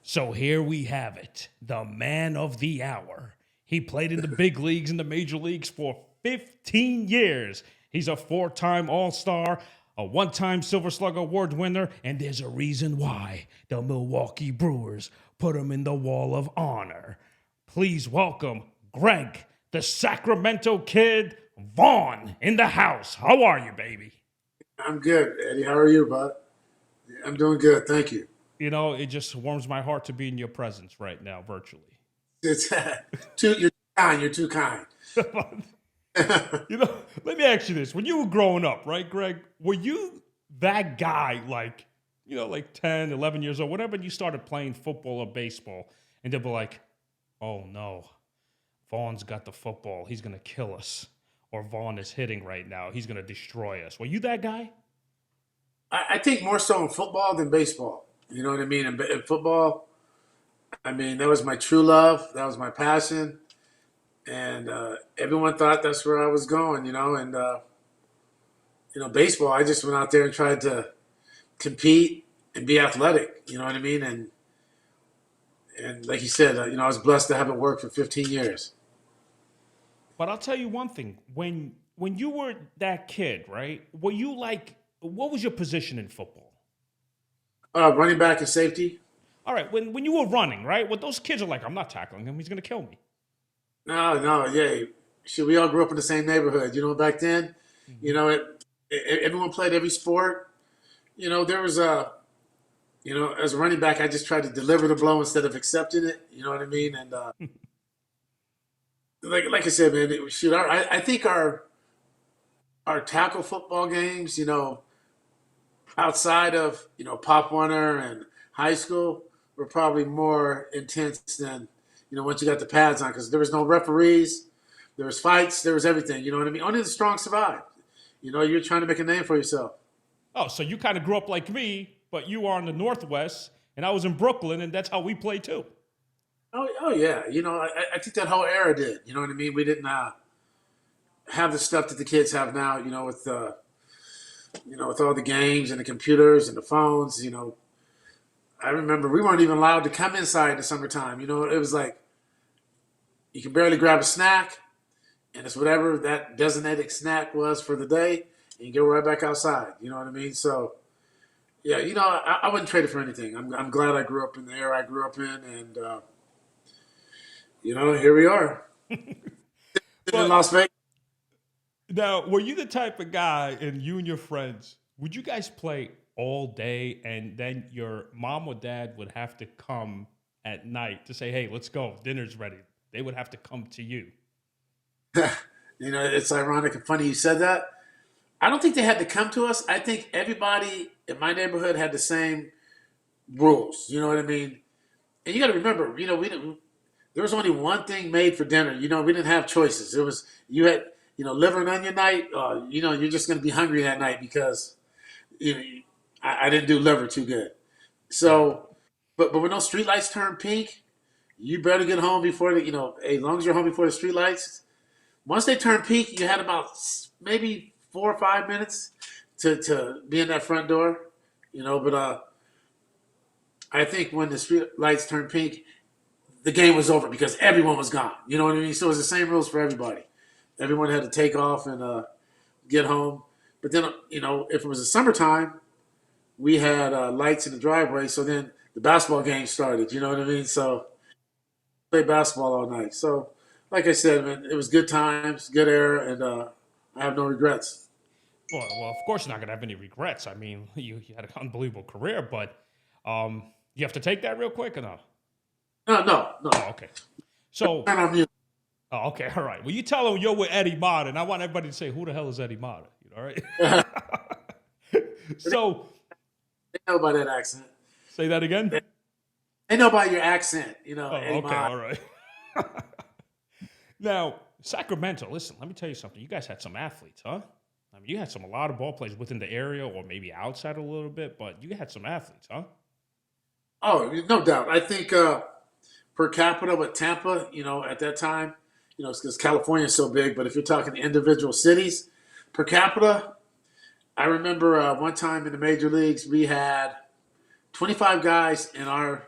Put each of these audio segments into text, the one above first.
So here we have it, the man of the hour. He played in the big leagues and the major leagues for 15 years. He's a four-time All-Star, a one-time Silver Slugger Award winner, and there's a reason why the Milwaukee Brewers put him in the Wall of Honor. Please welcome Greg, the Sacramento Kid, Vaughn in the house. How are you, baby? I'm good, Eddie. How are you, bud? I'm doing good, thank you. You know, it just warms my heart to be in your presence right now, virtually. It's you're too kind. You're too kind. You know, let me ask you this. When you were growing up, right, Greg, were you that guy like 10, 11 years old, whenever you started playing football or baseball, and they'd be like, oh no, Vaughn's got the football. He's going to kill us. Or Vaughn is hitting right now. He's going to destroy us. Were you that guy? I think more so in football than baseball. You know what I mean? In football, I mean that was my true love. That was my passion, and everyone thought that's where I was going. Baseball. I just went out there and tried to compete and be athletic. You know what I mean? And like you said, I was blessed to have it work for 15 years. But I'll tell you one thing. When you were that kid, right, were you what was your position in football? Running back and safety. All right, when you were running, right? What those kids are like, I'm not tackling him. He's going to kill me. No, yeah. Shit, we all grew up in the same neighborhood. Back then, Mm-hmm. you know, everyone played every sport. There was as a running back, I just tried to deliver the blow instead of accepting it. You know what I mean? And like I said, man, I think our tackle football games, outside of Pop Warner and high school, were probably more intense than once you got the pads on because there was no referees, there was fights, there was everything. You know what I mean? Only the strong survive. You're trying to make a name for yourself. Oh, so you kind of grew up like me, but you are in the Northwest, and I was in Brooklyn, and that's how we play too. Oh yeah. I think that whole era did. You know what I mean? We didn't have the stuff that the kids have now. With all the games and the computers and the phones. I remember we weren't even allowed to come inside in the summertime. It was like you can barely grab a snack, and it's whatever that designated snack was for the day, and you go right back outside. You know what I mean? So, yeah, I wouldn't trade it for anything. I'm glad I grew up in the era I grew up in, and here we are in But Las Vegas. now, were you the type of guy, and you and your friends, would you guys play all day, and then your mom or dad would have to come at night to say, hey, let's go, dinner's ready? They would have to come to you. It's ironic and funny you said that. I don't think they had to come to us. I think everybody in my neighborhood had the same rules. You know what I mean? And you got to remember, we didn't. There was only one thing made for dinner. We didn't have choices. It was you had liver and onion night. You're just going to be hungry that night because you know, I didn't do liver too good. Right. So, but when those streetlights turn pink, you better get home before as long as you're home before the streetlights. Once they turn pink, you had about maybe 4 or 5 minutes to be in that front door. But I think when the street lights turned pink, the game was over because everyone was gone. You know what I mean? So it was the same rules for everybody. Everyone had to take off and get home. But then, if it was the summertime, we had lights in the driveway. So then the basketball game started. You know what I mean? So played basketball all night. So, like I said, man, it was good times, good era, and I have no regrets. Well, of course, you're not going to have any regrets. I mean, you had an unbelievable career, but you have to take that real quick or no? No, no, no. Oh, okay. So, Turn on music. oh, okay, all right. Well, you tell them you're with Eddie Mott, and I want everybody to say, who the hell is Eddie Mott? All right? They So, know about that accent. say that again? They know about your accent. Oh, Eddie okay, Mott. all right. Now, Sacramento, listen, let me tell you something. You guys had some athletes, huh? I mean, you had a lot of ball players within the area or maybe outside a little bit, but you had some athletes, huh? Oh, no doubt. I think per capita with Tampa, at that time, it's because California is so big. But if you're talking individual cities, per capita, I remember one time in the major leagues we had 25 guys in our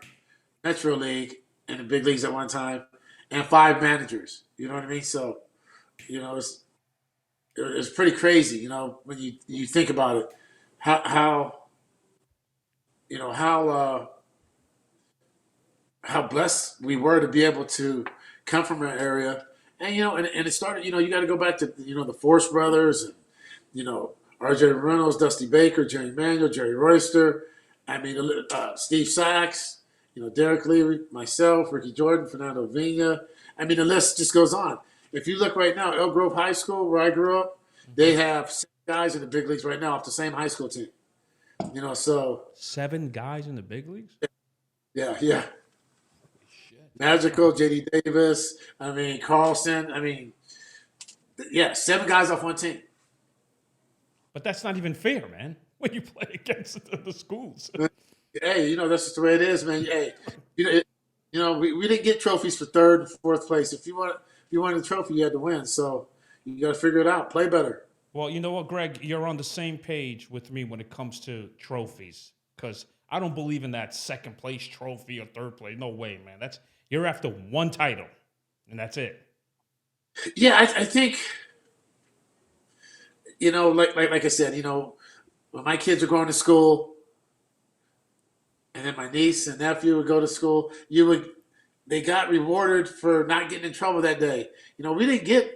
Metro League and the big leagues at one time, and 5 managers. You know what I mean? So you know, it's pretty crazy. You know, when you think about it, how you know how blessed we were to be able to come from an area, and and it started. You know, you got to go back to the Force brothers, and R.J. Reynolds, Dusty Baker, Jerry Manuel, Jerry Royster. I mean, Steve Sachs, Derek Lee, myself, Ricky Jordan, Fernando Vina. I mean, the list just goes on. If you look right now, Elk Grove High School, where I grew up, they have 6 guys in the big leagues right now off the same high school team. So 7 guys in the big leagues? yeah. Magical, J.D. Davis. I mean, Carlson. I mean, yeah, 7 guys off one team. But that's not even fair, man, when you play against the schools. Hey, that's just the way it is, man. Hey, we didn't get trophies for third and fourth place. If you wanted a trophy, you had to win. So you got to figure it out. Play better. Well, you know what, Greg? You're on the same page with me when it comes to trophies, because I don't believe in that second place trophy or third place. No way, man. You're after one title, and that's it. Yeah, I think like I said, when my kids are going to school, and then my niece and nephew would go to school, they got rewarded for not getting in trouble that day. We didn't get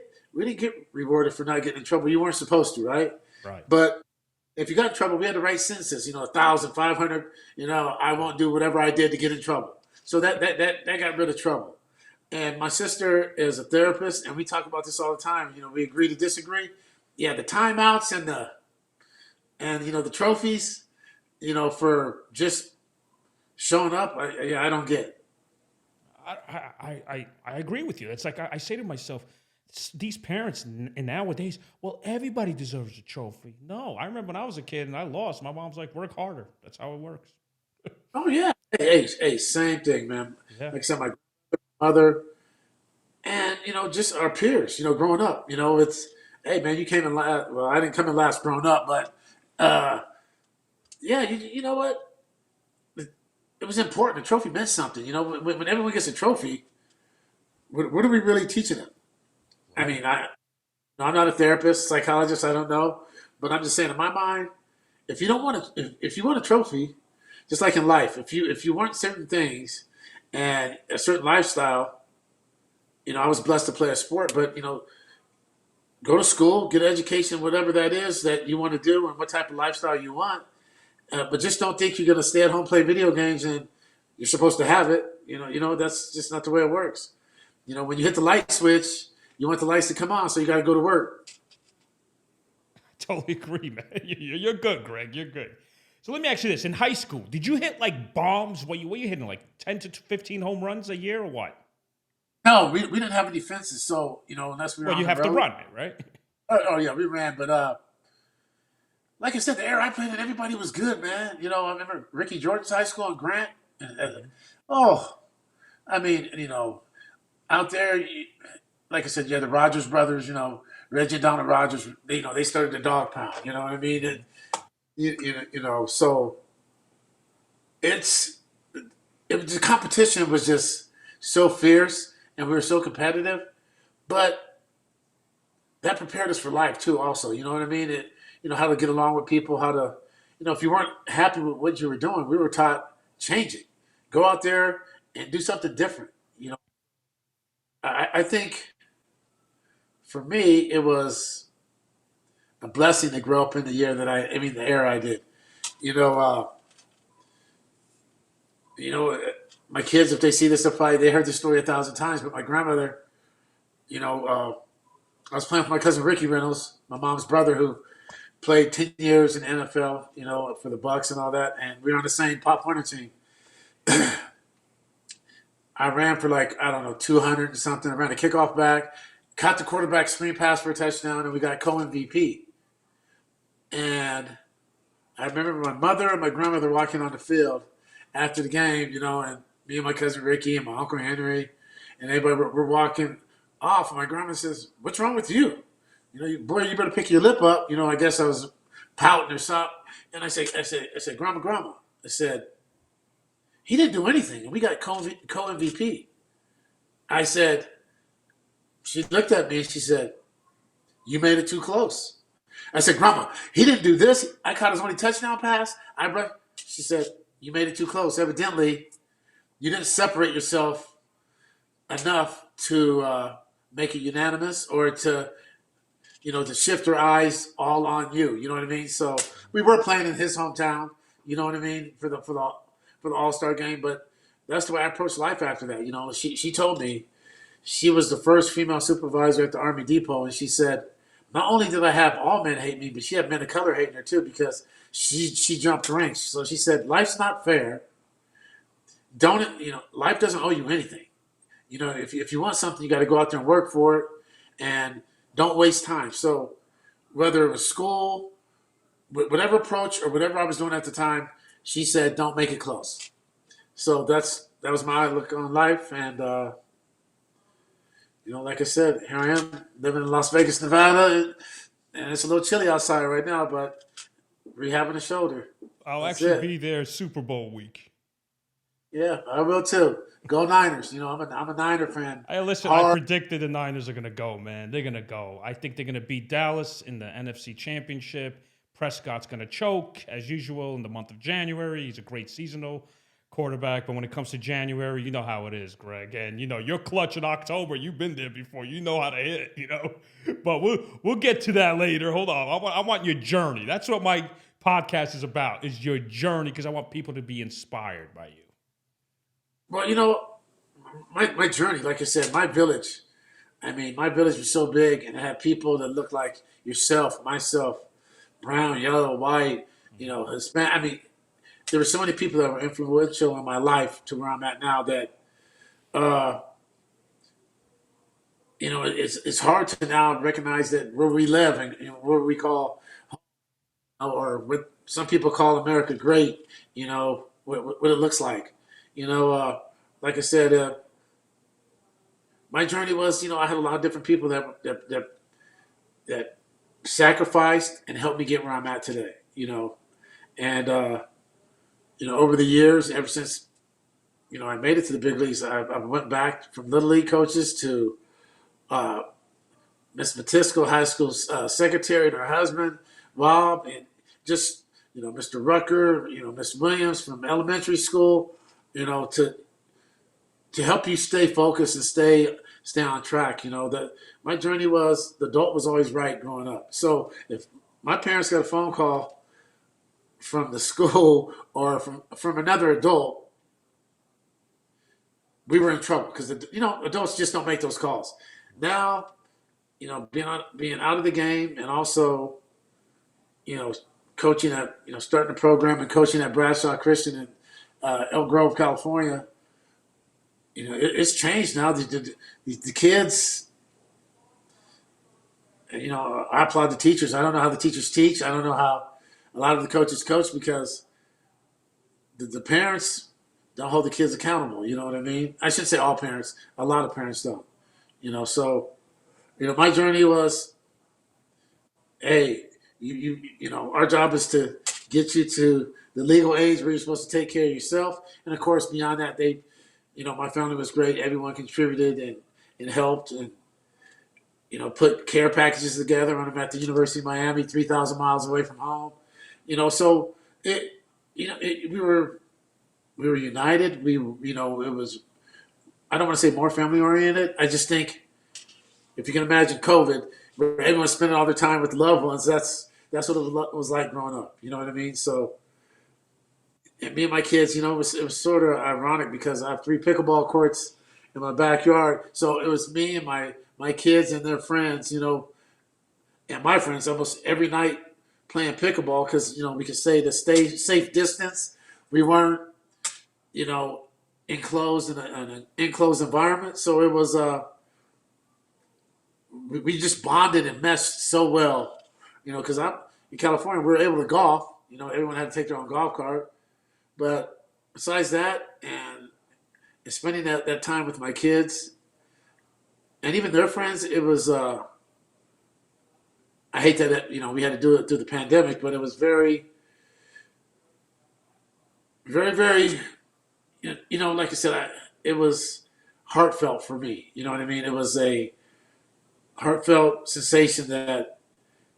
rewarded for not getting in trouble. You weren't supposed to, right? Right. But if you got in trouble, we had to write sentences. 1,500. I won't do whatever I did to get in trouble. So that got rid of trouble. And my sister is a therapist, and we talk about this all the time. We agree to disagree. Yeah, the timeouts and the trophies, for just showing up. I don't get it. I agree with you. It's like I say to myself, these parents nowadays, well, everybody deserves a trophy. No, I remember when I was a kid and I lost. My mom's like, work harder. That's how it works. Oh yeah, hey, same thing, man. Yeah. Like I said, my mother, and just our peers. Growing up, it's hey man, you came in last. Well, I didn't come in last growing up, but yeah, you know what? It was important. The trophy meant something. When everyone gets a trophy, what are we really teaching them? I mean, I'm not a therapist, psychologist. I don't know, but I'm just saying, in my mind, if you don't want if you want a trophy, just like in life, if you want certain things and a certain lifestyle, I was blessed to play a sport, but go to school, get an education, whatever that is that you want to do, and what type of lifestyle you want. But just don't think you're going to stay at home, play video games, and you're supposed to have it. That's just not the way it works. When you hit the light switch, you want the lights to come on, so you got to go to work. Totally agree, man. You're good, Greg. You're good. So let me ask you this: in high school, did you hit like bombs? What you hitting, like 10 to 15 home runs a year, or what? No, we didn't have any fences, so unless we were Well, on you the have to road. run it, right? Oh yeah, we ran, but like I said, the era I played in, everybody was good, man. I remember Ricky Jordan's high school in Grant. Oh, I mean, out there, like I said, you had the Rogers brothers. Reggie and Donald Rogers. They started the dog pound. You know what I mean? And, so it's the competition was just so fierce, and we were so competitive, but that prepared us for life too. Also, you know what I mean? How to get along with people, how to, if you weren't happy with what you were doing, we were taught change it, go out there and do something different. I think for me it was a blessing to grow up in the year the era I did. You know, uh, my kids, if they see this, they heard the story 1,000 times. But my grandmother, I was playing with my cousin Ricky Reynolds, my mom's brother, who played 10 years in the NFL, for the Bucks and all that, and we were on the same Pop Warner team. I ran for 200 and something. I ran a kickoff back, caught the quarterback screen pass for a touchdown, and we got co-MVP. And I remember my mother and my grandmother walking on the field after the game, and me and my cousin Ricky and my uncle Henry and everybody were walking off. And my grandma says, "What's wrong with you? Boy, you better pick your lip up." I guess I was pouting or something. And I said, Grandma, I said, He didn't do anything, and we got co MVP. I said, she looked at me and she said, "You made it too close." I said, "Grandma, he didn't do this. I caught his only touchdown pass. She said, "You made it too close. Evidently, you didn't separate yourself enough to make it unanimous or to shift their eyes all on you. You know what I mean?" So we were playing in his hometown. You know what I mean for the All-Star game, but that's the way I approached life after that. She told me she was the first female supervisor at the Army Depot, and she said, not only did I have all men hate me, but she had men of color hating her too because she jumped ranks. So she said, life's not fair. Life doesn't owe you anything. If you want something, you got to go out there and work for it, and don't waste time. So whether it was school, whatever approach or whatever I was doing at the time, she said, don't make it close. So that was my outlook on life, and like I said, here I am living in Las Vegas, Nevada, and it's a little chilly outside right now, but rehabbing the shoulder. I'll That's actually it. be there Super Bowl week. Yeah, I will too. Go Niners. I'm a Niner fan. Hey, listen, I predicted the Niners are going to go, man. They're going to go. I think they're going to beat Dallas in the NFC Championship. Prescott's going to choke, as usual, in the month of January. He's a great seasonal quarterback, but when it comes to January, you know how it is, Greg. And, you're clutch in October. You've been there before. You know how to hit, But we'll get to that later. Hold on. I want your journey. That's what my podcast is about, is your journey, because I want people to be inspired by you. Well, my journey, like I said, my village. My village was so big, and it had people that looked like yourself, myself, brown, yellow, white, Hispanic. There were so many people that were influential in my life to where I'm at now that, it's hard to now recognize that where we live and where we call, or what some people call America great, what it looks like. Like I said, my journey was, I had a lot of different people that sacrificed and helped me get where I'm at today. And over the years, ever since I made it to the big leagues, I went back from little league coaches to Miss Matisco, high school secretary, and her husband, Bob, and just Mr. Rucker, Miss Williams from elementary school, to help you stay focused and stay on track. That my journey was the adult was always right growing up. So if my parents got a phone call from the school or from another adult, we were in trouble because adults just don't make those calls. Now, being out of the game and also, coaching at starting a program and coaching at Bradshaw Christian in Elk Grove, California. It's changed now. The kids, I applaud the teachers. I don't know how the teachers teach. I don't know how a lot of the coaches coach because the parents don't hold the kids accountable. You know what I mean? I shouldn't say all parents. A lot of parents don't. So my journey was, hey, our job is to get you to the legal age where you're supposed to take care of yourself, and of course beyond that, my family was great. Everyone contributed and helped and put care packages together when I'm at the University of Miami, 3,000 miles away from home. So we were united. It was, I don't want to say more family oriented. I just think if you can imagine COVID, where everyone's spending all their time with loved ones, that's what it was like growing up. You know what I mean? So, and me and my kids, it was sort of ironic because I have 3 pickleball courts in my backyard. So it was me and my kids and their friends, and my friends almost every night playing pickleball because, we could say to stay safe distance. We weren't, enclosed in an enclosed environment. So it was, we just bonded and meshed so well, because I'm in California, we were able to golf. Everyone had to take their own golf cart. But besides that, and spending that time with my kids, and even their friends, it was, I hate that, we had to do it through the pandemic, but it was very, very, very, like I said, it was heartfelt for me. You know what I mean? It was a heartfelt sensation that,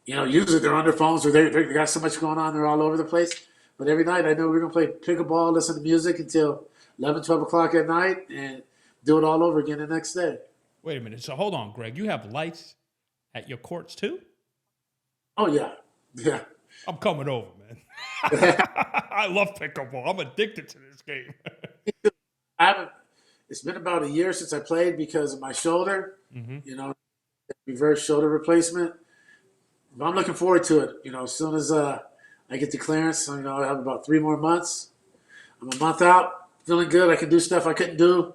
usually they're on their phones or they got so much going on, they're all over the place. But every night I know we're going to play pickleball, listen to music until 11, 12 o'clock at night and do it all over again the next day. Wait a minute. So hold on, Greg. You have lights at your courts too? Oh, yeah. Yeah. I'm coming over, man. I love pickleball. I'm addicted to this game. I haven't, it's been about a year since I played because of my shoulder, reverse shoulder replacement. But I'm looking forward to it. As soon as I get the clearance, I have about 3 more months. I'm a month out, feeling good. I can do stuff I couldn't do,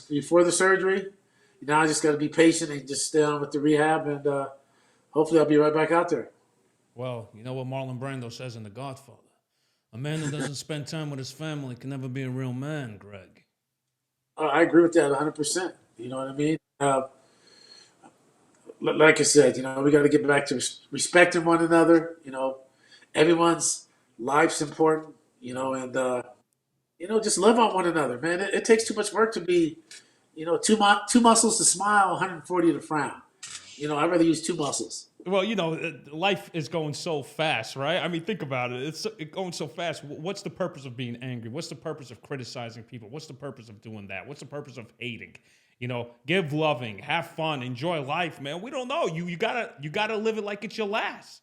before the surgery. Now I just got to be patient and just stay on with the rehab, and hopefully I'll be right back out there. Well, you know what Marlon Brando says in The Godfather? A man that doesn't spend time with his family can never be a real man, Greg. I agree with that 100%. You know what I mean? Like I said, we got to get back to respecting one another. Everyone's life's important, and, just love on one another, man. It takes too much work to be, two muscles to smile, 140 to frown. I'd rather use 2 muscles. Well, life is going so fast, right? I mean, think about it. It's going so fast. What's the purpose of being angry? What's the purpose of criticizing people? What's the purpose of doing that? What's the purpose of hating? Give loving, have fun, enjoy life, man. We don't know. You gotta live it like it's your last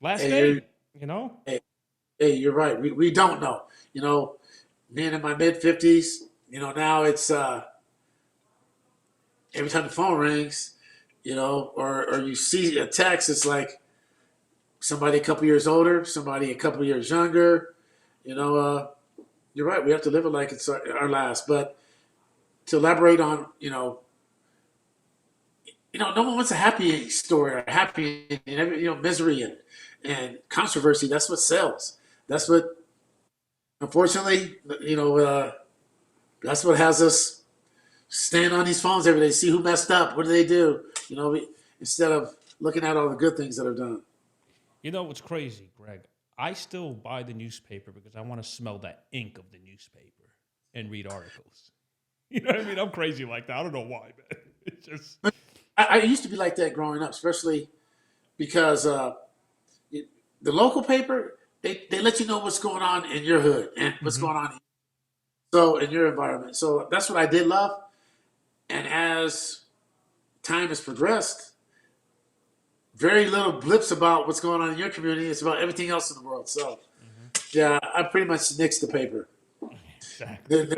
day. Hey, you're right. We don't know. Being in my mid 50s, now it's every time the phone rings, or you see a text, it's like somebody a couple years older, somebody a couple years younger. You're right. We have to live it like it's our last. But to elaborate on, no one wants a happy story or happy, misery and controversy. That's what sells. That's what, unfortunately, that's what has us stand on these phones every day, see who messed up, what do they do, instead of looking at all the good things that are done. What's crazy, Greg? I still buy the newspaper because I want to smell that ink of the newspaper and read articles. You know what I mean? I'm crazy like that. I don't know why, man. It's just. I used to be like that growing up, especially because the local paper, they let you know what's going on in your hood and what's going on in your environment. So that's what I did love. And as time has progressed, very little blips about what's going on in your community. It's about everything else in the world. So, yeah, I pretty much nixed the paper. Exactly.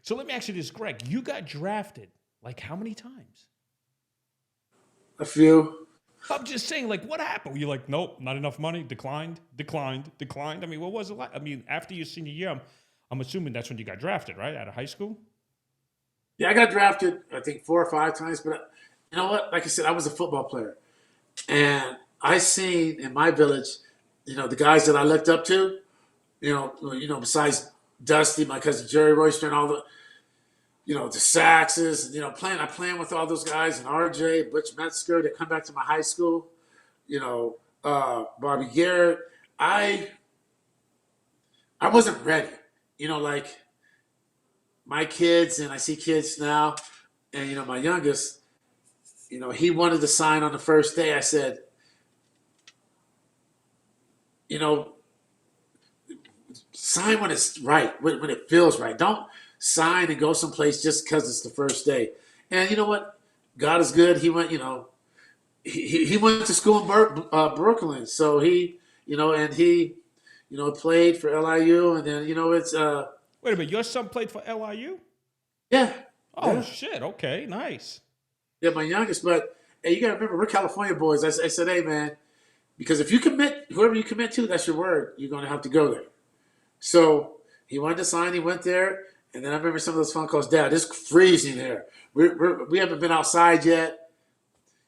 So let me ask you this, Greg. You got drafted like how many times? A few. I'm just saying, like, what happened? Were you like, nope, not enough money, declined? I mean, what was it like? I mean, after your senior year, I'm assuming that's when you got drafted, right? Out of high school? Yeah, I got drafted, I think 4 or 5 times. But you know what? Like I said, I was a football player. And I seen in my village, the guys that I looked up to, besides Dusty, my cousin Jerry Royster, and all the, the Saxes, I playing with all those guys, and RJ, Butch Metzger, that come back to my high school, Bobby Garrett. I wasn't ready, like my kids, and I see kids now, and, my youngest, he wanted to sign on the first day. I said, sign when it's right, when it feels right. Don't sign and go someplace just because it's the first day. And you know what? God is good. He went, he went to school in Brooklyn. So he, and he, played for LIU. And then, it's. Wait a minute. Your son played for LIU? Yeah. Oh, yeah. Shit. Okay. Nice. Yeah, my youngest. But, hey, you got to remember, we're California boys. I said, hey, man, because if you commit, whoever you commit to, that's your word. You're going to have to go there. So he wanted to sign. He went there. And then I remember some of those phone calls. Dad, it's freezing here. We haven't been outside yet.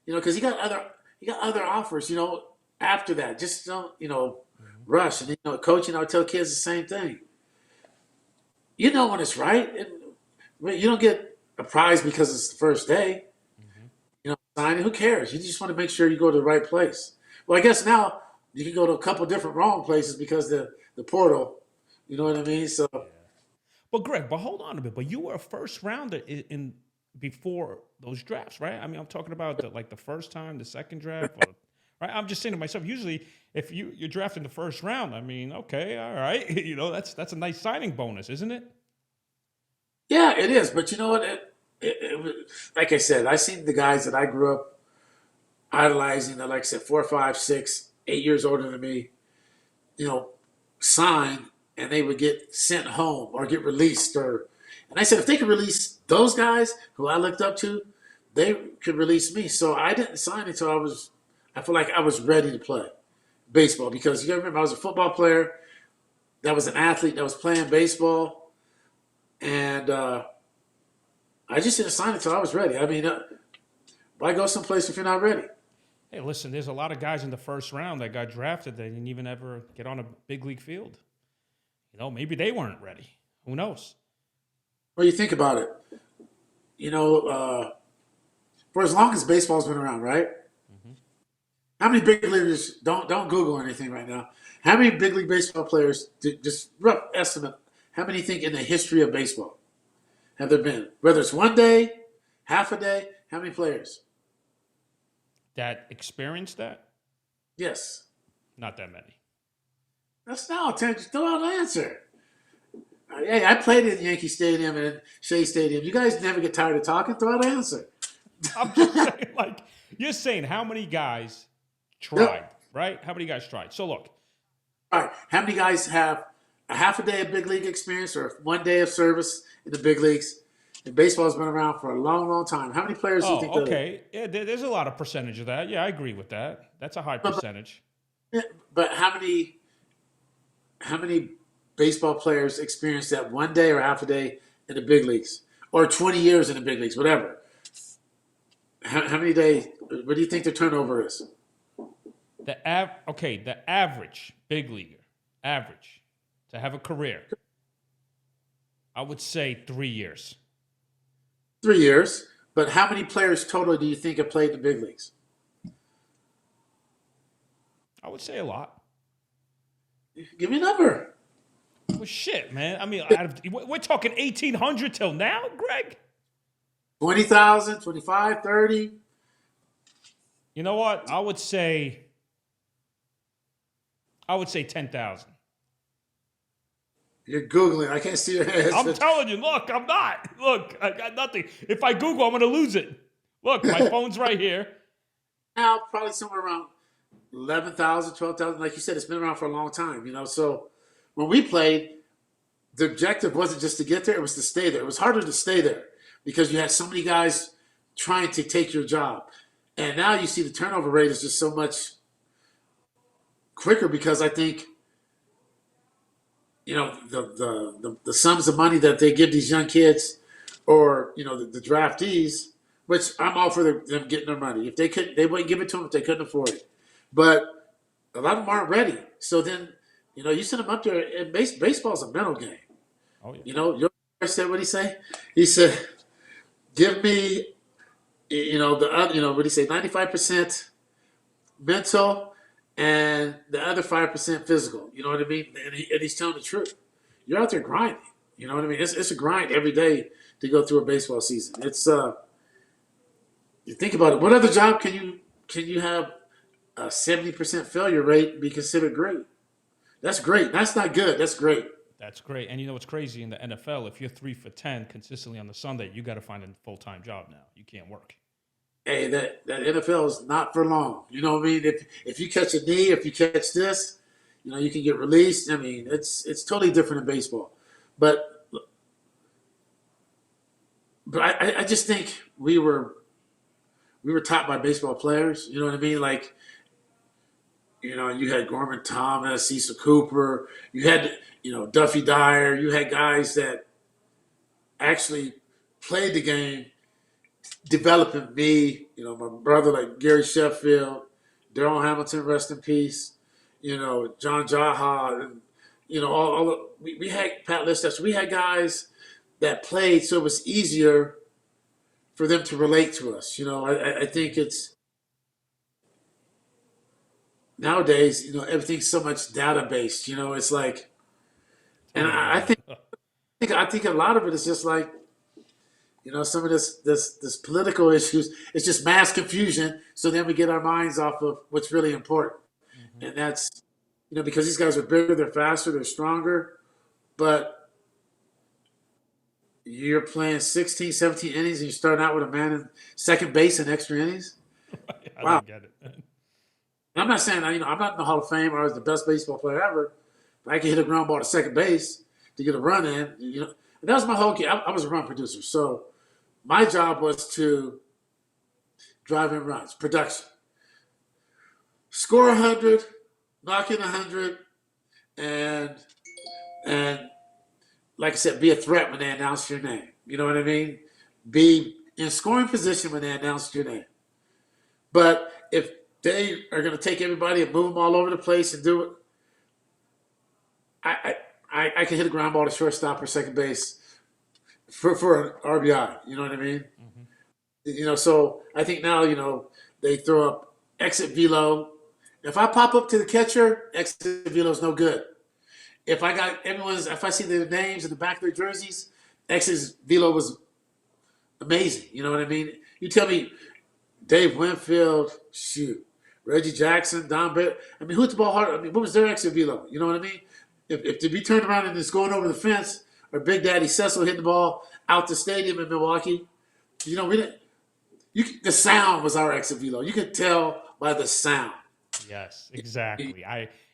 Because he got other offers. After that, just don't rush. And coaching, I would tell kids the same thing. When it's right. You don't get a prize because it's the first day. Signing. Who cares? You just want to make sure you go to the right place. Well, I guess now you can go to a couple different wrong places because the portal. You know what I mean? So But Greg, but hold on a bit. But you were a first rounder in before those drafts, right? I mean, I'm talking about the first time, the second draft, or, right? I'm just saying to myself. Usually, if you're drafting the first round, I mean, okay, all right, that's a nice signing bonus, isn't it? yeah, it is. But you know what? Like I said, I seen the guys that I grew up idolizing. That, like I said, 4, 5, 6, 8 years older than me. You know, sign and they would get sent home or get released. Or and I said if they could release those guys who I looked up to, they could release me. So I didn't sign until I feel like I was ready to play baseball because you got to remember I was a football player that was an athlete that was playing baseball, and I just didn't sign until I was ready. I mean, why go someplace if you're not ready? Hey, listen, there's a lot of guys in the first round that got drafted that didn't even ever get on a big league field. Maybe they weren't ready. Who knows? Well, you think about it. You know, for as long as baseball's been around, right? Hmm. How many big leaguers? Don't Google anything right now. How many big league baseball players? Just rough estimate. How many think in the history of baseball have there been? Whether it's one day, half a day, how many players? That experienced that? Yes. Not that many. That's not attention. Throw out an answer. Hey, I played in Yankee Stadium and Shea Stadium. You guys never get tired of talking. Throw out an answer. I'm just saying, you're saying how many guys tried, Yep. right? How many guys tried? So look, All right. How many guys have a half a day of big league experience or one day of service in the big leagues? And baseball's been around for a long, long time. How many players do you think oh, that is? okay. Yeah, there's a lot of percentage of that. Yeah, I agree with that. That's a high But, percentage. but how many baseball players experience that one day or half a day in the big leagues or 20 years in the big leagues, whatever? How many days? What do you think the turnover is? The average big leaguer, average to have a career, I would say 3 years. 3 years. But how many players total do you think have played in the big leagues? I would say a lot. Give me a number. Well, shit, man. I mean, we're talking 1800 till now, Greg. 20,000, 25, 30. You know what? I would say 10,000. You're Googling. I can't see your hands. I'm telling you, look, I'm not. Look, I got nothing. If I Google, I'm going to lose it. Look, my phone's right here. Now, probably somewhere around 11,000, 12,000. Like you said, it's been around for a long time, So when we played, the objective wasn't just to get there, it was to stay there. It was harder to stay there because you had so many guys trying to take your job. And now you see the turnover rate is just so much quicker because I think, the sums of money that they give these young kids or, the draftees, which I'm all for them getting their money. If they couldn't, they wouldn't give it to them if they couldn't afford it. But a lot of them aren't ready. So then, you send them up there. And baseball's a mental game. Oh, yeah. Your said what he say? He said, "Give me, the other, what do you say? 95% mental, and the other 5% physical." You know what I mean? And he's telling the truth. You're out there grinding. You know what I mean? It's a grind every day to go through a baseball season. It's you think about it. What other job can you have a 70% failure rate and be considered great? That's great. That's not good. That's great. That's great. And you know what's crazy in the NFL? If you're 3 for 10 consistently on the Sunday, you got to find a full time job now. You can't work. Hey, that NFL is not for long. You know what I mean? If you catch a knee, if you catch this, you can get released. I mean, it's totally different in baseball. But I just think we were taught by baseball players. You know what I mean? Like, you had Gorman Thomas, Cecil Cooper, you had Duffy Dyer, you had guys that actually played the game, developing me. My brother like Gary Sheffield, Darrell Hamilton, rest in peace. John Jaha, and we had Pat Listach. We had guys that played, so it was easier for them to relate to us. I think it's nowadays. Everything's so much data based. It's like And Totally I get it. think a lot of it is just like, some of this political issues. It's just mass confusion. So then we get our minds off of what's really important, Hmm. and that's because these guys are bigger, they're faster, they're stronger, but you're playing 16, 17 innings, and you're starting out with a man in second base in extra innings. I Wow. don't get it. And I'm not saying I'm not in the Hall of Fame or I was the best baseball player ever, but I can hit a ground ball to second base to get a run in. And that was my whole game. I was a run producer, so my job was to drive in runs, production, score 100, knock in 100, and and like I said, be a threat when they announce your name. You know what I mean? Be in scoring position when they announce your name. But if they are going to take everybody and move them all over the place and do it, I can hit a ground ball to shortstop or second base for an RBI. You know what I mean? Hmm. So I think now, they throw up exit velo. If I pop up to the catcher, exit velo is no good. If I see their names in the back of their jerseys, exit velo was amazing. You know what I mean? You tell me Dave Winfield, shoot, Reggie Jackson, Don Barrett. I mean, who hit the ball hard? I mean, what was their exit velo? You know what I mean? If to be turned around and just going over the fence, or Big Daddy Cecil hitting the ball out the stadium in Milwaukee, we didn't. The sound was our exit velo. You could tell by the sound. Yes, exactly.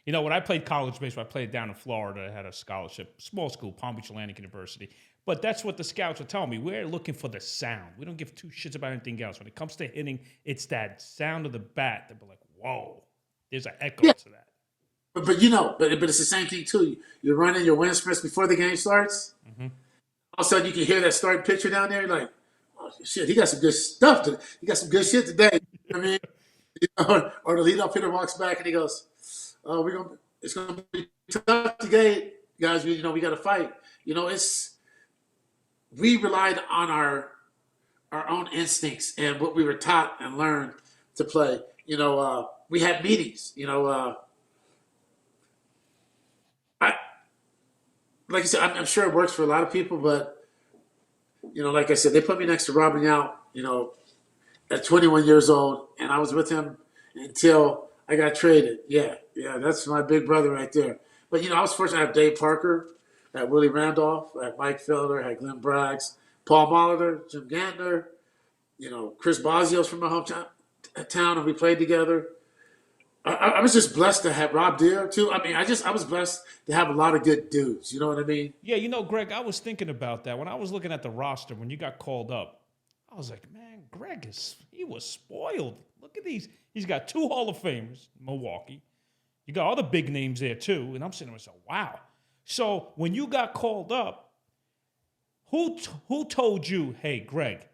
When I played college baseball, I played down in Florida. I had a scholarship, small school, Palm Beach Atlantic University. But that's what the scouts are telling me. We're looking for the sound. We don't give two shits about anything else. When it comes to hitting, it's that sound of the bat that we're like, whoa, there's an echo Yeah, to that. but it's the same thing too. You're running your wind sprints before the game starts. Hmm. All of a sudden, you can hear that starting pitcher down there. You're like, oh shit, he got some good stuff. He got some good shit today. You know what I mean? Or the leadoff hitter walks back and he goes, "Oh, it's gonna be tough today, guys. We got to fight." We relied on our own instincts and what we were taught and learned to play. We had meetings. I like I said, I'm sure it works for a lot of people, but like I said, they put me next to Robin Yount. At 21 years old, and I was with him until I got traded. Yeah, that's my big brother right there. But I was fortunate to have Dave Parker, I had Willie Randolph, I had Mike Felder, I had Glenn Braggs, Paul Molitor, Jim Gantner, Chris Bosios from my hometown, and we played together. I was just blessed to have Rob Deere too. I mean, I was blessed to have a lot of good dudes. You know what I mean? Yeah, Greg, I was thinking about that. When I was looking at the roster, when you got called up, I was like, man, he was spoiled. Look at these. He's got two Hall of Famers, Milwaukee. You got other big names there too. And I'm sitting there and saying, wow. So when you got called up, who told you, hey, Greg,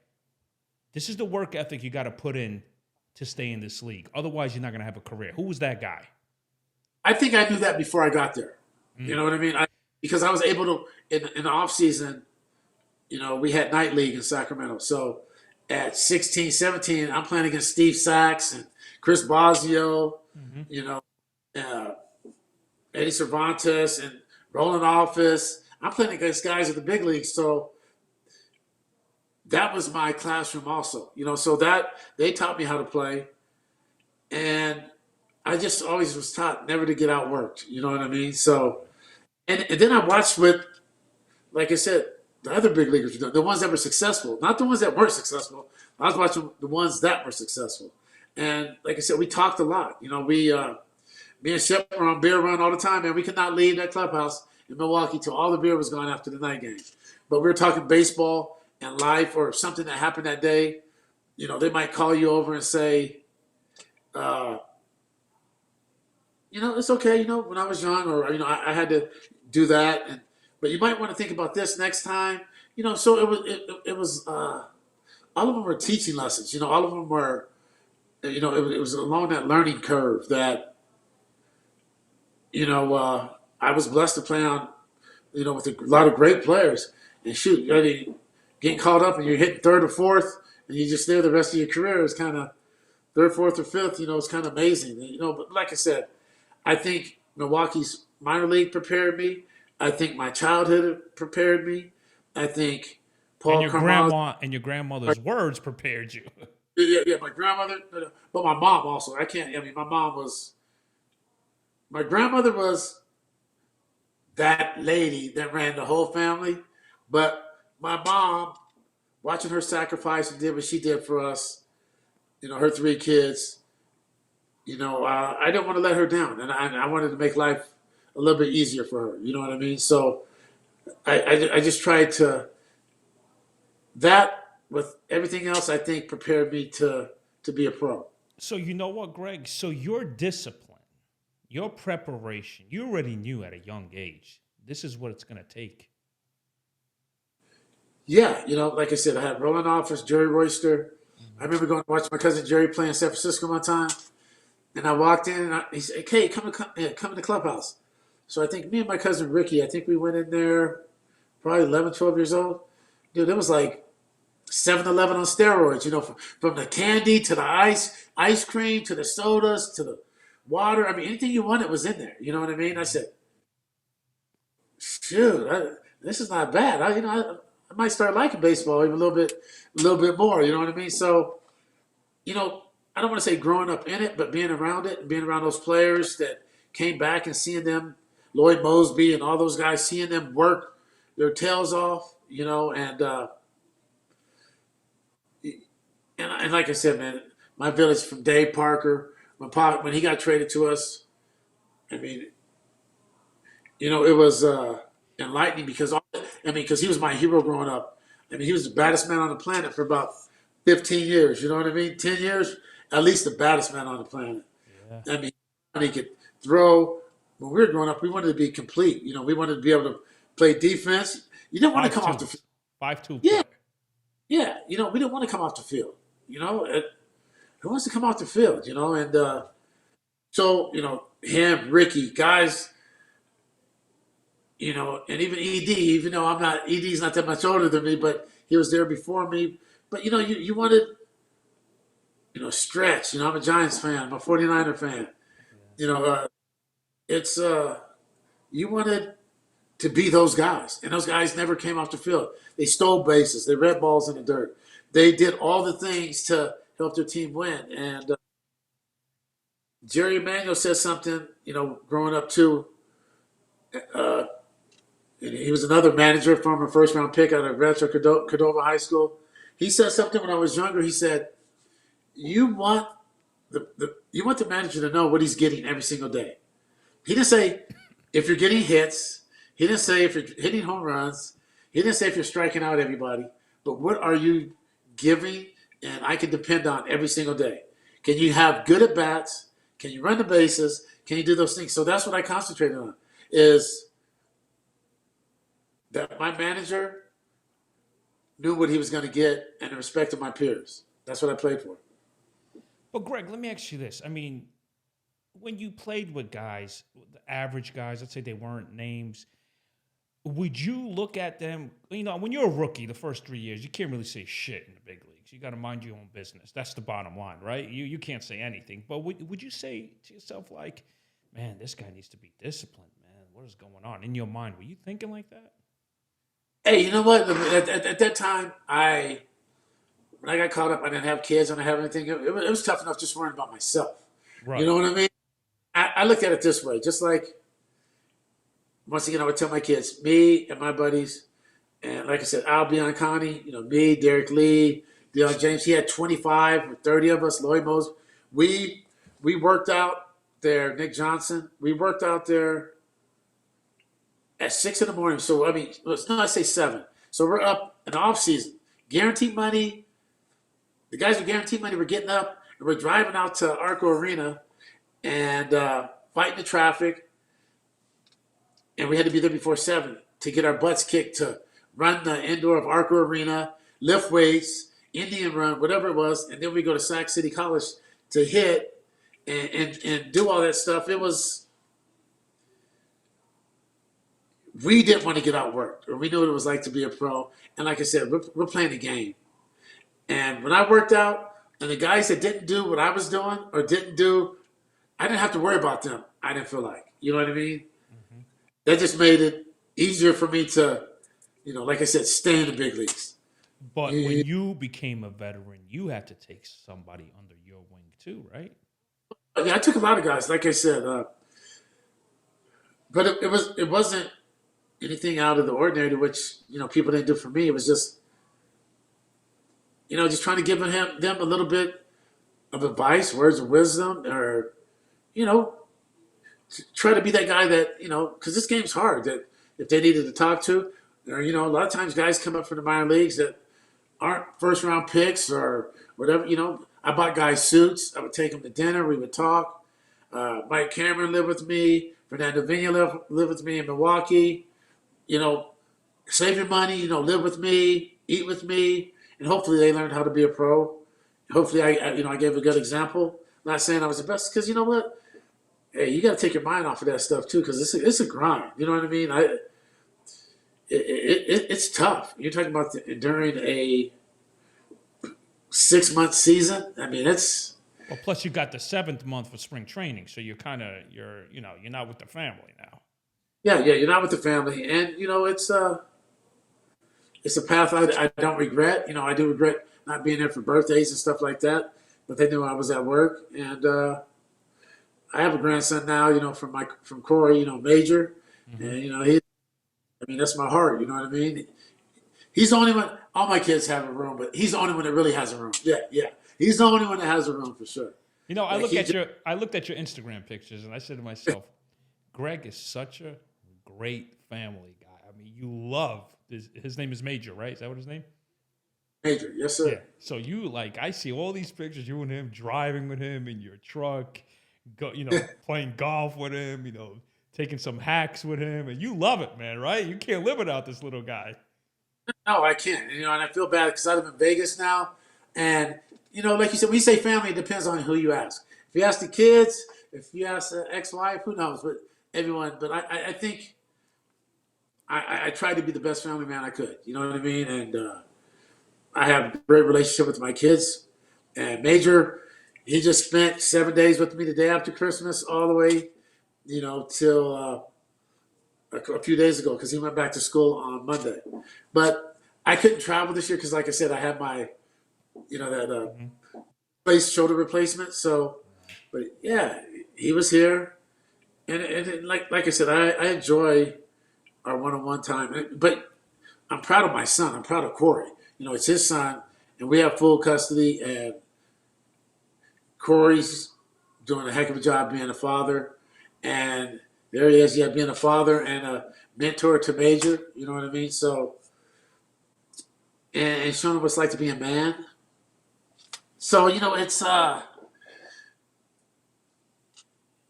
this is the work ethic you got to put in to stay in this league. Otherwise, you're not going to have a career. Who was that guy? I think I knew that before I got there. Mm. You know what I mean? Because I was able to in the off season. We had night league in Sacramento. So at 16, 17, I'm playing against Steve Sachs and Chris Bosio, Mm-hmm. you know, uh, Eddie Cervantes and Roland Office. I'm playing against guys at the big leagues. So that was my classroom also, so that they taught me how to play. And I just always was taught never to get outworked. You know what I mean? So, and then I watched with, like I said, the other big leaguers, the ones that were successful, not the ones that weren't successful. I was watching the ones that were successful. And like I said, we talked a lot. Me and Shep were on beer run all the time, and we could not leave that clubhouse in Milwaukee till all the beer was gone after the night game. But we were talking baseball and life or something that happened that day. They might call you over and say, it's okay, when I was young, or, I had to do that. But you might want to think about this next time. So it was all of them were teaching lessons. All of them were, it was along that learning curve that, I was blessed to play on, with a lot of great players. And shoot, getting caught up and you're hitting third or fourth and you're just there the rest of your career is kind of third, fourth, or fifth, it's kind of amazing. But like I said, I think Milwaukee's minor league prepared me. I think my childhood prepared me. I think And Paul your Carmaz, grandma and your grandmother's words prepared you. yeah, my grandmother, but my mom also. I can't. I mean, my grandmother was that lady that ran the whole family, but my mom, watching her sacrifice and did what she did for us, her three kids, I didn't want to let her down, and I wanted to make life a little bit easier for her. You know what I mean? So I just tried to that with everything else. I think prepared me to be a pro. So you know what, Greg? So your discipline, your preparation, you already knew at a young age, this is what it's going to take. Yeah, like I said, I had rolling office, Jerry Royster. I remember going to watch my cousin Jerry play in San Francisco one time, and I walked in, and he said, "Hey, come in the clubhouse." So I think me and my cousin Ricky, I think we went in there probably 11, 12 years old. Dude, it was like 7-Eleven on steroids, from the candy to the ice cream to the sodas to the water. I mean, anything you wanted was in there. You know what I mean? I said, shoot, this is not bad. I might start liking baseball even a little bit more. You know what I mean? So, I don't want to say growing up in it, but being around it and being around those players that came back and seeing them, Lloyd Mosby and all those guys, seeing them work their tails off, and like I said, man, my village from Dave Parker, when he got traded to us, I mean, it was enlightening because he was my hero growing up. I mean, he was the baddest man on the planet for about 15 years. You know what I mean? 10 years, at least the baddest man on the planet. Yeah. I mean, he could throw. When we were growing up, we wanted to be complete. We wanted to be able to play defense. You didn't want to come off the field. 5'2" Yeah, player. yeah. We didn't want to come off the field. Who wants to come off the field? And so him, Ricky, guys, and even ED, even though ED's not that much older than me, but he was there before me. But you wanted, stretch. I'm a Giants fan. I'm a 49er fan. It's you wanted to be those guys, and those guys never came off the field. They stole bases. They read balls in the dirt. They did all the things to help their team win. And Jerry Emanuel said something, growing up too. Uh, and he was another manager, former first round pick out of Rancho Cordova High School. He said something when I was younger. He said, "You want you want the manager to know what he's getting every single day." He didn't say if you're getting hits. He didn't say if you're hitting home runs. He didn't say if you're striking out everybody. But what are you giving? And I can depend on every single day. Can you have good at bats? Can you run the bases? Can you do those things? So that's what I concentrated on. Is that my manager knew what he was going to get and the respect of my peers. That's what I played for. But Greg, let me ask you this. I mean, when you played with guys, the average guys, let's say they weren't names, would you look at them, when you're a rookie, the first 3 years, you can't really say shit in the big leagues. You got to mind your own business. That's the bottom line, right? You can't say anything. But would you say to yourself, like, man, this guy needs to be disciplined, man. What is going on? In your mind, were you thinking like that? Hey, you know what? At that time, when I got caught up, I didn't have kids, I didn't have anything. It was tough enough just worrying about myself. Right. You know what I mean? I looked at it this way, just like, once again, I would tell my kids, me and my buddies, and like I said, Al Biancani, me, Derek Lee, Deion James, he had 25 or 30 of us, Lloyd Mose. We worked out there, Nick Johnson, we worked out there at 6 in the morning. So, I say 7. So we're up in the off season. Guaranteed money. The guys with guaranteed money were getting up, and we're driving out to Arco Arena and fighting the traffic. And we had to be there before 7 to get our butts kicked to run the indoor of Arco Arena, lift weights, Indian run, whatever it was. And then we go to Sac City College to hit and do all that stuff. We didn't want to get outworked, or we knew what it was like to be a pro. And like I said, we're playing a game. And when I worked out, and the guys that didn't do what I was doing or didn't do, I didn't have to worry about them. I didn't feel like, you know what I mean? Mm-hmm. That just made it easier for me to, like I said, stay in the big leagues. But when Yeah, you became a veteran, you had to take somebody under your wing too, right? I took a lot of guys, like I said, but it wasn't anything out of the ordinary to which people didn't do for me. It was just just trying to give them a little bit of advice, words of wisdom, or you know try to be that guy that because this game's hard. That if they needed to talk to, or a lot of times guys come up from the minor leagues that aren't first round picks or whatever. I bought guys suits. I would take them to dinner. We would talk. Mike Cameron lived with me. Fernando Vina lived with me in Milwaukee. You know, save your money. Live with me, eat with me, and hopefully they learned how to be a pro. Hopefully, I gave a good example. Not saying I was the best, because you know what? Hey, you got to take your mind off of that stuff too, because it's a grind. You know what I mean? It's tough. You're talking about during a 6 month season. I mean, it's Well, plus you got the 7th month for spring training, so you're not with the family now. yeah. You're not with the family, and it's a path I don't regret. I do regret not being there for birthdays and stuff like that, but they knew I was at work, and I have a grandson now. From Corey. Major, Hmm. and he. I mean, that's my heart. You know what I mean? He's the only one. All my kids have a room, but he's the only one that really has a room. Yeah, yeah. He's the only one that has a room for sure. I Like he just, looked at your Instagram pictures, and I said to myself, Greg is such a great family guy. I mean, you love his name is Major, right? Is that what his name? Major. Yes, Yeah. sir. So I see all these pictures, you and him driving with him in your truck, playing golf with him, taking some hacks with him, and you love it, man, right? You can't live without this little guy. No, I can't. And I feel bad because I live in Vegas now, and like you said, when you say family, it depends on who you ask. If you ask the kids, if you ask the ex-wife, who knows? But everyone. But I think I tried to be the best family man I could. You know what I mean? And I have a great relationship with my kids. And Major, he just spent 7 days with me the day after Christmas, all the way, till a few days ago, because he went back to school on Monday. But I couldn't travel this year because, like I said, I had my, that Hmm. place shoulder replacement. So, but yeah, he was here, and like I said, I enjoy our one-on-one time. But I'm proud of my son. I'm proud of Corey. It's his son, and we have full custody. And Corey's doing a heck of a job being a father, and there he is, yeah, being a father and a mentor to Major. You know what I mean? So, and showing him what it's like to be a man. So it's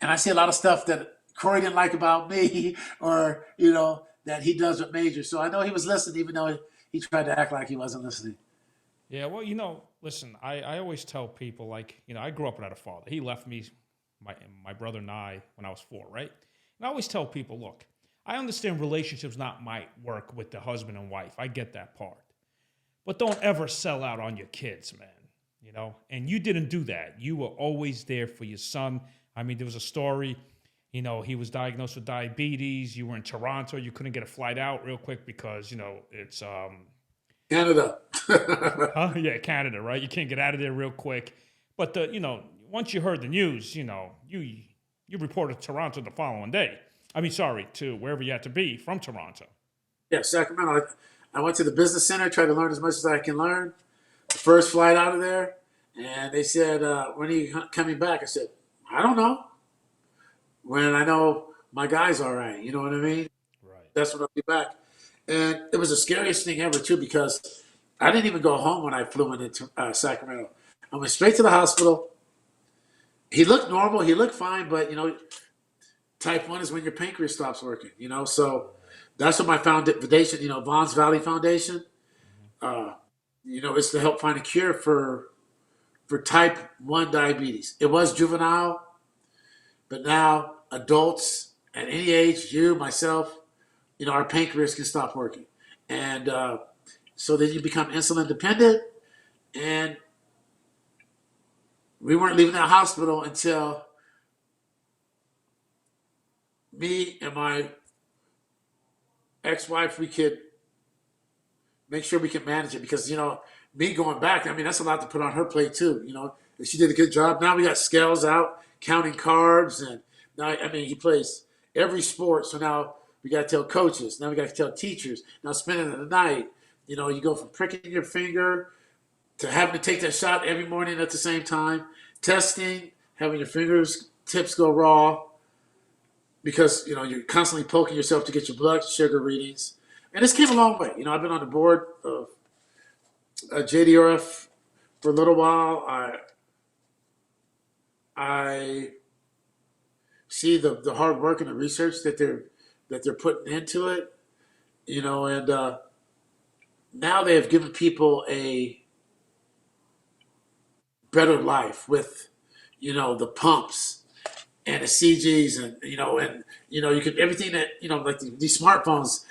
and I see a lot of stuff that Corey didn't like about me, or that he does with Major. So I know he was listening, even though he tried to act like he wasn't listening. Yeah, well, listen, I always tell people, I grew up without a father. He left me, my brother and I, when I was 4, right? And I always tell people, look, I understand relationships not might work with the husband and wife. I get that part. But don't ever sell out on your kids, man. And you didn't do that. You were always there for your son. I mean, there was a story, he was diagnosed with diabetes. You were in Toronto. You couldn't get a flight out real quick because, it's Canada. huh? Yeah, Canada, right? You can't get out of there real quick. But once you heard the news, you reported to Toronto the following day. I mean, sorry, to wherever you had to be from Toronto. Yeah, Sacramento. I went to the business center, tried to learn as much as I can learn. The first flight out of there, and they said, "When are you coming back?" I said, "I don't know. When I know my guy's all right." You know what I mean? Right. That's when I'll be back. And it was the scariest thing ever too, because I didn't even go home when I flew into Sacramento. I went straight to the hospital. He looked normal. He looked fine, but type 1 is when your pancreas stops working. So that's what my foundation, Vaughn's Valley Foundation. Uh, it's to help find a cure for type 1 diabetes. It was juvenile, but now adults at any age, you, myself, our pancreas can stop working. And so then you become insulin dependent. And we weren't leaving that hospital until me and my ex-wife, we could make sure we can manage it because, me going back, I mean, that's a lot to put on her plate too. She did a good job. Now we got scales out, counting carbs. And now, I mean, he plays every sport. So now we got to tell coaches. Now we got to tell teachers. Now spending the night, you go from pricking your finger to having to take that shot every morning at the same time, testing, having your fingers tips go raw because, you're constantly poking yourself to get your blood sugar readings. And this came a long way. I've been on the board of JDRF for a little while. I see the hard work and the research that they're putting into it, and now they have given people a better life with, the pumps and the CGs and you can everything that like these smartphones.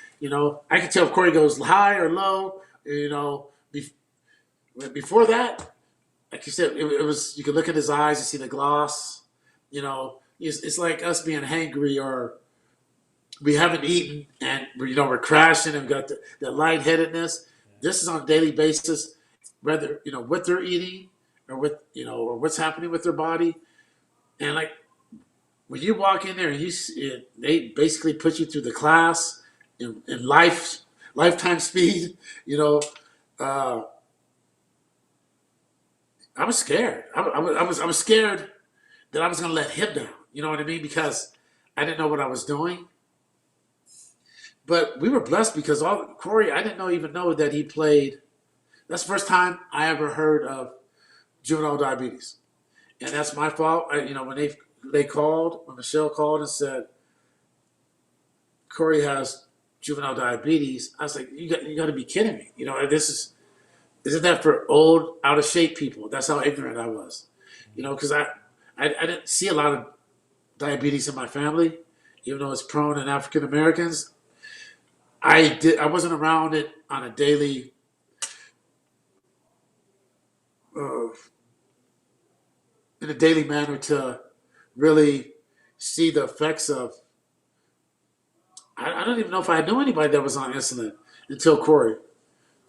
I can tell if Corey goes high or low. Before that, like you said, it was you could look at his eyes and see the gloss. It's like us being hangry or we haven't eaten and we're crashing and got the lightheadedness. This is on a daily basis, whether what they're eating or or what's happening with their body, and like when you walk in there and they basically put you through the class in lifetime speed. Uh, I was scared. I was scared that I was going to let him down. You know what I mean? Because I didn't know what I was doing. But we were blessed because Corey, I didn't even know that he played. That's the first time I ever heard of juvenile diabetes, and that's my fault. When when Michelle called and said Corey has juvenile diabetes, I was like, you got to be kidding me. Isn't that for old, out of shape people? That's how ignorant I was. Because I didn't see a lot of diabetes in my family, even though it's prone in African Americans. I wasn't around it on a daily in a daily manner to really see the effects of. I don't even know if I knew anybody that was on insulin until Corey.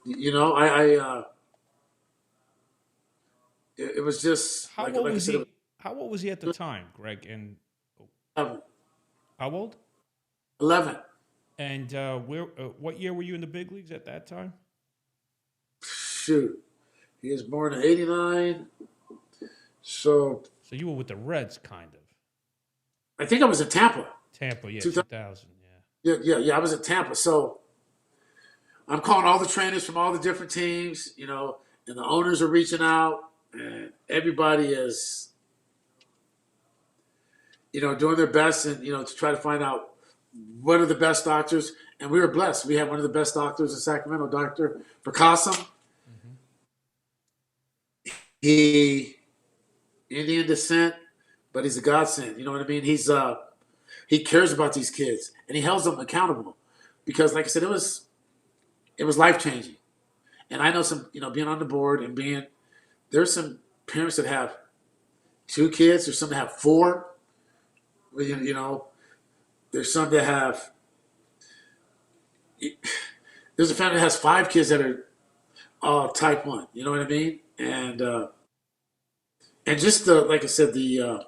It was just How like old I was said. he? How old was he at the time, Greg? And 11. how old? 11. And what year were you in the big leagues at that time? Shoot, he was born in '89, so So you were with the Reds, kind of. I think I was in Tampa. Tampa, yeah, 2000. 2000, Yeah. I was in Tampa, so I'm calling all the trainers from all the different teams, and the owners are reaching out, and everybody is, doing their best and to try to find out what are the best doctors. And we were blessed. We had one of the best doctors in Sacramento, Dr. Prakasam. He Indian descent, but he's a godsend. You know what I mean? He cares about these kids and he holds them accountable because, like I said, it was life changing. And I know some, being on the board and there's some parents that have 2 kids, there's some that have 4. There's some that have. There's a family that has 5 kids that are all type 1. You know what I mean? And just like I said, the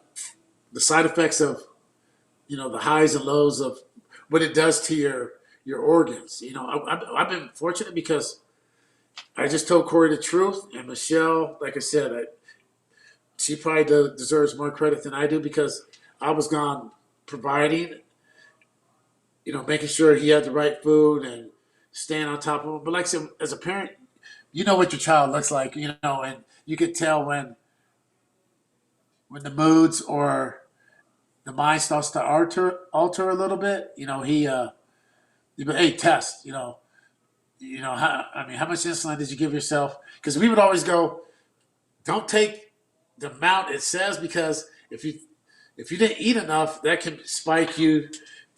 side effects of the highs and lows of what it does to your organs. I've been fortunate because I just told Corey the truth, and Michelle, like I said, she probably deserves more credit than I do because I was gone providing, making sure he had the right food and staying on top of him. But like I said, as a parent, you know what your child looks like, and you could tell when the moods or the mind starts to alter a little bit. Hey, test, how much insulin did you give yourself? Because we would always go, don't take the amount it says because if you didn't eat enough, that can spike you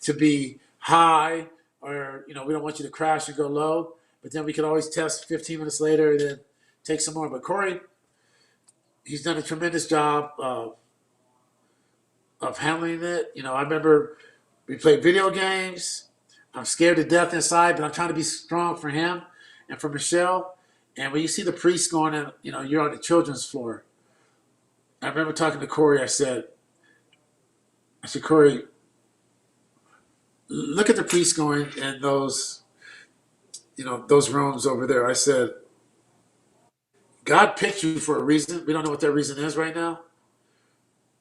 to be high, or we don't want you to crash and go low. But then we could always test 15 minutes later and then take some more. But Corey, he's done a tremendous job of handling it. I remember we played video games. I'm scared to death inside, but I'm trying to be strong for him and for Michelle. And when you see the priest going in, you're on the children's floor. I remember talking to Corey. I said, Corey, look at the priest going in those rooms over there. I said, God picked you for a reason. We don't know what that reason is right now.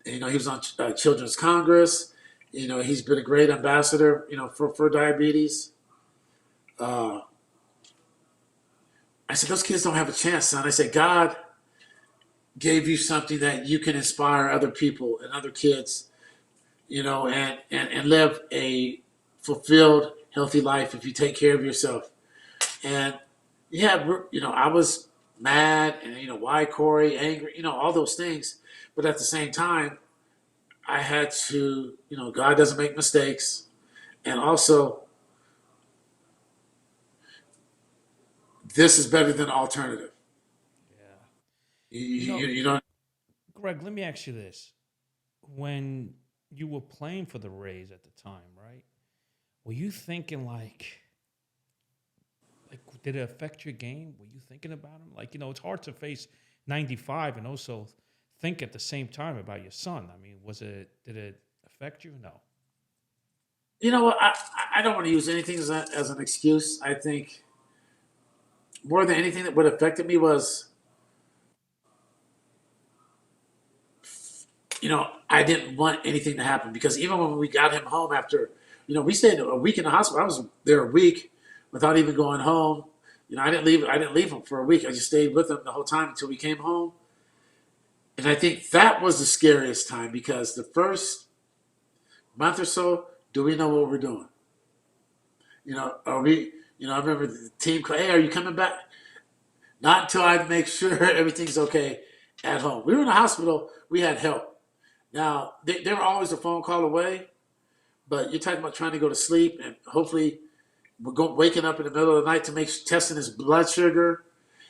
And, he was on Children's Congress. He's been a great ambassador, for diabetes. I said, those kids don't have a chance, son. I said, God gave you something that you can inspire other people and other kids, and live a fulfilled, healthy life if you take care of yourself. And I was mad and, why Corey, angry, all those things. But at the same time, I had to, God doesn't make mistakes. And also, this is better than alternative. Yeah. You don't. Greg, let me ask you this. When you were playing for the Rays at the time, right? Were you thinking like did it affect your game? Were you thinking about him? It's hard to face 95 and also think at the same time about your son. I mean, did it affect you? No. You know what? I don't want to use anything as an excuse. I think more than anything that would have affected me was, I didn't want anything to happen because even when we got him home after, we stayed a week in the hospital. I was there a week without even going home. I didn't leave him for a week. I just stayed with him the whole time until we came home. And I think that was the scariest time because the first month or so, do we know what we're doing? Are we, I remember the team, hey, are you coming back? Not until I make sure everything's okay at home. We were in the hospital. We had help. Now, they were always a phone call away, but you're talking about trying to go to sleep and hopefully waking up in the middle of the night to testing his blood sugar.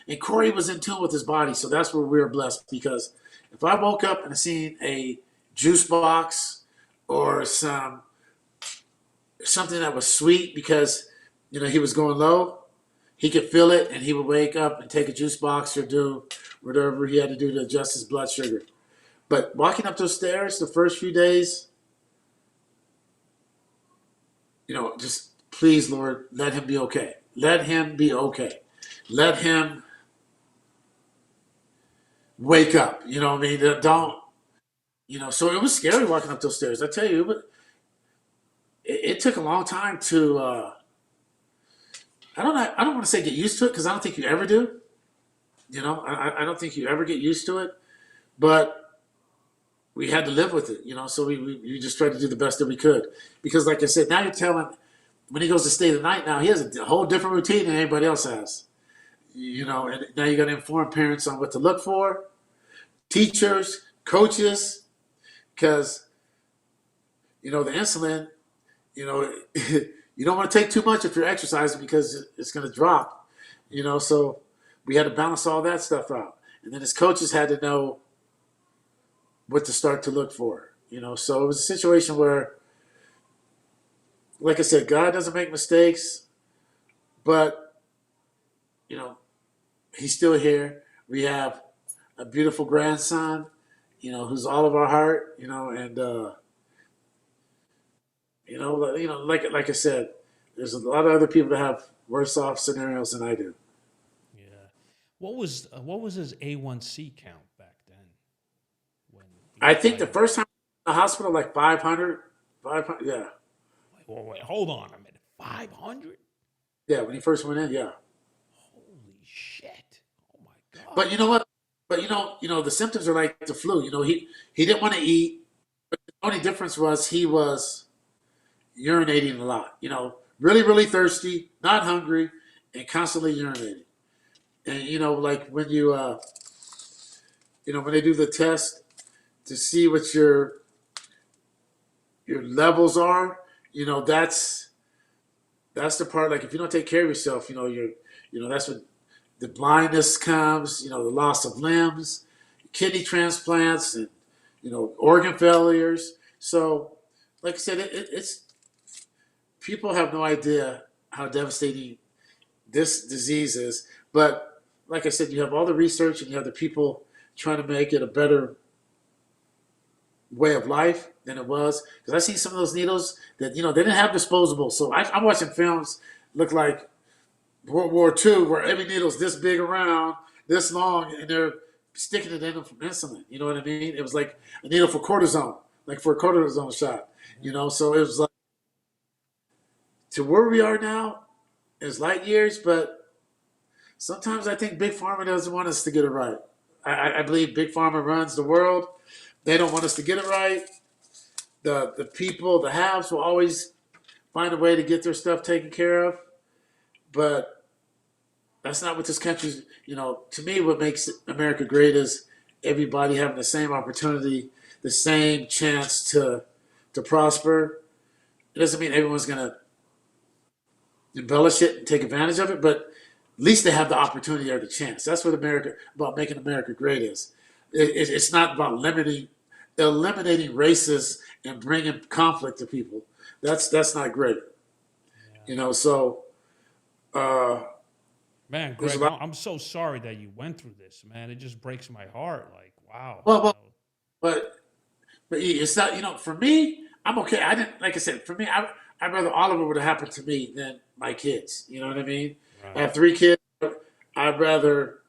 And Corey was in tune with his body, so that's where we were blessed because if I woke up and seen a juice box or something that was sweet because, he was going low, he could feel it and he would wake up and take a juice box or do whatever he had to do to adjust his blood sugar. But walking up those stairs the first few days, just please, Lord, let him be okay. Let him be okay. Let him wake up. You know what I mean? Don't, so it was scary walking up those stairs. I tell you, it took a long time to, I don't want to say get used to it because I don't think you ever do. I don't think you ever get used to it. But we had to live with it, so we just tried to do the best that we could. Because like I said, now you're telling, when he goes to stay the night now, he has a whole different routine than anybody else has. And now you got to inform parents on what to look for, teachers, coaches, because, the insulin, you don't want to take too much if you're exercising because it's going to drop, so we had to balance all that stuff out. And then his coaches had to know what to start to look for, So it was a situation where, like I said, God doesn't make mistakes, but, he's still here. We have a beautiful grandson, who's all of our heart, and, like I said, there's a lot of other people that have worse off scenarios than I do. Yeah. What was his A1C count back then? When I think the first time in the hospital, like 500, yeah. Wait, hold on a minute. 500? Yeah, when he first went in, yeah. Holy shit. Oh my God. But you know what? But the symptoms are like the flu. He didn't want to eat. But the only difference was he was urinating a lot. Really, really thirsty, not hungry, and constantly urinating. And like when you when they do the test to see what your levels are, that's the part. Like if you don't take care of yourself, that's when the blindness comes. The loss of limbs, kidney transplants, and organ failures. So, like I said, it's people have no idea how devastating this disease is. But like I said, you have all the research and you have the people trying to make it a better way of life than it was. Because I see some of those needles that they didn't have disposable. So I'm watching films look like World War II, where every needle's this big around, this long, and they're sticking it in them from insulin. You know what I mean? It was like a needle for cortisone, like for a cortisone shot. So it was like to where we are now is light years, but sometimes I think Big Pharma doesn't want us to get it right. I believe Big Pharma runs the world. They don't want us to get it right. The people, the haves, will always find a way to get their stuff taken care of. But that's not what this country's, to me, what makes America great is everybody having the same opportunity, the same chance to prosper. It doesn't mean everyone's going to embellish it and take advantage of it, but at least they have the opportunity or the chance. That's what about making America great is. It's not about eliminating races and bringing conflict to people. That's not great. So Man, Greg, I'm so sorry that you went through this, man. It just breaks my heart. Like, wow. well, but it's not. For me, I'm okay. I didn't like I said. For me, I'd rather all of it would have happened to me than my kids. You know what I mean? Right. I have 3 kids. I'd rather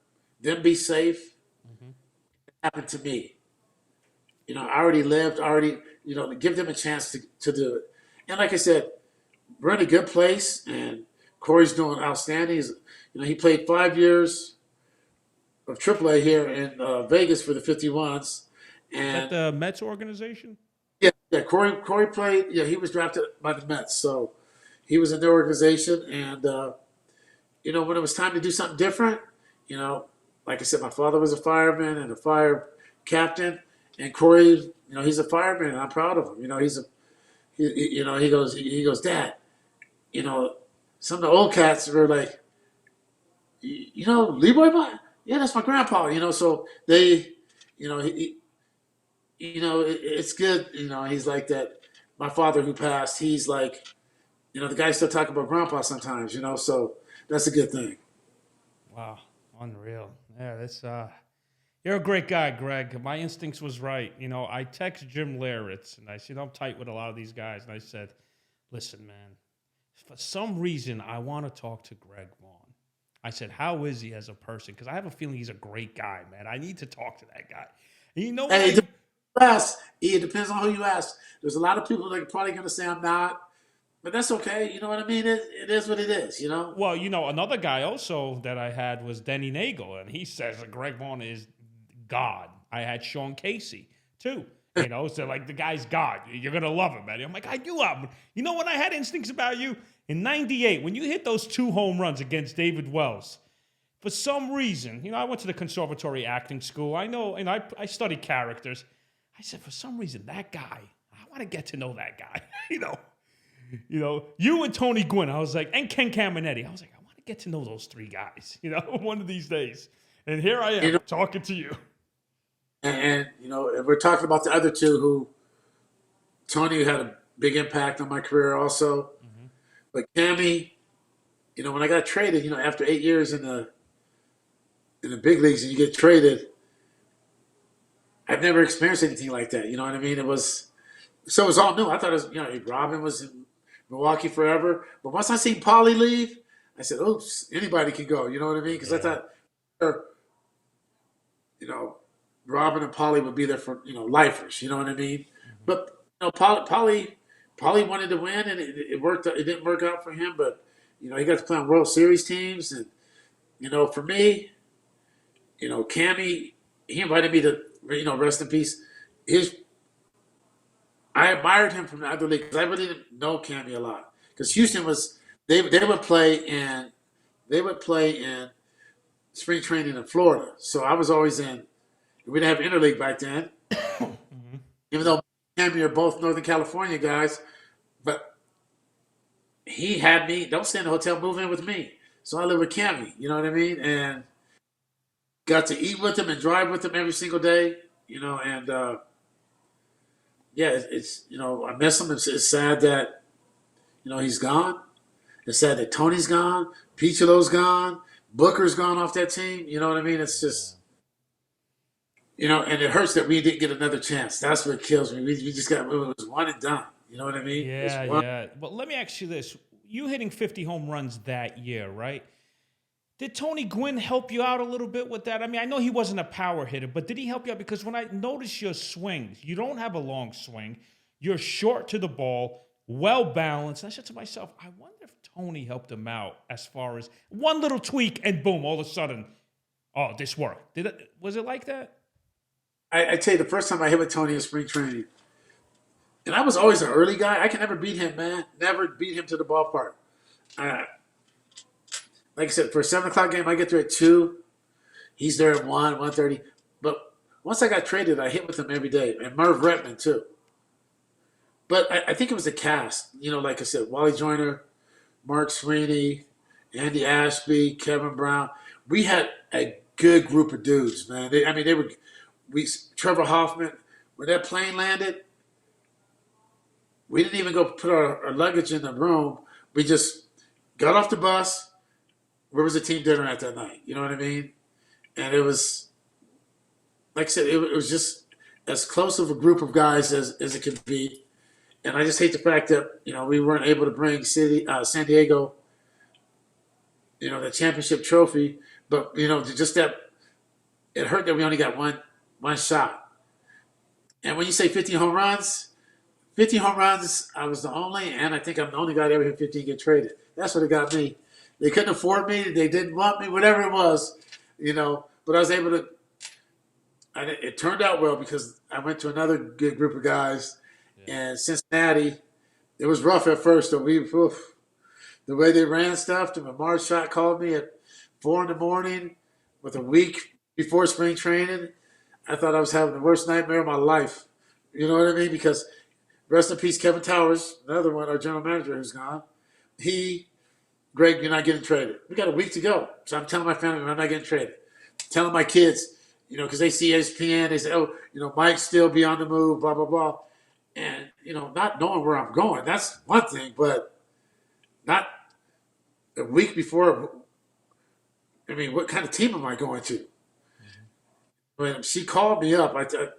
them be safe. Mm-hmm. Happen to me. I already lived. To give them a chance to do it. And like I said, we're in a good place, and Corey's doing outstanding. He played 5 years of AAA here in Vegas for the 51s. Is And that the Mets organization? yeah. Corey played. Yeah, he was drafted by the Mets, so he was in their organization. And when it was time to do something different, like I said, my father was a fireman and a fire captain, and Corey, he's a fireman, and I'm proud of him. He goes, Dad, some of the old cats were like, Leroy, yeah, that's my grandpa. So they, it's good. He's like that. My father who passed, he's like, the guys still talk about grandpa sometimes. So that's a good thing. Wow, unreal. Yeah, that's you're a great guy, Greg. My instincts was right. I text Jim Lehritz, and I said, I'm tight with a lot of these guys, and I said, listen, man, for some reason, I want to talk to Greg Vaughn. I said, how is he as a person? Because I have a feeling he's a great guy, man. I need to talk to that guy. And you know what? Hey, it depends on who you ask. There's a lot of people that are probably going to say I'm not, but that's okay. You know what I mean? It is what it is, Well, another guy also that I had was Denny Nagel, and he says that Greg Vaughn is God. I had Sean Casey, too. So like the guy's God. You're going to love him, man. I'm like, I do love him. You know what I had instincts about you? In 98, when you hit those 2 home runs against David Wells, for some reason, I went to the conservatory acting school. I know, and I studied characters. I said, for some reason, that guy, I want to get to know that guy. You and Tony Gwynn, I was like, and Ken Caminetti. I was like, I want to get to know those 3 guys, one of these days. And here I am talking to you. And we're talking about the other 2 who Tony had a big impact on my career also. Mm-hmm. But Cammy, when I got traded, after 8 years in the big leagues and you get traded, I've never experienced anything like that. You know what I mean? It was all new. I thought it was, Robin was in Milwaukee forever. But once I seen Paulie leave, I said, oops, anybody can go. You know what I mean? Because I thought, Robin and Paulie would be there for, lifers. You know what I mean? Mm-hmm. But, Paulie wanted to win, and it worked. It didn't work out for him, but, he got to play on World Series teams. And, for me, Cammy, he invited me to, rest in peace. I admired him from the other league because I really didn't know Cammy a lot. Because Houston they would play in spring training in Florida. So I was always in. We didn't have interleague back then. Mm-hmm. Even though Cammy are both Northern California guys, but he had me. Don't stay in the hotel. Move in with me. So I live with Cammy. You know what I mean? And got to eat with him and drive with him every single day. And yeah, it's I miss him. It's sad that He's gone. It's sad that Tony's gone, Piccolo's gone, Booker's gone off that team. You know what I mean? It's just, and it hurts that we didn't get another chance. That's what kills me. We just got, it was one and done. You know what I mean? Yeah, yeah. But let me ask you this. You hitting 50 home runs that year, right? Did Tony Gwynn help you out a little bit with that? I mean, I know he wasn't a power hitter, but did he help you out? Because when I notice your swings, you don't have a long swing. You're short to the ball, well balanced. And I said to myself, I wonder if Tony helped him out as far as one little tweak and boom, all of a sudden, oh, this worked. Was it like that? I tell you, the first time I hit with Tony in spring training, and I was always an early guy. I could never beat him, man. Never beat him to the ballpark. Like I said, for a 7 o'clock game, I get there at 2. He's there at 1, 1:30. But once I got traded, I hit with him every day. And Merv Retman, too. But I think it was the cast. Like I said, Wally Joyner, Mark Sweeney, Andy Ashby, Kevin Brown. We had a good group of dudes, man. They were – Trevor Hoffman, when that plane landed, we didn't even go put our luggage in the room. We just got off the bus. Where was the team dinner at that night? You know what I mean? And it was, like I said, it was just as close of a group of guys as it could be. And I just hate the fact that, we weren't able to bring San Diego, the championship trophy. But, just that it hurt that we only got one shot. And when you say 50 home runs, I was the only, and I think I'm the only guy that ever hit 50 and get traded. That's what it got me. They couldn't afford me. They didn't want me, whatever it was, But I was able to – it turned out well because I went to another good group of guys. Yeah. And Cincinnati, it was rough at first. The way they ran stuff, when Marge Schott called me at 4 in the morning with a week before spring training, I thought I was having the worst nightmare of my life. You know what I mean? Because rest in peace, Kevin Towers, another one, our general manager who's gone. Greg, you're not getting traded. We got a week to go. So I'm telling my family I'm not getting traded. Telling my kids, because they see ESPN, they say, Mike's still be on the move, blah, blah, blah. And, not knowing where I'm going, that's one thing, but not a week before. I mean, what kind of team am I going to? When she called me up, like I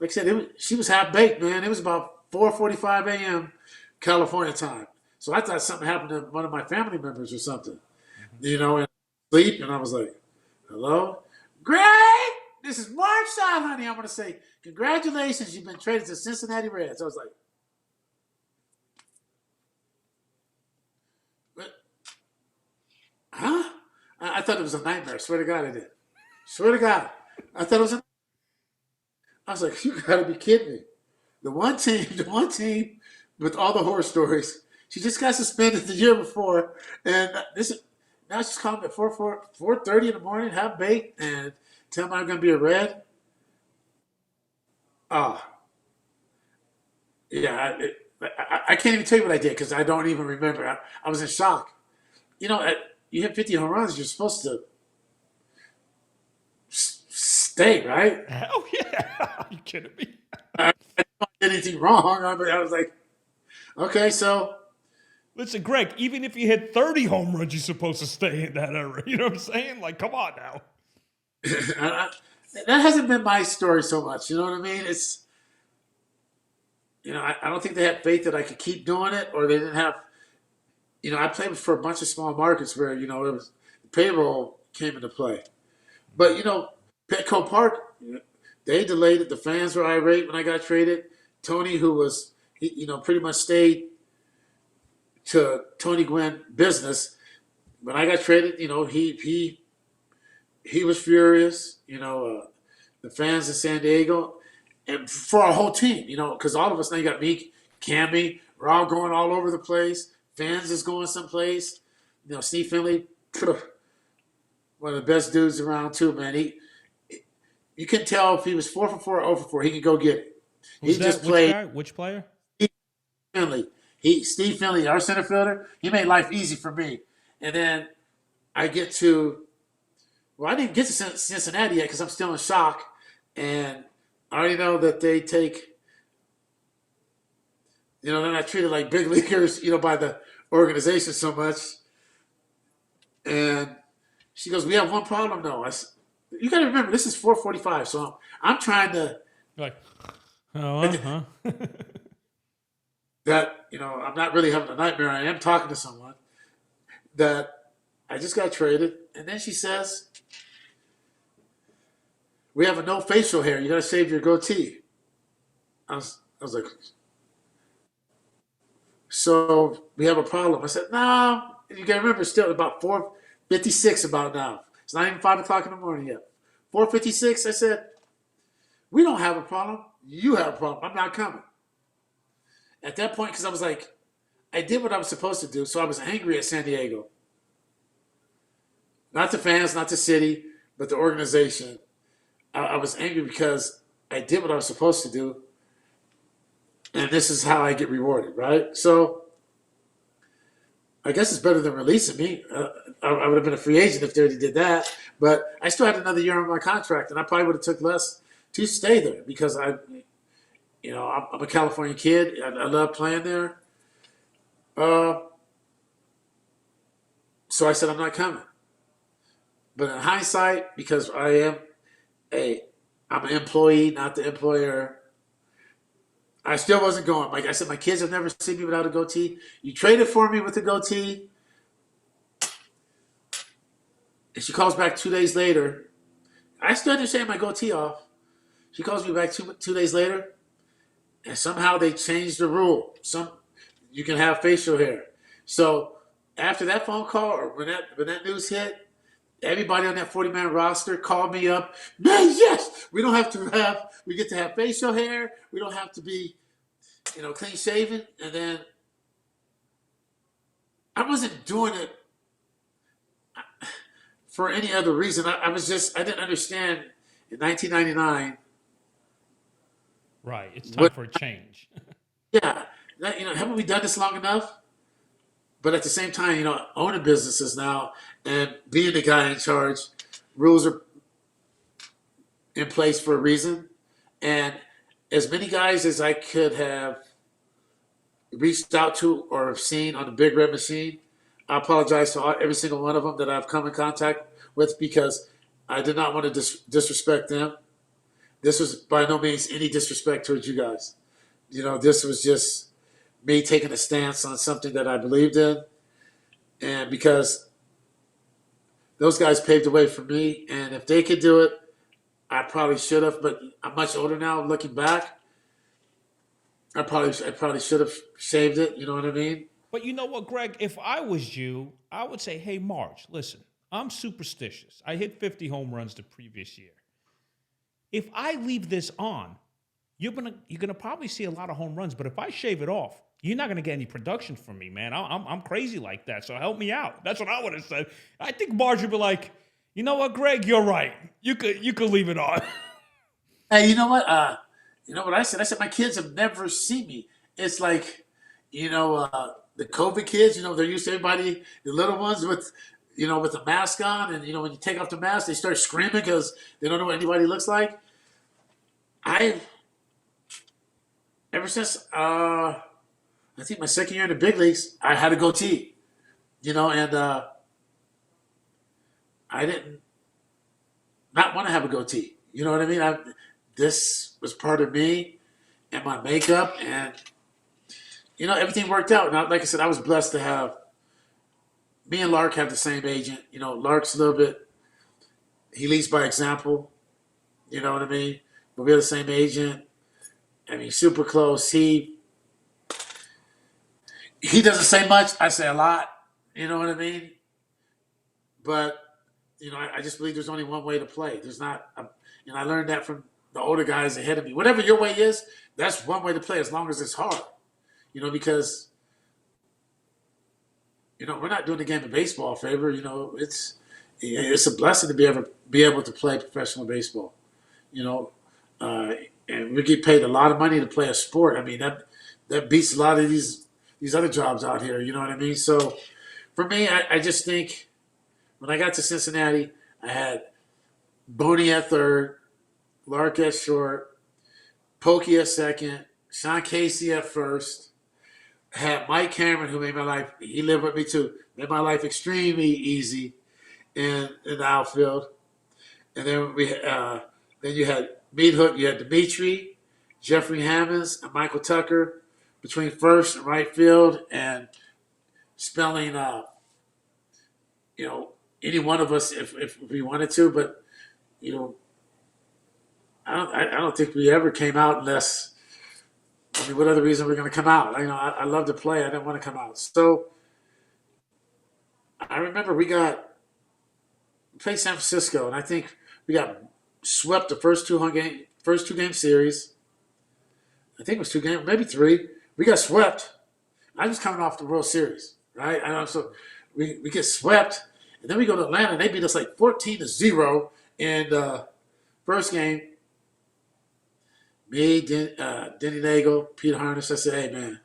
said, she was half-baked, man. It was about 4:45 a.m. California time. So I thought something happened to one of my family members or something, and sleep. And I was like, hello? Greg, this is Marge Schott, honey. I'm going to say, congratulations. You've been traded to Cincinnati Reds. I was like, what? Huh? I thought it was a nightmare. I swear to God I did. Swear to God. I thought it was I was like, you got to be kidding me. The one team with all the horror stories, she just got suspended the year before, and now she's calling me at 4:30 in the morning, half baked, and tell me I'm going to be a Red. Yeah, I can't even tell you what I did because I don't even remember. I was in shock. You hit 50 home runs, you're supposed to stay, right? Hell yeah! Are you kidding me? I didn't do anything wrong. I was like, okay, so. Listen, Greg, even if you hit 30 home runs, you're supposed to stay in that area. You know what I'm saying? Like, come on now. That hasn't been my story so much. You know what I mean? It's, I don't think they had faith that I could keep doing it, or they didn't have, I played for a bunch of small markets where, it was payroll came into play. But, Petco Park, they delayed it. The fans were irate when I got traded. Tony, who was, pretty much stayed to Tony Gwynn business. When I got traded, he was furious. The fans in San Diego, and for our whole team, because all of us now, you got me, Cammy, we're all going all over the place. Fans is going someplace. Steve Finley, one of the best dudes around too, man. You can tell if he was 4 for 4 or 0 for 4, he could go get it. Who's that? Just played. Which player? Steve Finley. Steve Finley, our center fielder, he made life easy for me. And then I get to, I didn't get to Cincinnati yet because I'm still in shock. And I already know that they take, they're not treated like big leaguers, by the organization so much. And she goes, "We have one problem, though." You got to remember, this is 4:45, so I'm trying to Like, oh, huh? that I'm not really having a nightmare. I am talking to someone that I just got traded, and then she says, "We have a no facial hair. You got to shave your goatee." I was like, "So we have a problem." I said, "No." You got to remember, it's still about 4:56 about now. It's not even 5 o'clock in the morning yet. 4:56. I said, "We don't have a problem. You have a problem. I'm not coming." At that point, because I was like, I did what I was supposed to do, so I was angry at San Diego. Not the fans, not the city, but the organization. I was angry because I did what I was supposed to do, and this is how I get rewarded, right? So I guess it's better than releasing me. I would have been a free agent if they already did that, but I still had another year on my contract, and I probably would have took less to stay there because I'm a California kid. I love playing there. So I said I'm not coming. But in hindsight, because I'm an employee, not the employer, I still wasn't going. Like I said, my kids have never seen me without a goatee. You traded for me with a goatee. And she calls back 2 days later. I still understand my goatee off. She calls me back two days later, and somehow they changed the rule. You can have facial hair. So after that phone call, or when that news hit, everybody on that 40-man roster called me up. Man, yes, we get to have facial hair. We don't have to be, clean shaven. And then I wasn't doing it for any other reason. I didn't understand in 1999. Right. It's time for a change. Yeah, haven't we done this long enough? But at the same time, owning businesses now and being the guy in charge, rules are in place for a reason. And as many guys as I could have reached out to or have seen on the Big Red Machine, I apologize to every single one of them that I've come in contact with because I did not want to disrespect them. This was by no means any disrespect towards you guys. This was just me taking a stance on something that I believed in. And because those guys paved the way for me, and if they could do it, I probably should have. But I'm much older now. Looking back, I probably should have saved it. You know what I mean? But you know what, Greg? If I was you, I would say, hey, Marge, listen, I'm superstitious. I hit 50 home runs the previous year. If I leave this on, you're gonna probably see a lot of home runs. But if I shave it off, you're not gonna get any production from me, man. I'm crazy like that. So help me out. That's what I would have said. I think Marge would be like, you know what, Greg, you're right. You could leave it on. Hey, you know what? You know what I said? I said my kids have never seen me. It's like, the COVID kids. They're used to everybody, the little ones with the mask on, and when you take off the mask, they start screaming because they don't know what anybody looks like. Ever since I think my second year in the big leagues, I had a goatee, and I didn't not want to have a goatee. You know what I mean? This was part of me and my makeup, and everything worked out. And like I said, I was blessed to have me and Lark have the same agent. Lark's a little bit, he leads by example. You know what I mean? But we have the same agent. I mean, super close. He doesn't say much. I say a lot. You know what I mean? But I just believe there's only one way to play. There's not. I learned that from the older guys ahead of me. Whatever your way is, that's one way to play as long as it's hard. Because we're not doing the game of baseball a favor. It's a blessing to be able to play professional baseball. And we get paid a lot of money to play a sport. I mean that beats a lot of these other jobs out here. You know what I mean? So for me, I just think when I got to Cincinnati, I had Boney at third, Lark at short, Pokey at second, Sean Casey at first, had Mike Cameron, who made my life. He lived with me too. Made my life extremely easy in the outfield. And then you had Meat Hook. You had Dimitri, Jeffrey Hammonds, and Michael Tucker between first and right field, and spelling, any one of us if we wanted to. But you know, I don't think we ever came out unless. I mean, what other reason we're going to come out? I love to play. I didn't want to come out. So I remember we played San Francisco, and I think we got swept the first two game series. I think it was 2 games, maybe 3. We got swept. I was coming off the World Series, right? So we get swept, and then we go to Atlanta, and they beat us like 14-0 in the first game. Me, Denny Nagel, Peter Harness. I said, hey, man.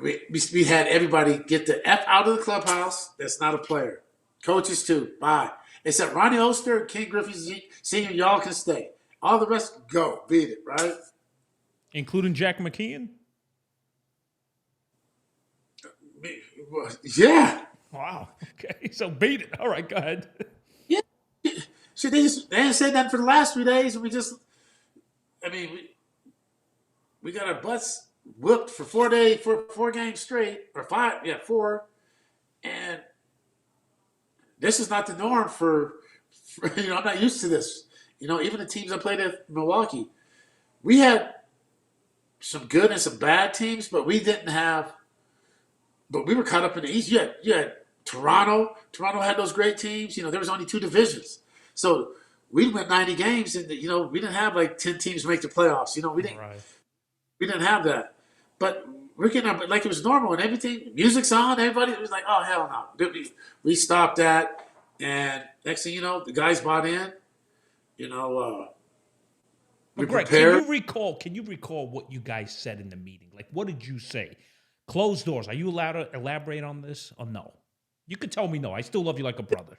We had everybody get the F out of the clubhouse. That's not a player. Coaches, too. Bye. Except Ronnie Oster and Ken Griffey Sr., y'all can stay. All the rest, go. Beat it, right? Including Jack McKeon? Yeah. Wow. Okay. So beat it. All right, go ahead. Yeah. See, they ain't said that for the last 3 days, and we got our butts whooped for 4 games straight, or 5, 4, and this is not the norm for I'm not used to this. Even the teams I played at Milwaukee, we had some good and some bad teams, but we didn't have. But we were caught up in the East. You had Toronto. Toronto had those great teams. There was only 2 divisions. So we went 90 games, and we didn't have like 10 teams make the playoffs. We didn't have that. But we're getting up like it was normal and everything. Music's on. Everybody was like, "Oh hell no!" We stopped that, and next thing you know, the guys bought in. We Greg, prepared. Can you recall what you guys said in the meeting? Like, what did you say? Closed doors. Are you allowed to elaborate on this or no? You could tell me no. I still love you like a brother.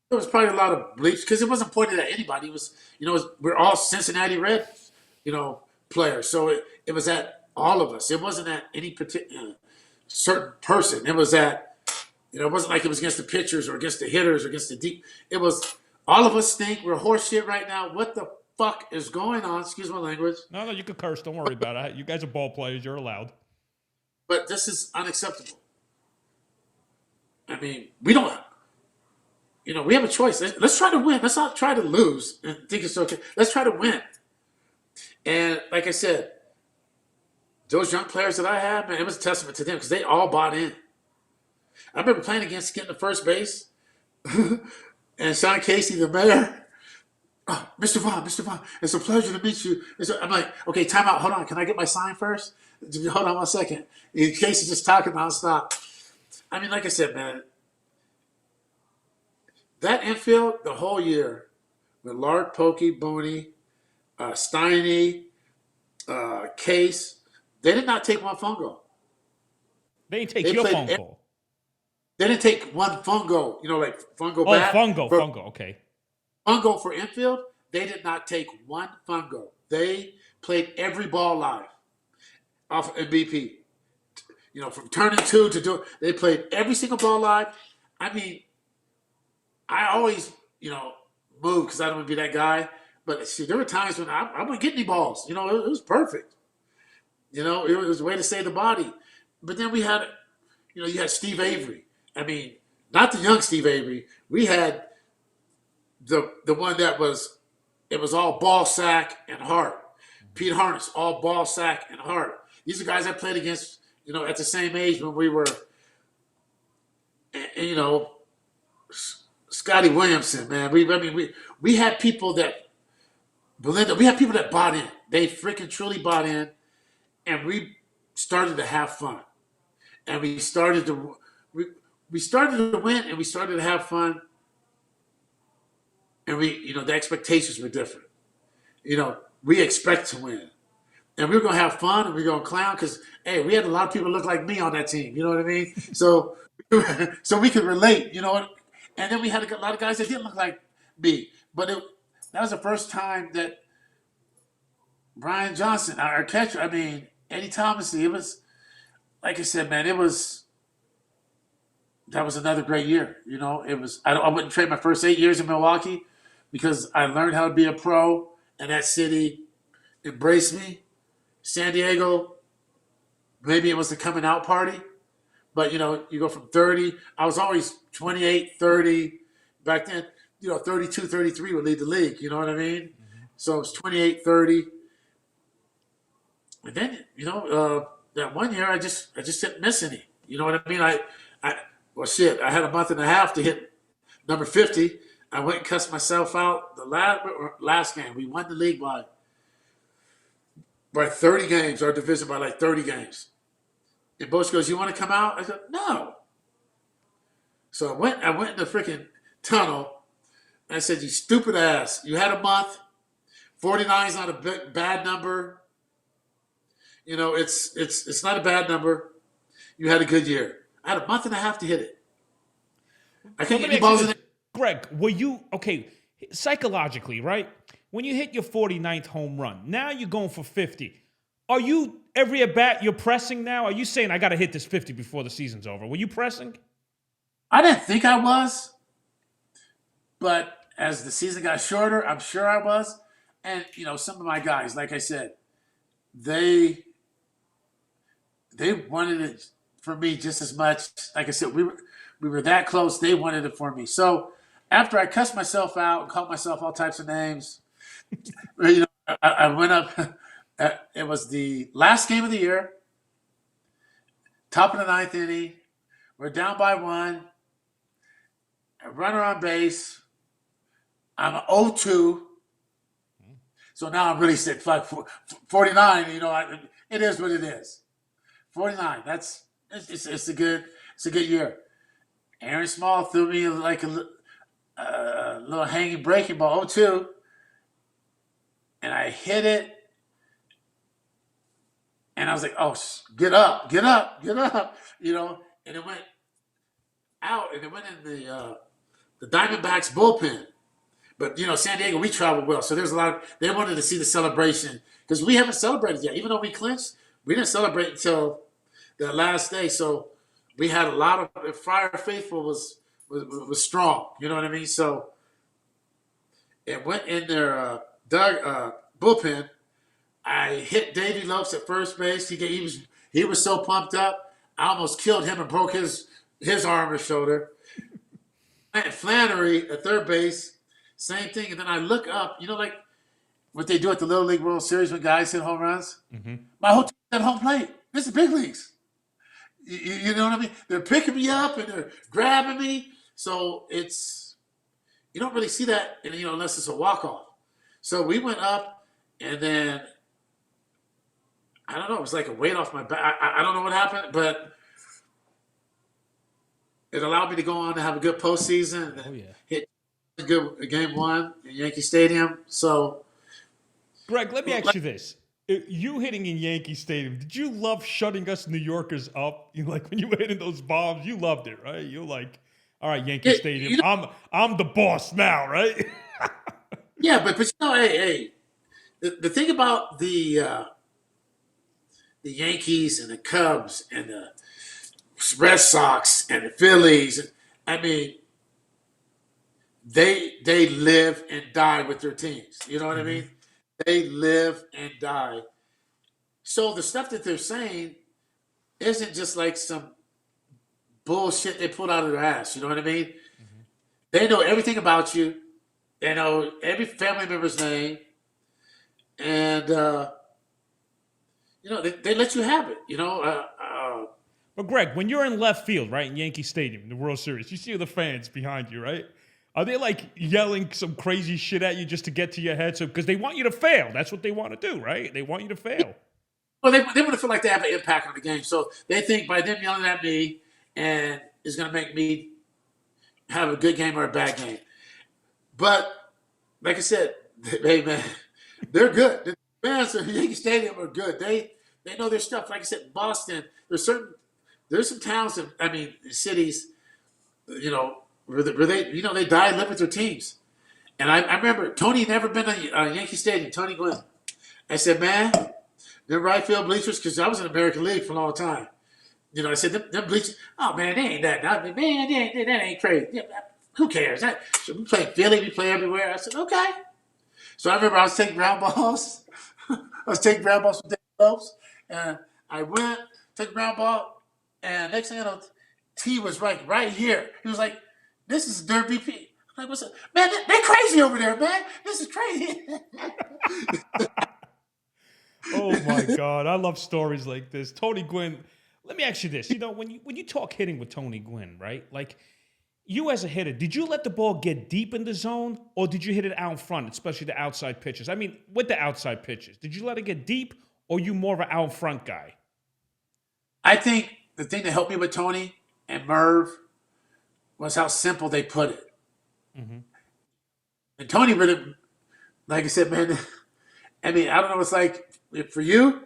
There was probably a lot of bleeps because it wasn't pointed at anybody. It was, we're all Cincinnati Reds, players. So it was at all of us. It wasn't at any particular certain person. It was at, it wasn't like it was against the pitchers or against the hitters or against the deep. It was all of us stink. We're horse shit right now. What the fuck is going on? Excuse my language. No, you could curse. Don't worry about it. You guys are ball players. You're allowed. But this is unacceptable. I mean, we don't. We have a choice. Let's try to win. Let's not try to lose and think it's okay. Let's try to win. And like I said, those young players that I have, man, it was a testament to them because they all bought in. I remember playing against getting to first base, and Sean Casey, the mayor, oh, Mr. Vaughn, it's a pleasure to meet you. I'm like, okay, time out. Hold on. Can I get my sign first? Hold on 1 second. Casey's just talking nonstop. I mean, like I said, man, that infield the whole year with Lark, Pokey, Booney, Steiny, Case, they did not take one fungo. They didn't take your fungo. They didn't take one fungo, like fungo bat. Fungo, okay. Fungo for infield, they did not take one fungo. They played every ball live off of BP. From turning 2 to do it, they played every single ball live. I mean, I always, move because I don't want to be that guy. But see, there were times when I wouldn't get any balls. It was perfect. It was a way to save the body. But then we had, you had Steve Avery. I mean, not the young Steve Avery. We had the one that it was all ball, sack, and heart. Pete Harness, all ball, sack, and heart. These are guys I played against, at the same age when we were, and, Scotty Williamson, man. We had people that we had people that bought in. They freaking truly bought in, and we started to have fun. And we started to win, and we started to have fun. And the expectations were different. We expect to win. And we were going to have fun, and we were going to clown because, hey, we had a lot of people look like me on that team. You know what I mean? So we could relate, And then we had a lot of guys that didn't look like me. But that was the first time that Brian Johnson, our catcher, Eddie Thomas. It was like I said, man. That was another great year. It was. I wouldn't trade my first 8 years in Milwaukee because I learned how to be a pro, and that city embraced me. San Diego, maybe it was the coming out party, but you go from 30. I was always 28, 30 back then. 32, 33 would lead the league. You know what I mean? So it was 28, 30. And then, that one year I just didn't miss any. You know what I mean? Well, shit, I had a month and a half to hit number 50. I went and cussed myself out the last game. We won the league by 30 games, our division by like 30 games. And Bush goes, "You want to come out?" I said, "No." So I went in the freaking tunnel. And I said, "You stupid ass. You had a month. 49 is not a bad number. It's not a bad number. You had a good year. I had a month and a half to hit it. I can't get any balls in it." Greg, were you, okay, psychologically, right? When you hit your 49th home run, now you're going for 50. Are you, every at bat, you're pressing now? Are you saying, I got to hit this 50 before the season's over? Were you pressing? I didn't think I was. But as the season got shorter, I'm sure I was. And, some of my guys, like I said, they wanted it for me just as much. Like I said, we were that close. They wanted it for me. So after I cussed myself out and called myself all types of names, I went up. It was the last game of the year, top of the ninth inning. We're down by 1. A runner on base. I'm 0-2. So now I'm really sick. Fuck, 49. It is what it is. 49. It's a good year. Aaron Small threw me like a little hanging breaking ball, 0-2, and I hit it. And I was like, "Oh, get up. And it went out, and it went in the Diamondbacks bullpen. But San Diego, we traveled well, so there's a lot. They wanted to see the celebration because we haven't celebrated yet. Even though we clinched, we didn't celebrate until the last day. So we had a lot of Fire Faithful was strong. You know what I mean? So it went in their bullpen. I hit Davey Lopes at first base. He was so pumped up. I almost killed him and broke his arm or shoulder. Flannery at third base, same thing. And then I look up, like what they do at the Little League World Series when guys hit home runs. Mm-hmm. My whole team at home plate. This is big leagues. You know what I mean? They're picking me up and they're grabbing me. So you don't really see that, unless it's a walk-off. So we went up, and then I don't know. It was like a weight off my back. I don't know what happened, but it allowed me to go on to have a good postseason and hit a good game 1 in Yankee Stadium. So, Greg, let me ask you this. You hitting in Yankee Stadium, did you love shutting us New Yorkers up? Like when you were hitting those bombs, you loved it, right? You're like, all right, Yankee Stadium, I'm the boss now, right? Yeah, but hey, the thing about the Yankees and the Cubs and the Red Sox and the Phillies, I mean, they live and die with their teams. You know what I mean? They live and die. So the stuff that they're saying isn't just like some bullshit they pulled out of their ass. You know what I mean? Mm-hmm. They know everything about you. They know every family member's name. And, they let you have it, But Greg, when you're in left field, right, in Yankee Stadium, in the World Series, you see the fans behind you, right? Are they like yelling some crazy shit at you just to get to your head? So because they want you to fail. That's what they want to do, right? They want you to fail. Well, they want to feel like they have an impact on the game. So they think by them yelling at me and it's going to make me have a good game or a bad game. But like I said, hey, man, they're good. The fans at Yankee Stadium are good. They know their stuff. Like I said, Boston, there's some towns, cities, where they die and live with their teams. And I remember Tony never been to Yankee Stadium. Tony Gwynn. I said, man, Them right field bleachers, because I was in the American League for a long time. I said, them bleachers, oh, man, they ain't that. Man, that ain't crazy. Yeah, who cares? So we play Philly, we play everywhere. I said, okay. So I remember I was taking ground balls. I was taking ground balls with Dave Phelps, and I went, took a ground ball, and next thing I know, T was right here. He was like, this is dirt BP. I'm like, what's up? Man, they're crazy over there, man. This is crazy. Oh my God, I love stories like this. Tony Gwynn. Let me ask you this: when you talk hitting with Tony Gwynn, right? Like you as a hitter, did you let the ball get deep in the zone, or did you hit it out in front, especially the outside pitches? I mean, with the outside pitches, did you let it get deep, or you more of an out front guy? I think the thing that helped me with Tony and Merv was how simple they put it. Mm-hmm. And Tony really, like I said, man. I mean, I don't know what it's like for you,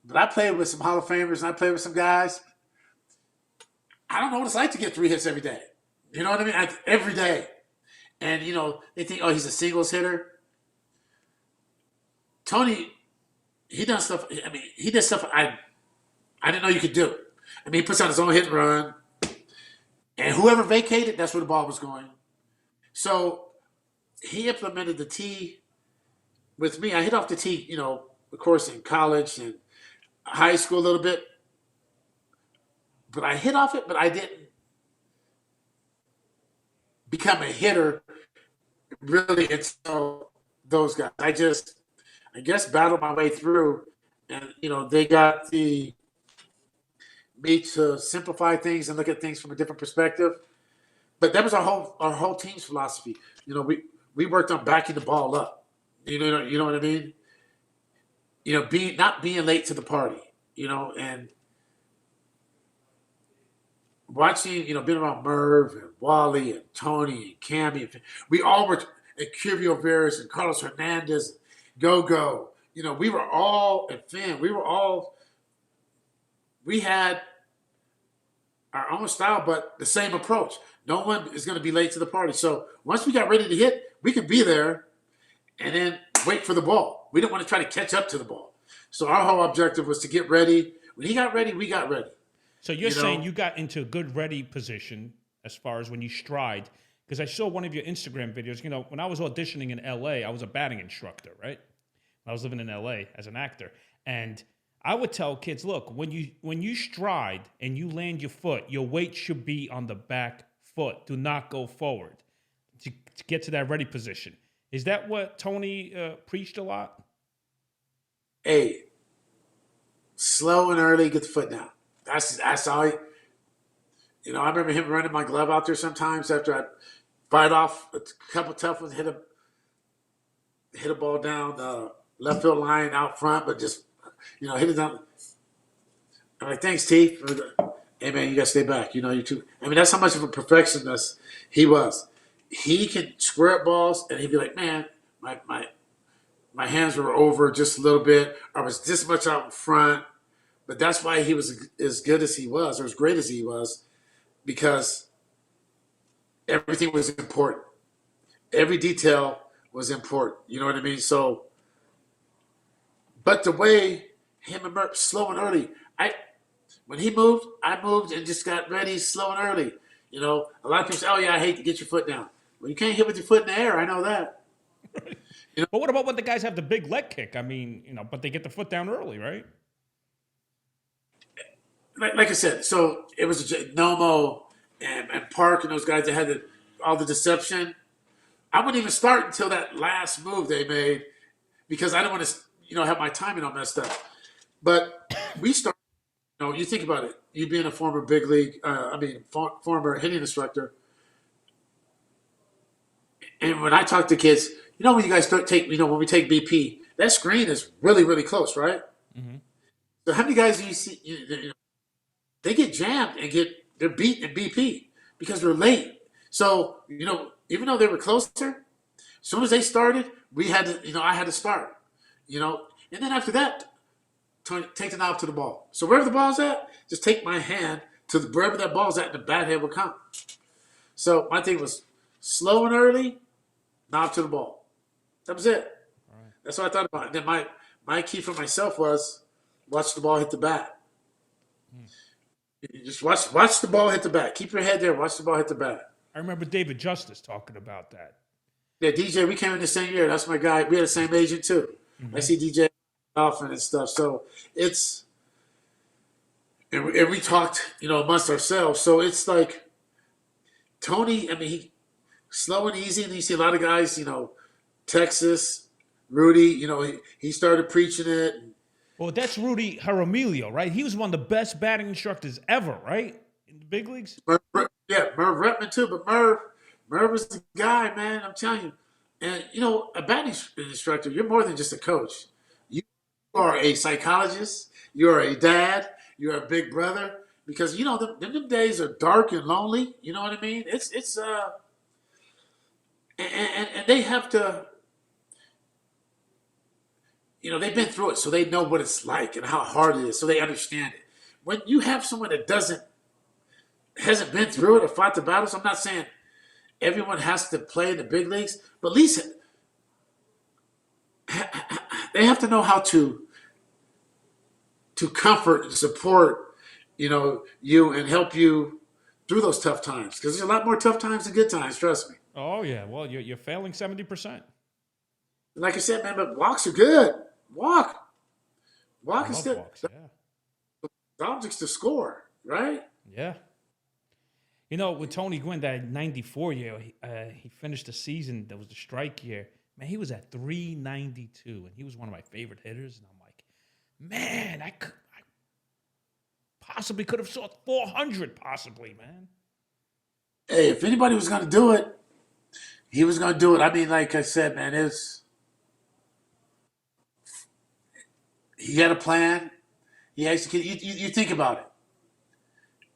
but I played with some Hall of Famers and I played with some guys. I don't know what it's like to get 3 hits every day. You know what I mean? Every day. And, they think, oh, he's a singles hitter. Tony, he does stuff. I mean, he did stuff I didn't know you could do. I mean, he puts out his own hit and run. And whoever vacated, that's where the ball was going. So he implemented the tee with me. I hit off the tee, of course, in college and high school a little bit. But I hit off it, but I didn't become a hitter really until those guys. I guess, battled my way through. And, they got me to simplify things and look at things from a different perspective. But that was our whole team's philosophy. We worked on backing the ball up. You know what I mean? Not being late to the party, and watching, being around Merv and Wally and Tony and Cammy. We all were at Curvio Veras and Carlos Hernandez, Go. We were all at Finn. We had our own style, but the same approach. No one is going to be late to the party. So once we got ready to hit, we could be there and then wait for the ball. We didn't want to try to catch up to the ball. So our whole objective was to get ready. When he got ready, we got ready. So you're saying you got into a good ready position as far as when you stride. Because I saw one of your Instagram videos. When I was auditioning in L.A., I was a batting instructor, right? I was living in L.A. as an actor. And I would tell kids, look, when you stride and you land your foot, your weight should be on the back foot. Do not go forward to get to that ready position. Is that what Tony preached a lot? Hey, slow and early, get the foot down. That's all. I remember him running my glove out there sometimes after I fight off a couple tough ones, hit a ball down the left field line out front, but just hit it down. I'm like, thanks, T. Hey man, you gotta stay back. You too. I mean, that's how much of a perfectionist he was. He could square up balls, and he'd be like, man, my hands were over just a little bit. I was this much out in front. But that's why he was as good as he was, or as great as he was, because everything was important. Every detail was important. You know what I mean? So, but the way him and Merv, slow and early, when he moved, I moved and just got ready slow and early. A lot of people say, oh yeah, I hate to get your foot down. Well, you can't hit with your foot in the air. I know that. But what about when the guys have the big leg kick? I mean, but they get the foot down early, right? Like I said, so it was Nomo and Park and those guys that had all the deception. I wouldn't even start until that last move they made because I didn't want to, have my timing all messed up. But we started, you think about it. You being a former big league, former hitting instructor. And when I talk to kids, when you guys when we take BP, that screen is really, really close, right? Mm-hmm. So how many guys do you see, they get jammed and they're beat in BP because they're late. So, even though they were closer, as soon as they started, we had to, I had to start, and then after that, take the knob to the ball. So wherever the ball's at, just take my hand to wherever that ball's at and the bat head will come. So my thing was slow and early, knob to the ball. That was it. Right. That's what I thought about. And then my key for myself was watch the ball hit the bat. You just watch the ball hit the bat. Keep your head there. Watch the ball hit the bat. I remember David Justice talking about that. Yeah, DJ, we came in the same year. That's my guy. We had the same agent too. I see DJ often and stuff. So it's and we talked, amongst ourselves. So it's like Tony. I mean, he slow and easy, and you see a lot of guys. Texas, Rudy. He started preaching it. Well, that's Rudy Jaramillo, right? He was one of the best batting instructors ever, right? In the big leagues? Merv Retman too, but Merv was the guy, man. I'm telling you. And, a batting instructor, you're more than just a coach. You are a psychologist. You are a dad. You're a big brother. Because, them days are dark and lonely. You know what I mean? And they have to, they've been through it, so they know what it's like and how hard it is, so they understand it. When you have someone that hasn't been through it or fought the battles, I'm not saying everyone has to play in the big leagues, but at least they have to know how to comfort and support, you and help you through those tough times. Because there's a lot more tough times than good times, trust me. Oh, yeah. Well, you're failing 70%. Like I said, man, but walks are good. Walk is still Walks, yeah. the objects to score, right? Yeah. With Tony Gwynn, that 94 year, he finished the season. That was the strike year. Man, he was at 392, and he was one of my favorite hitters. And I'm like, man, I possibly could have saw 400, possibly, man. Hey, if anybody was going to do it, he was going to do it. I mean, like I said, man, he had a plan. He executed. You think about it.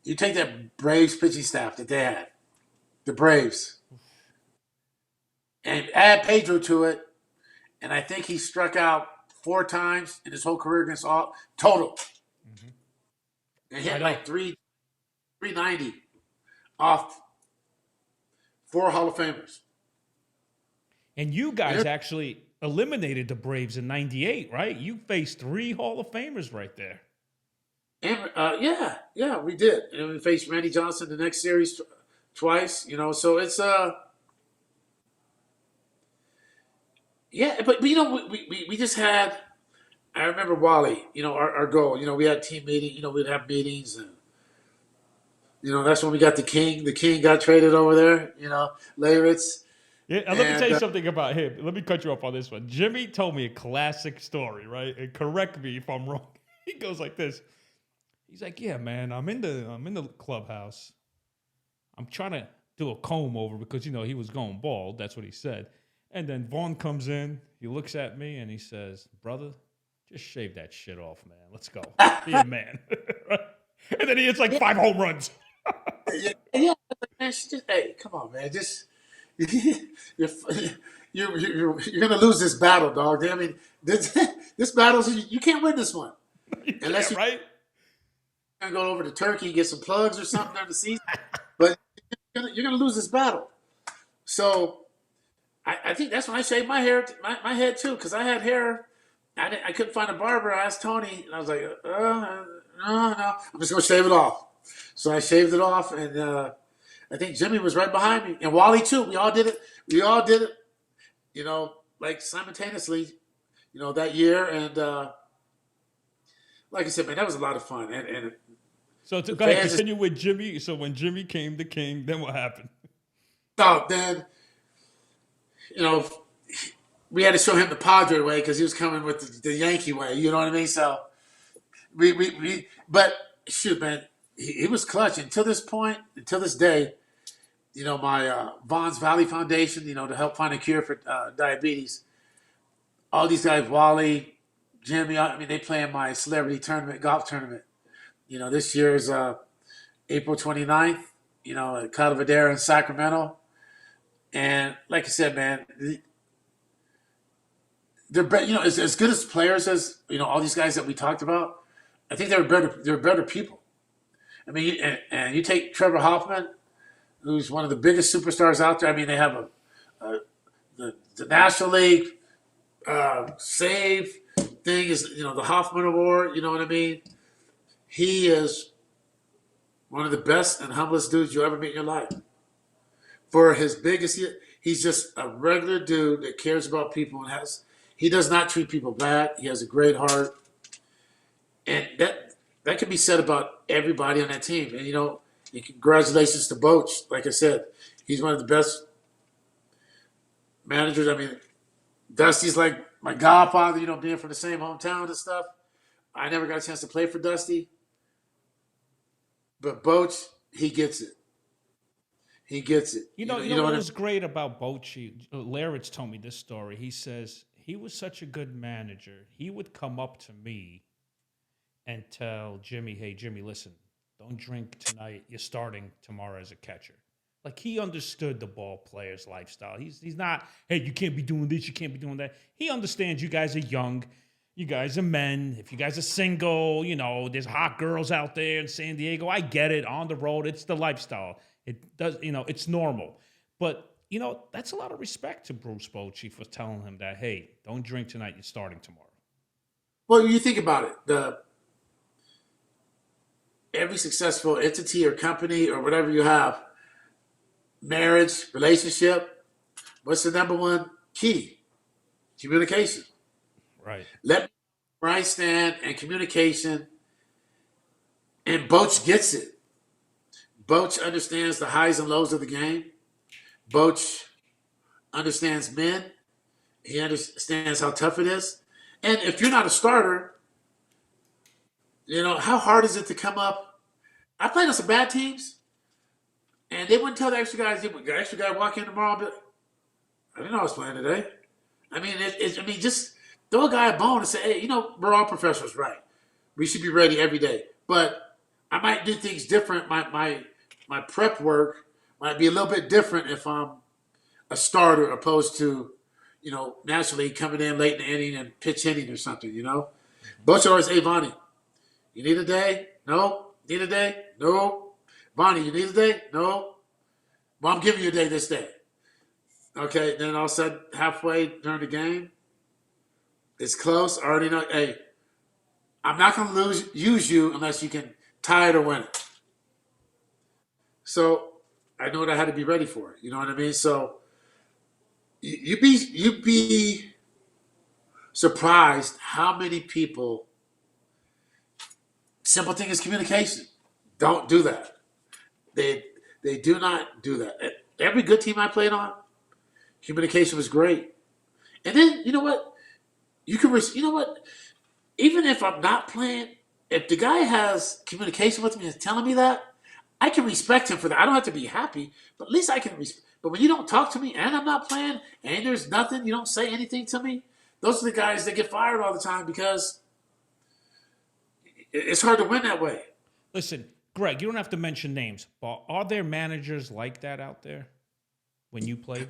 You take that Braves pitching staff that they had, the Braves, and add Pedro to it, and I think he struck out 4 times in his whole career against all total. And hit like 390 off 4 Hall of Famers. And you guys actually eliminated the Braves in '98, right? You faced 3 Hall of Famers right there. And, yeah, we did. And we faced Randy Johnson the next series twice, so it's yeah, but we just had. I remember Wally, our goal. We had team meeting. We'd have meetings, and that's when we got the King. The King got traded over there. Leyritz. Yeah, and let me tell you something about him. Let me cut you off on this one. Jimmy told me a classic story, right? And correct me if I'm wrong. He goes like this. He's like, "Yeah, man, I'm in the clubhouse. I'm trying to do a comb over because he was going bald. That's what he said. And then Vaughn comes in. He looks at me and he says, "Brother, just shave that shit off, man. Let's go. Be a man." And then he hits like 5 home runs. Yeah, man. Hey, come on, man. Just you're gonna lose this battle, dog. I mean, this battle, you can't win this one unless you right. Gonna go over to Turkey and get some plugs or something during the season. But you're gonna lose this battle. So I think that's when I shaved my hair, my head too, because I had hair. I couldn't find a barber. I asked Tony, and I was like, no, I'm just gonna shave it off. So I shaved it off, and I think Jimmy was right behind me, and Wally too. We all did it. Like simultaneously, that year, and like I said, man, that was a lot of fun. And so to go ahead, continue with Jimmy. So when Jimmy came the King, then what happened? So then, we had to show him the Padre way because he was coming with the Yankee way. You know what I mean? So but shoot, man, he was clutch until this point, until this day. My Vaughn's Valley Foundation, to help find a cure for diabetes. All these guys, Wally, Jimmy, they play in my celebrity golf tournament. This year's April 29th, at Calvadera in Sacramento. And like I said, man, they're as good as players as all these guys that we talked about. I think they're better people. I mean, and you take Trevor Hoffman, who's one of the biggest superstars out there. I mean, they have the National League save, thing is, the Hoffman Award. You know what I mean? He is one of the best and humblest dudes you ever meet in your life. For his biggest, he's just a regular dude that cares about people and he does not treat people bad. He has a great heart, and that can be said about everybody on that team. And and congratulations to Boch. Like I said, he's one of the best managers. I mean, Dusty's like my godfather. Being from the same hometown and stuff. I never got a chance to play for Dusty, but Boch, he gets it. He gets it. You know what was great about Bochy? Larich told me this story. He says he was such a good manager. He would come up to me and tell Jimmy, "Hey, Jimmy, listen, don't drink tonight. You're starting tomorrow as a catcher." Like, he understood the ball player's lifestyle. He's not, "Hey, you can't be doing this, you can't be doing that." He understands you guys are young. You guys are men. If you guys are single, there's hot girls out there in San Diego. I get it. On the road, it's the lifestyle. It does, it's normal. But, that's a lot of respect to Bruce Bochy for telling him that, "Hey, don't drink tonight. You're starting tomorrow." Well, you think about it. Every successful entity or company or whatever you have, marriage, relationship, what's the number one key? Communication. Right. Let me where I stand and communication. And Boch gets it. Boch understands the highs and lows of the game. Boch understands men. He understands how tough it is. And if you're not a starter, how hard is it to come up? I played on some bad teams, and they wouldn't tell the extra guys. The extra guy walk in tomorrow, but I didn't know I was playing today. I mean, just throw a guy a bone and say, "Hey, we're all professionals, right? We should be ready every day." But I might do things different. My prep work might be a little bit different if I'm a starter opposed to, naturally coming in late in the inning and pitch hitting or something, Boch always, "Hey, Vonnie, you need a day? No. Need a day? No. Vonnie, you need a day? No. Well, I'm giving you a day this day." Okay, then all of a sudden, halfway during the game, it's close. I already know, hey, I'm not going to use you unless you can tie it or win it. So I know what I had to be ready for. You know what I mean? So you'd be surprised how many people, simple thing is communication, don't do that. They do not do that. Every good team I played on, communication was great. And then, you know what? Even if I'm not playing, if the guy has communication with me and is telling me that, I can respect him for that. I don't have to be happy, but at least I can respect. But when you don't talk to me and I'm not playing and there's nothing, you don't say anything to me, those are the guys that get fired all the time because it's hard to win that way. Listen, Greg, you don't have to mention names, but are there managers like that out there when you played?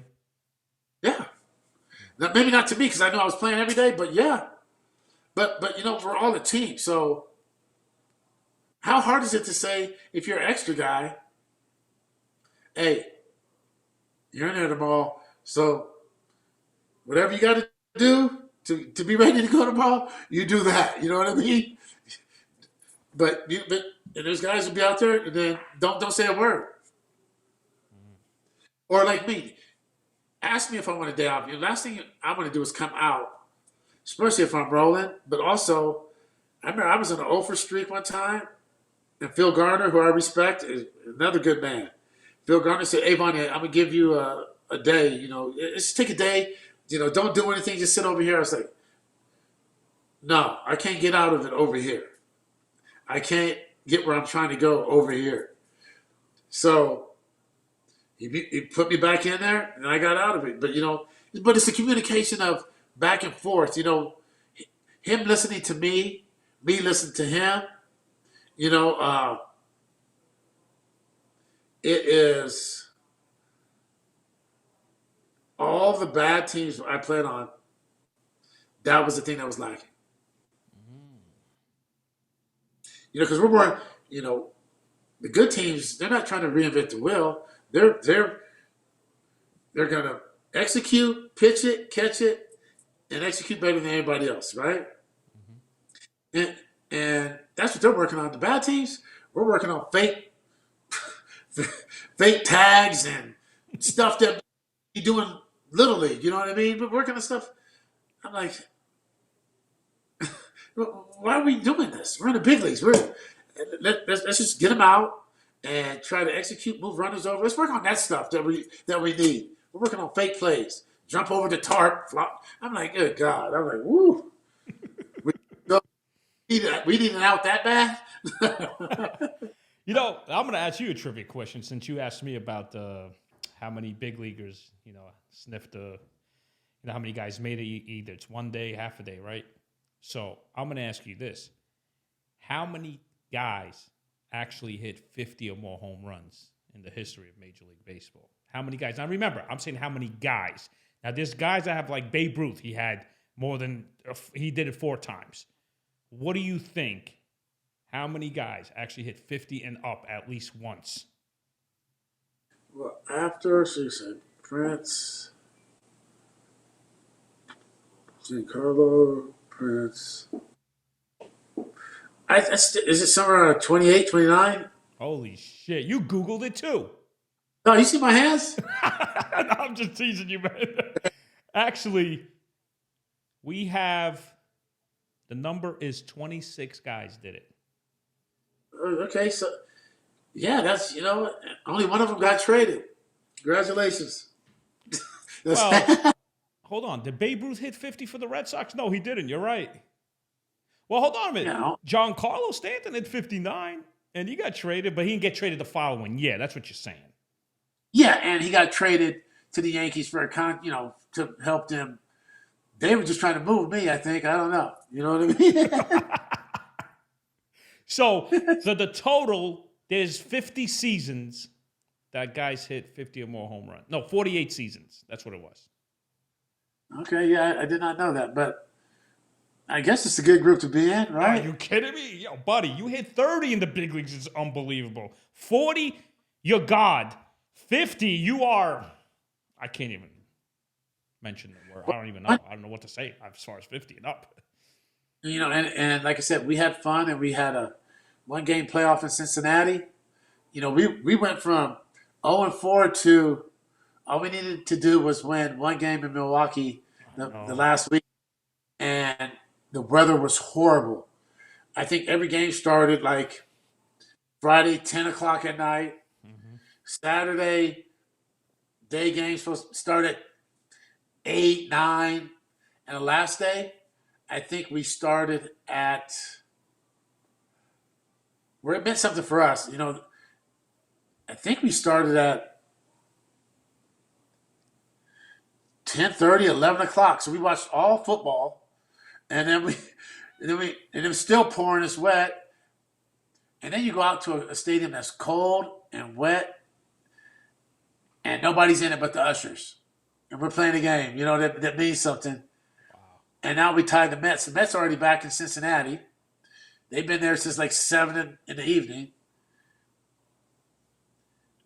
Yeah. Now, maybe not to me because I know I was playing every day, but yeah. But we're all a team. So how hard is it to say, if you're an extra guy, "Hey, you're in there tomorrow, so whatever you got to do to be ready to go tomorrow, you do that." You know what I mean? But there's guys who'll be out there and then don't say a word. Or like me, ask me if I want a day off. The last thing I want to do is come out, especially if I'm rolling. But also, I remember I was on an 0 for streak one time, and Phil Garner, who I respect, is another good man. Phil Garner said, "Hey, Vonnie, I'm going to give you a day. Just take a day. Don't do anything. Just sit over here." I was like, "No, I can't get out of it over here. I can't get where I'm trying to go over here." So he put me back in there, and I got out of it. But it's a communication of back and forth. Him listening to me listening to him. It is all the bad teams I played on. That was the thing that was lacking. Because we're more, the good teams, they're not trying to reinvent the wheel. They're gonna execute, pitch it, catch it, and execute better than anybody else, right? and and that's what they're working on. The bad teams, we're working on fake tags and stuff that you doing little league. You know what I mean? But working on stuff. I'm like, why are we doing this? We're in the big leagues. Let's just get them out and try to execute, move runners over. Let's work on that stuff that we need. We're working on fake plays, jump over the tarp, flop. I'm like, good God. I'm like, woo. We, we need an out that bad. I'm going to ask you a trivia question since you asked me about how many big leaguers, sniffed how many guys made it either. It's 1 day, half a day, right? So I'm going to ask you this. How many guys actually hit 50 or more home runs in the history of Major League Baseball? How many guys? Now, remember, I'm saying how many guys. Now, there's guys that have like Babe Ruth. He had he did it 4 times. What do you think? How many guys actually hit 50 and up at least once? Well, after, she said, Prince, Giancarlo, Prince. Is it somewhere around 28, 29? Holy shit. You Googled it too. No, you see my hands? No, I'm just teasing you, man. Actually, we have, the number is 26 guys did it. Okay, so, yeah, that's, only one of them got traded. Congratulations. Well, hold on. Did Babe Ruth hit 50 for the Red Sox? No, he didn't. You're right. Well, hold on a minute. No. Giancarlo Stanton hit 59, and he got traded, but he didn't get traded the following year. That's what you're saying. Yeah, and he got traded to the Yankees for to help them. They were just trying to move me, I think. I don't know. You know what I mean? So the total, there's 50 seasons that guys hit 50 or more home runs. No, 48 seasons. That's what it was. Okay, yeah, I did not know that, but I guess it's a good group to be in, right? Are you kidding me? Yo, buddy, you hit 30 in the big leagues. It's unbelievable. 40, you're God. 50, you are, I can't even mention the word. I don't even know. I don't know what to say as far as 50 and up. And like I said, we had fun, and we had a one-game playoff in Cincinnati. We went from 0-4 to all we needed to do was win one game in Milwaukee the last week, and the weather was horrible. I think every game started like Friday, 10 o'clock at night. Mm-hmm. Saturday, day games supposed to start at 8, 9. And the last day, I think we started at where it meant something for us. I think we started at 10:30, 11 o'clock. So we watched all football, and then it was still pouring, it's wet. And then you go out to a stadium that's cold and wet, and nobody's in it but the ushers. And we're playing a game, that means something. Wow. And now we tied the Mets. The Mets are already back in Cincinnati. They've been there since like 7 in the evening.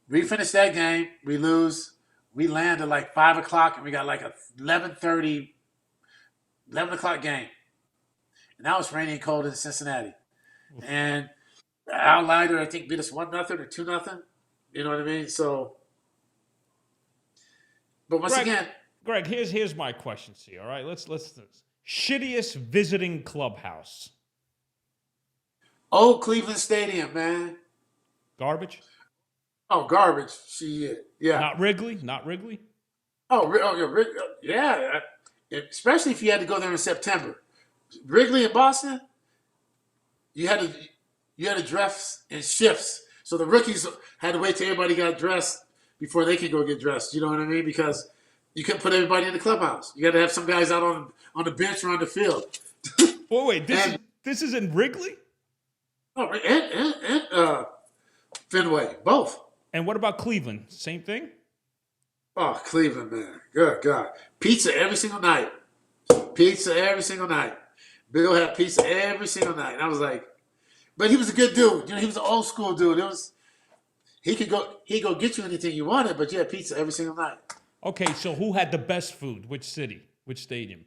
We finish that game. We lose. We land at like 5 o'clock, and we got like a 11 o'clock game. And now it's raining and cold in Cincinnati. And our Lighter, I think, beat us 1-0 or 2-0. You know what I mean? So, but once again, Greg, here's my questions to you. All right, let's shittiest visiting clubhouse. Old Cleveland Stadium, man. Garbage. Oh, garbage. Shit. Yeah. Not Wrigley. Yeah. Especially if you had to go there in September. Wrigley in Boston, you had to dress in shifts. So the rookies had to wait till everybody got dressed before they could go get dressed. You know what I mean? Because you couldn't put everybody in the clubhouse. You got to have some guys out on the bench or on the field. Wait, this is in Wrigley? Oh, and Fenway, both. And what about Cleveland? Same thing? Oh, Cleveland, man. Good God. Pizza every single night. Bill had pizza every single night. And I was like, but he was a good dude. He was an old school dude. He'd go get you anything you wanted, but you had pizza every single night. Okay, so who had the best food? Which city? Which stadium?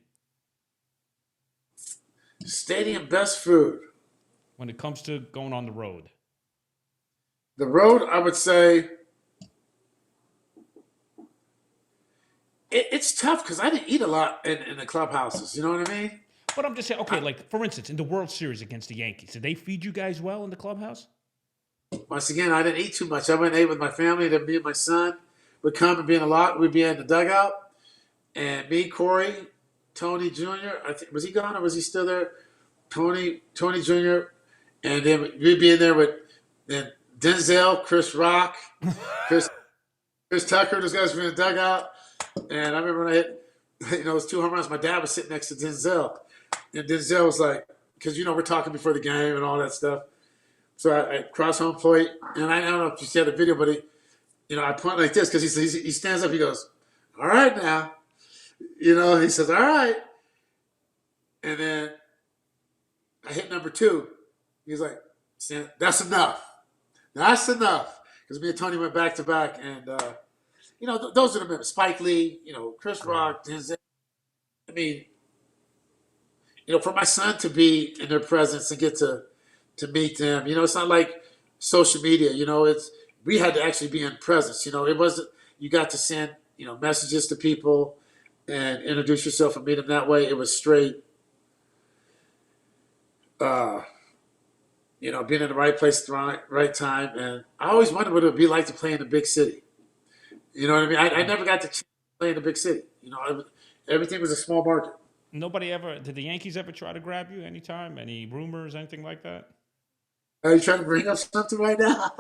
Stadium best food. when it comes to going on the road? The road, I would say, it's tough because I didn't eat a lot in the clubhouses. You know what I mean? But I'm just saying, okay, like for instance, in the World Series against the Yankees, did they feed you guys well in the clubhouse? Once again, I didn't eat too much. I went and ate with my family. Then me and my son would come and be in a lot. We'd be in the dugout, and me, Corey, Tony Jr. I think was he gone or was he still there? Tony Jr. And then we'd be in there with then Denzel, Chris Rock, Chris Tucker. Those guys were in the dugout. And I remember when I hit, those two home runs. My dad was sitting next to Denzel, and Denzel was like, because we're talking before the game and all that stuff. So I cross home plate, and I don't know if you saw the video, but I point like this because he stands up. He goes, "All right now," He says, "All right," and then I hit number two. He's like, "That's enough. That's enough." Because me and Tony went back to back, and those are the men. Spike Lee, Chris Rock, Denzel. I mean, for my son to be in their presence and get to meet them, it's not like social media. We had to actually be in presence. It wasn't you got to send messages to people and introduce yourself and meet them that way. It was straight. Being in the right place at the right time. And I always wondered what it would be like to play in a big city. You know what I mean? I never got to play in a big city. Everything was a small market. Nobody ever, did the Yankees ever try to grab you anytime? Any rumors, anything like that? Are you trying to bring up something right now?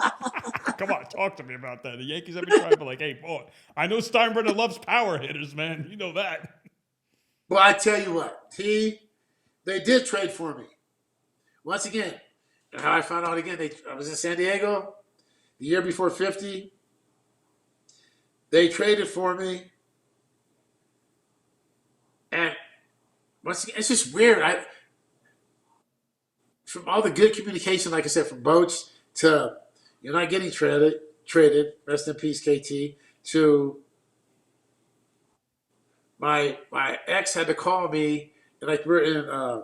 Come on, talk to me about that. The Yankees ever tried to be like, hey, boy, I know Steinbrenner loves power hitters, man. You know that. Well, I tell you what, they did trade for me. Once again, how I found out again, I was in San Diego the year before 50. They traded for me. And once again, it's just weird. From all the good communication, like I said, from Boach to you're not getting traded, rest in peace, KT, to my ex had to call me, and like we're in,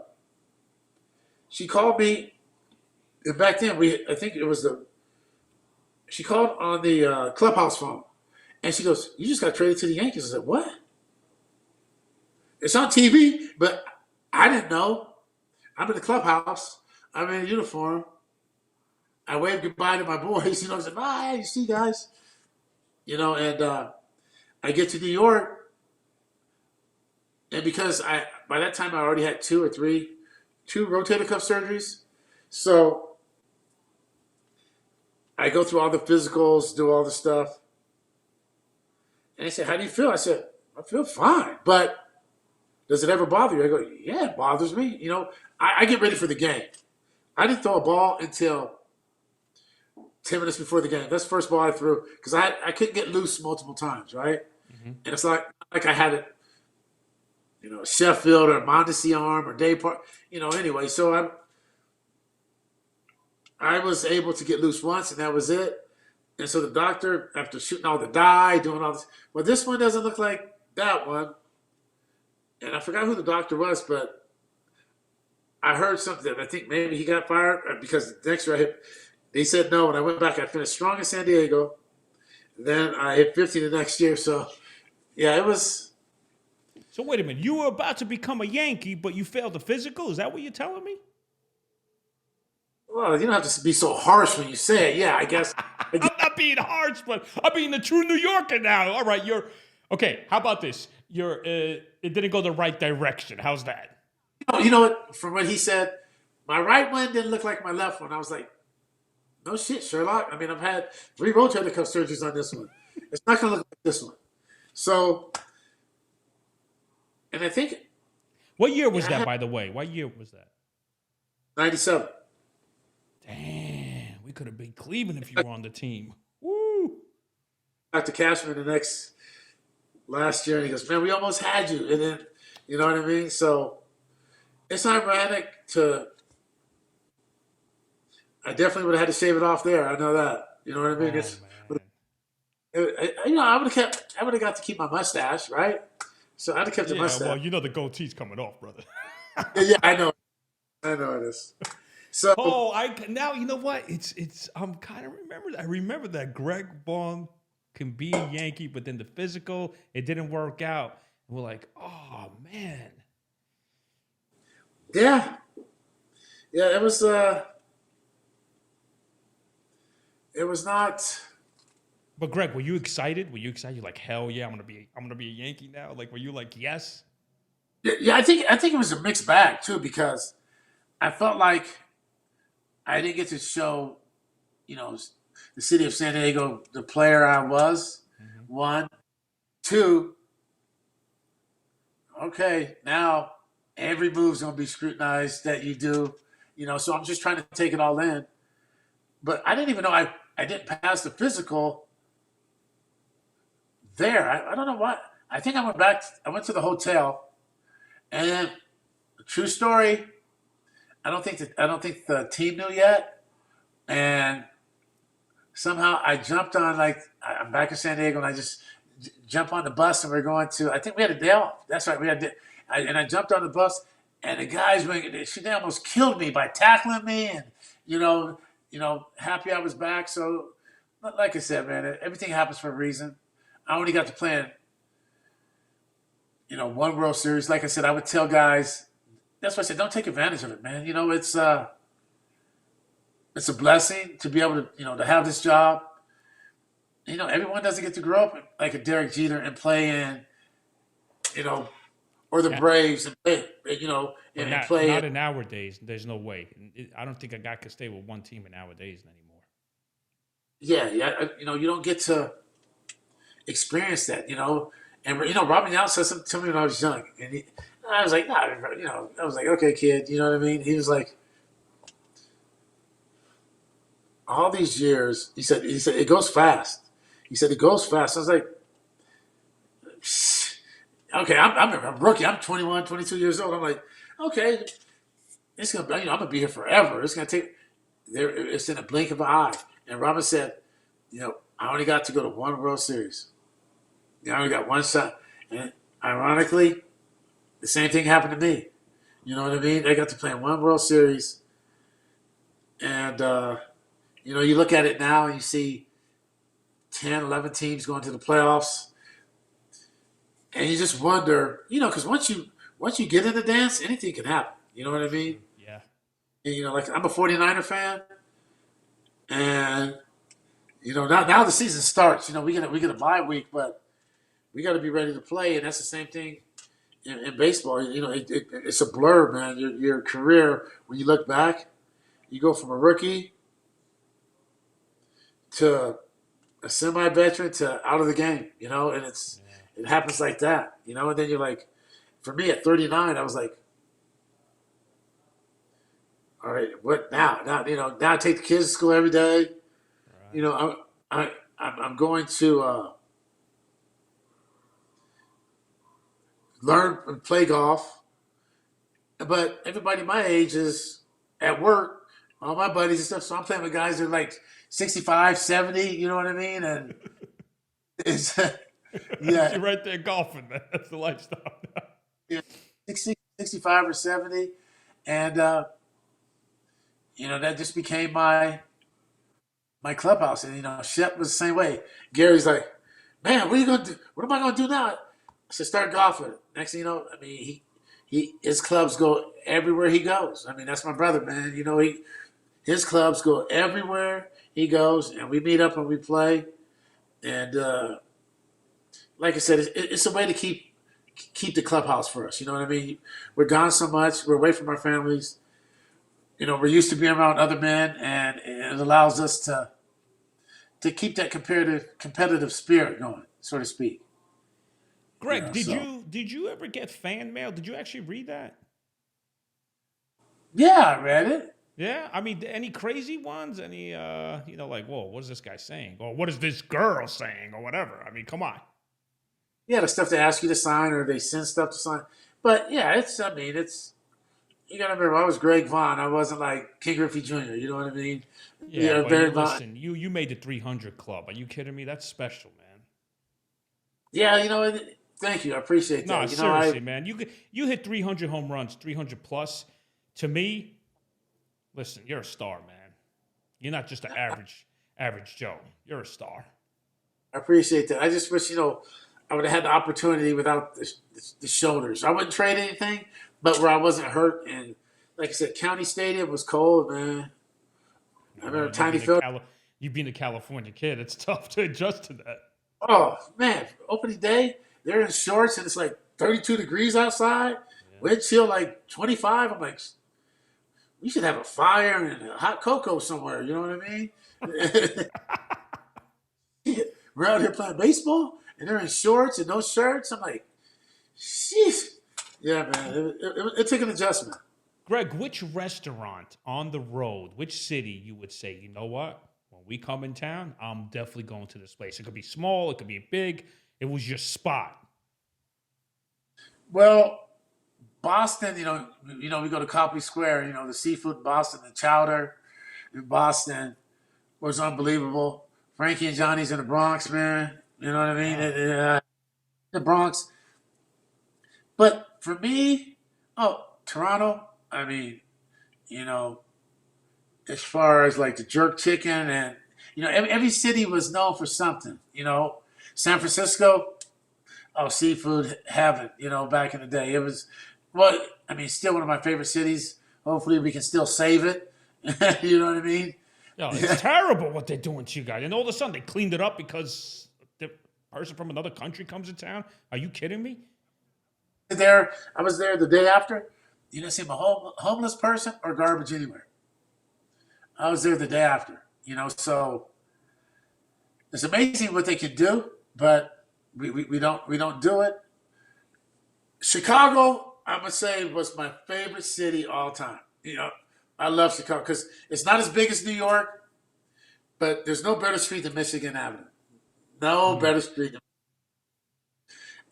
she called me, and back then I think it was she called on the clubhouse phone, and she goes, "You just got traded to the Yankees." I said, "What?" It's on TV, but I didn't know. I'm in the clubhouse. I'm in a uniform. I waved goodbye to my boys. I said, "Bye, you see, guys." And I get to New York, and because by that time I already had two rotator cuff surgeries, so I go through all the physicals, do all the stuff, and they said, "How do you feel?" I said, "I feel fine, but does it ever bother you?" I go, "Yeah, it bothers me. I get ready for the game. I didn't throw a ball until 10 minutes before the game. That's the first ball I threw because I couldn't get loose multiple times, right? Mm-hmm. And it's like I had it, Sheffield or Mondesi arm or Day Park, anyway. So I was able to get loose once, and that was it. And so the doctor, after shooting all the dye, doing all this, well, this one doesn't look like that one. And I forgot who the doctor was, but I heard something. I think maybe he got fired because the next year I hit. They said no, and I went back. I finished strong in San Diego. Then I hit 50 the next year. So, yeah, it was. So wait a minute. You were about to become a Yankee, but you failed the physical? Is that what you're telling me? Well, you don't have to be so harsh when you say it. Yeah, I guess. I'm not being harsh, but I'm being a true New Yorker now. All right, okay. How about this? It didn't go the right direction. How's that? You know what? From what he said, my right one didn't look like my left one. I was like, no shit, Sherlock. I mean, I've had 3 rotator cuff surgeries on this one. It's not going to look like this one. So, and I think. What year was that, by the way? What year was that? 97. Damn, we could have been Cleveland if you were on the team. Woo! Dr. Cashman last year, and he goes, "Man, we almost had you." And then, you know what I mean? So, it's ironic I definitely would have had to shave it off there. I know that. You know what I mean? I would have got to keep my mustache, right? So I'd have kept the mustache. Well, the goatee's coming off, brother. Yeah, I know. I know it is. So Oh, now you know what? It's I'm kind of remember. I remember that Greg Vaughn can be a Yankee, but then the physical it didn't work out. And we're like, oh man. yeah, yeah, it was not. But Greg, were you excited? Were you excited? You're like, hell yeah, I'm gonna be a Yankee now. Like, were you like, yes? Yeah, I think it was a mixed bag too because I felt like I didn't get to show, you know, the city of San Diego the player I was. Hmm. One, two. Okay, now every move's gonna be scrutinized that you do. So I'm just trying to take it all in. But I didn't even know I didn't pass the physical there. I don't know what. I think I went back. I went to the hotel, and then true story. I don't think the team knew yet, and somehow I jumped on I'm back in San Diego, and I just jump on the bus, and we're going to. I think we had a day off. That's right, we had. And I jumped on the bus, and the guys they almost killed me by tackling me, and you know, happy I was back. So, like I said, man, everything happens for a reason. I only got to play one World Series. Like I said, I would tell guys. That's why I said, don't take advantage of it, man. It's a blessing to be able to, to have this job. Everyone doesn't get to grow up like a Derek Jeter and play in, or the Yeah. Braves and play, But and not play. not in nowadays. There's no way. I don't think a guy could stay with one team in nowadays anymore. Yeah, yeah. You don't get to experience that, And Robin Yount said something to me when I was young, and I was like, nah, I was like, okay, kid, you know what I mean? He was like, all these years, he said it goes fast. He said it goes fast. I was like, okay, I'm a rookie. I'm 21, 22 years old. I'm like, okay, it's gonna be, I'm gonna be here forever. It's gonna take there. It's in a blink of an eye. And Robin said, I only got to go to one World Series. I only got one shot. And ironically, the same thing happened to me. You know what I mean? I got to play in one World Series, and you look at it now and you see 10, 11 teams going to the playoffs, and you just wonder, because once you get in the dance, anything can happen. You know what I mean? Yeah. And, like I'm a 49er fan, and now the season starts. We get a bye week, but we got to be ready to play, and that's the same thing in baseball. It's a blur, man. Your career, when you look back, you go from a rookie to a semi-veteran to out of the game, and Yeah. it happens like that, and then you're like, for me at 39, I was like, all right, what now? Now I take the kids to school every day. Right. You know, I'm going to learn and play golf, but everybody my age is at work, all my buddies and stuff. So I'm playing with guys that are like 65, 70, you know what I mean? And it's, yeah, You're right there golfing, man. That's the lifestyle. yeah, 60, 65 or 70. And, that just became my clubhouse. And, Shep was the same way. Gary's like, man, what are you going to do? What am I going to do now? I said, start golfing. Next thing you know, I mean, his clubs go everywhere he goes. I mean, that's my brother, man. His clubs go everywhere he goes, and we meet up and we play. And like I said, it's a way to keep the clubhouse for us. You know what I mean? We're gone so much. We're away from our families. We're used to being around other men, and it allows us to keep that competitive spirit going, so to speak. Greg, did So you ever get fan mail? Did you actually read that? yeah, I read it. Yeah, I mean, any crazy ones? Any, like, whoa, what is this guy saying? Or what is this girl saying? Or whatever. I mean, come on. Yeah, the stuff they ask you to sign or they send stuff to sign. But yeah, it's you gotta remember I was Greg Vaughn. I wasn't like Ken Griffey Jr. You know what I mean? Yeah, Yeah, but Barry you Vaughn. listen. You made the 300 club. Are you kidding me? That's special, man. Yeah, thank you. I appreciate No, that. I seriously, man. You hit 300 home runs, 300 plus. To me, listen, you're a star, man. You're not just an average Joe. You're a star. I appreciate that. I just wish, I would have had the opportunity without the shoulders. I wouldn't trade anything, but where I wasn't hurt. And like I said, County Stadium was cold, man. I remember tiny field. You being a California kid, it's tough to adjust to that. Oh, man. Opening day, they're in shorts and it's like 32 degrees outside. Yeah. Wind chill like 25. I'm like, we should have a fire and a hot cocoa somewhere. You know what I mean? We're out here playing baseball and they're in shorts and no shirts. I'm like, sheesh. Yeah, man. It took an adjustment. Greg, which restaurant on the road, which city you would say, you know what? When we come in town, I'm definitely going to this place. It could be small. It could be big. It was your spot. Well, Boston, we go to Copley Square, the seafood in Boston, the chowder in Boston was unbelievable. Frankie and Johnny's in the Bronx, man. You know what I mean? The Bronx. But for me, Toronto, I mean, as far as like the jerk chicken and, every city was known for something, San Francisco, seafood heaven, back in the day. It was, still one of my favorite cities. Hopefully we can still save it. You know what I mean? No, it's terrible what they're doing to you guys. And all of a sudden they cleaned it up because the person from another country comes to town. Are you kidding me? I was there the day after. You didn't see a homeless person or garbage anywhere. I was there the day after, so it's amazing what they can do, but we don't do it. Chicago, I would say, was my favorite city all time. I love Chicago because it's not as big as New York, but there's no better street than Michigan Avenue. No better street.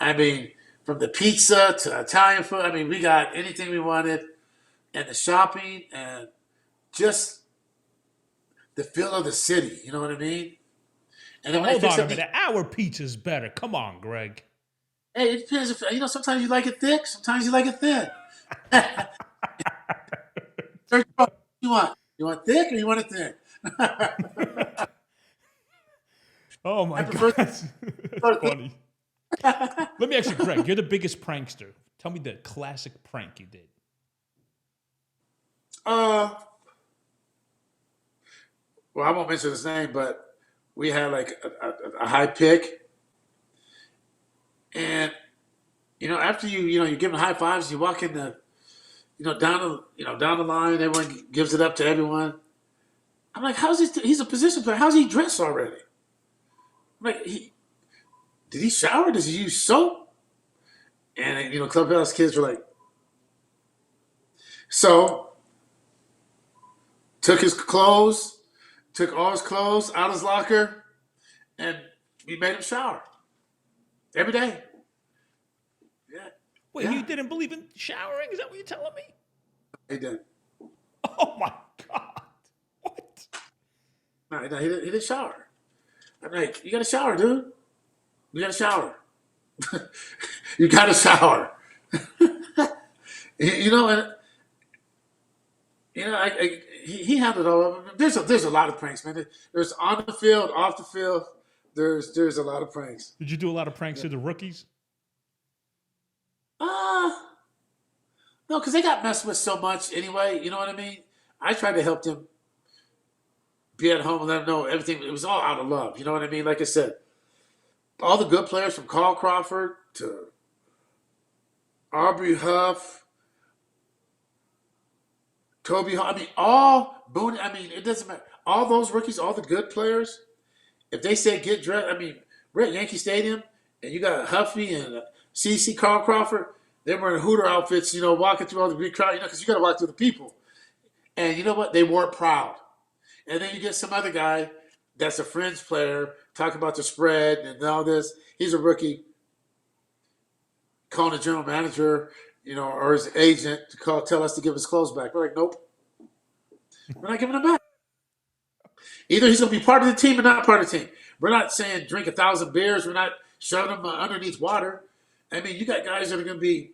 I mean, from the pizza to Italian food, we got anything we wanted, and the shopping and just the feel of the city. You know what I mean? And then hold on a minute. Our pizza's better. Come on, Greg. Hey, it depends. Sometimes you like it thick. Sometimes you like it thin. What you want? You want thick or you want it thin? Oh my God, that's funny. Let me ask you, Greg. You're the biggest prankster. Tell me the classic prank you did. Well, I won't mention his name, but we had like a high pick, and after you're giving high fives, you walk in the. Down the line, everyone gives it up to everyone. I'm like, how's he? He's a position player. How's he dressed already? I'm like, did he shower? Does he use soap? And clubhouse kids were like, so took all his clothes out of his locker, and we made him shower every day. Wait, you didn't believe in showering? Is that what you're telling me? He didn't. Oh, my God. What? No, he didn't shower. I'm like, you got to shower, dude. You got to shower. You got to shower. He handled all of it. There's a lot of pranks, man. There's on the field, off the field. There's a lot of pranks. Did you do a lot of pranks to the rookies? No, because they got messed with so much anyway. You know what I mean? I tried to help them be at home and let them know everything. It was all out of love. You know what I mean? Like I said, all the good players from Carl Crawford to Aubrey Huff, Toby Hall. All Boone. It doesn't matter. All those rookies, all the good players, if they say get dressed, we're at Yankee Stadium and you got Huffy and CC Carl Crawford. They're wearing Hooter outfits, walking through all the big crowd, because you got to walk through the people. And you know what? They weren't proud. And then you get some other guy that's a fringe player talking about the spread and all this. He's a rookie. Calling the general manager, or his agent to tell us to give his clothes back. We're like, nope. We're not giving them back. Either he's going to be part of the team or not part of the team. We're not saying drink 1,000 beers. We're not shoving them underneath water. You got guys that are going to be,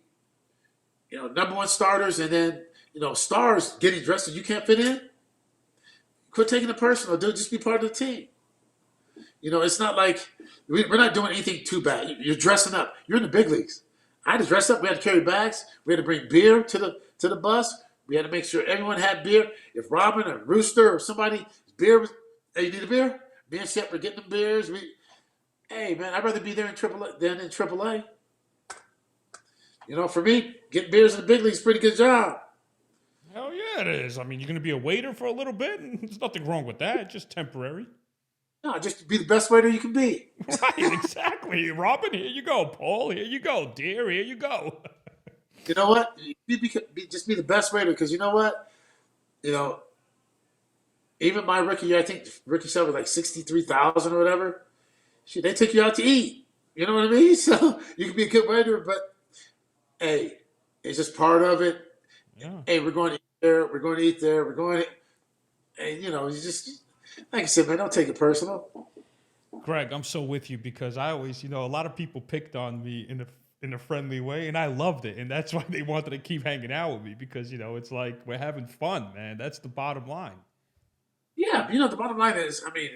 number one starters, and then stars getting dressed and you can't fit in. Quit taking it personal, dude. Just be part of the team. It's not like we're not doing anything too bad. You're dressing up. You're in the big leagues. I had to dress up. We had to carry bags. We had to bring beer to the bus. We had to make sure everyone had beer. If Robin or Royster or somebody beer was, hey, you need a beer? Me and Shep were getting them beers. Hey man, I'd rather be there in AAA than in AAA. For me, getting beers in the big leagues is a pretty good job. Hell yeah, it is. I mean, you're going to be a waiter for a little bit, and there's nothing wrong with that. It's just temporary. No, just be the best waiter you can be. Right, exactly. Robin, here you go. Paul, here you go. Dear, here you go. You know what? Just be the best waiter because you know what? Even my rookie year, I think rookie salary was like 63,000 or whatever. Shit, they take you out to eat. You know what I mean? So you can be a good waiter, but hey, it's just part of it. Yeah. Hey, we're going to eat there. We're going to eat there. We're going to, hey, you just like I said, man, don't take it personal. Greg, I'm so with you because I always, a lot of people picked on me in a friendly way, and I loved it, and that's why they wanted to keep hanging out with me because it's like we're having fun, man. That's the bottom line. Yeah, the bottom line is, I mean,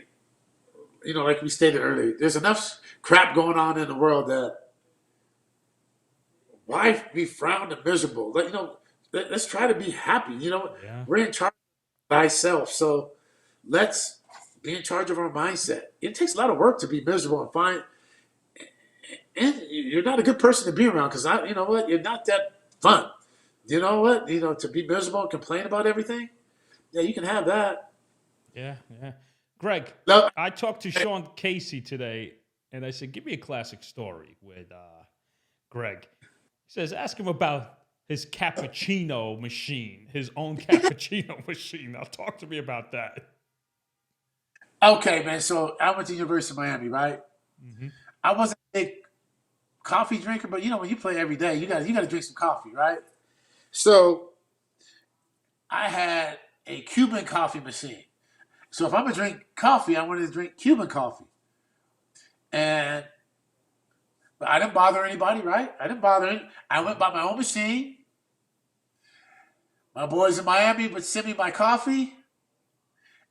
like we stated earlier, there's enough crap going on in the world that why be frowned and miserable? Let's try to be happy. Yeah. We're in charge of thyself, so let's be in charge of our mindset. It takes a lot of work to be miserable and fine, and you're not a good person to be around because you know what, you're not that fun. You know what, to be miserable and complain about everything. Yeah, you can have that. Yeah. Greg, No, I talked to Sean Casey today, and I said, give me a classic story with Greg. He says, ask him about his cappuccino machine, his own cappuccino machine. Now, talk to me about that. okay, man. So I went to University of Miami, right? Mm-hmm. I wasn't a big coffee drinker, but when you play every day, you got to drink some coffee, right? So I had a Cuban coffee machine. So if I'm gonna drink coffee, I wanted to drink Cuban coffee, and but I didn't bother anybody, right? I didn't bother. I went by my own machine. My boys in Miami would send me my coffee,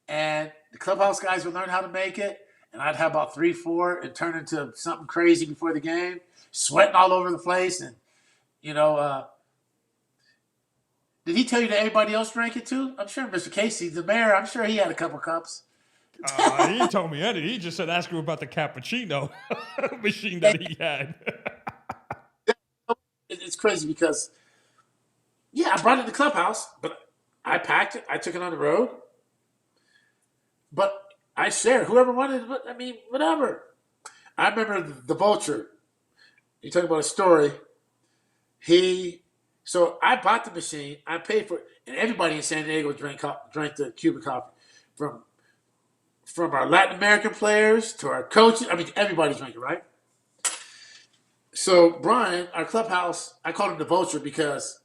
and the clubhouse guys would learn how to make it, and I'd have about 3, 4, and turn into something crazy before the game, sweating all over the place, and did he tell you that everybody else drank it too? I'm sure Mr. Casey, the mayor, I'm sure he had a couple cups. He didn't tell me anything. He just said, ask him about the cappuccino machine that he had. It's crazy because, yeah, I brought it to the clubhouse, but I packed it. I took it on the road. But I shared. Whoever wanted it, I mean, whatever. I remember the Vulture. You talking about a story. So I bought the machine. I paid for it, and everybody in San Diego drank the Cuban coffee, from our Latin American players to our coaches. I mean, everybody drank it, right? So Brian, our clubhouse, I called him the Vulture because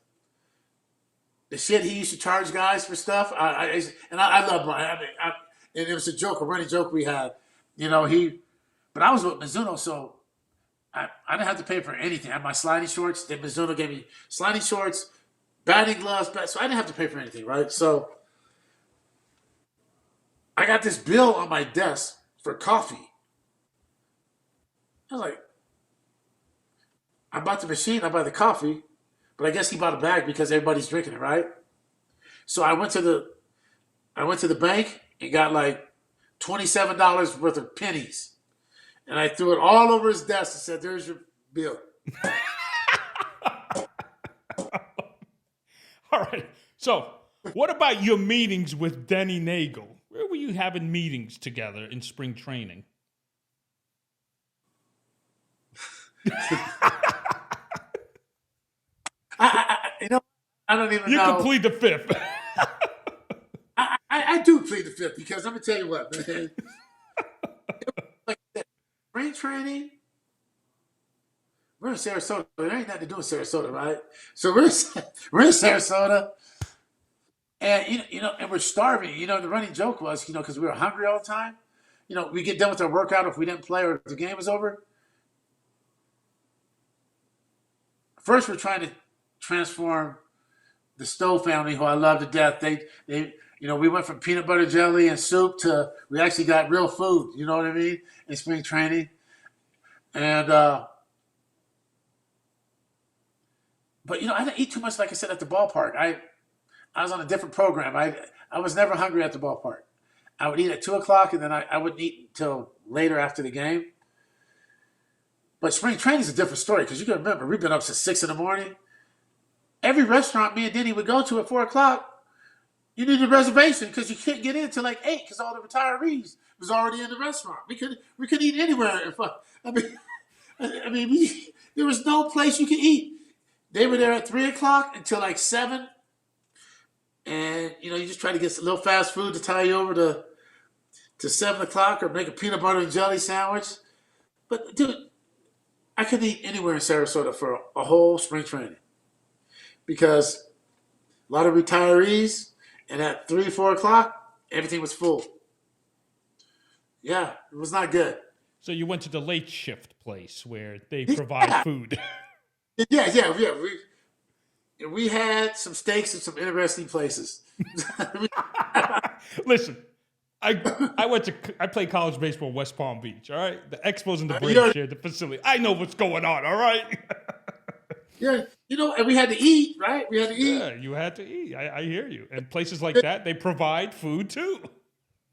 the shit he used to charge guys for stuff. I love Brian. And it was a running joke we had. But I was with Mizuno, so I didn't have to pay for anything. I had my sliding shorts. Then Mizuno gave me sliding shorts, batting gloves, so I didn't have to pay for anything, right? So I got this bill on my desk for coffee. I was like, I bought the machine, I bought the coffee, but I guess he bought a bag because everybody's drinking it, right? So I went to the bank and got like $27 worth of pennies. And I threw it all over his desk and said, there's your bill. All right. So, what about your meetings with Denny Nagel? Where were you having meetings together in spring training? I don't even You know. can plead the fifth. I do plead the fifth because I'm going to tell you what, man. Like that, spring training, we're in Sarasota. There ain't nothing to do in Sarasota, right? So we're in Sarasota, and and we're starving. The running joke was, because we were hungry all the time. We get done with our workout if we didn't play or if the game was over. First, we're trying to transform the Stowe family, who I love to death. We went from peanut butter jelly and soup to we actually got real food. You know what I mean? In spring training, and but I didn't eat too much. Like I said, at the ballpark, I was on a different program. I was never hungry at the ballpark. I would eat at 2 o'clock, and then I wouldn't eat until later after the game. But spring training is a different story because you got to remember we've been up since 6 in the morning. Every restaurant me and Denny would go to at 4 o'clock, you need a reservation because you can't get in till like 8 because all the retirees was already in the restaurant. We could eat anywhere. There was no place you could eat. They were there at 3 o'clock until like 7, and you just try to get a little fast food to tie you over to 7 o'clock or make a peanut butter and jelly sandwich. But dude, I couldn't eat anywhere in Sarasota for a whole spring training because a lot of retirees, and at 3, 4 o'clock, everything was full. Yeah, it was not good. So you went to the late shift place where they provide food. Yeah. We had some steaks in some interesting places. Listen, I played college baseball in West Palm Beach. All right, the Expos and the Braves shared the facility. I know what's going on. All right. Yeah, and we had to eat, right? We had to eat. Yeah, you had to eat. I hear you. And places like that, they provide food too.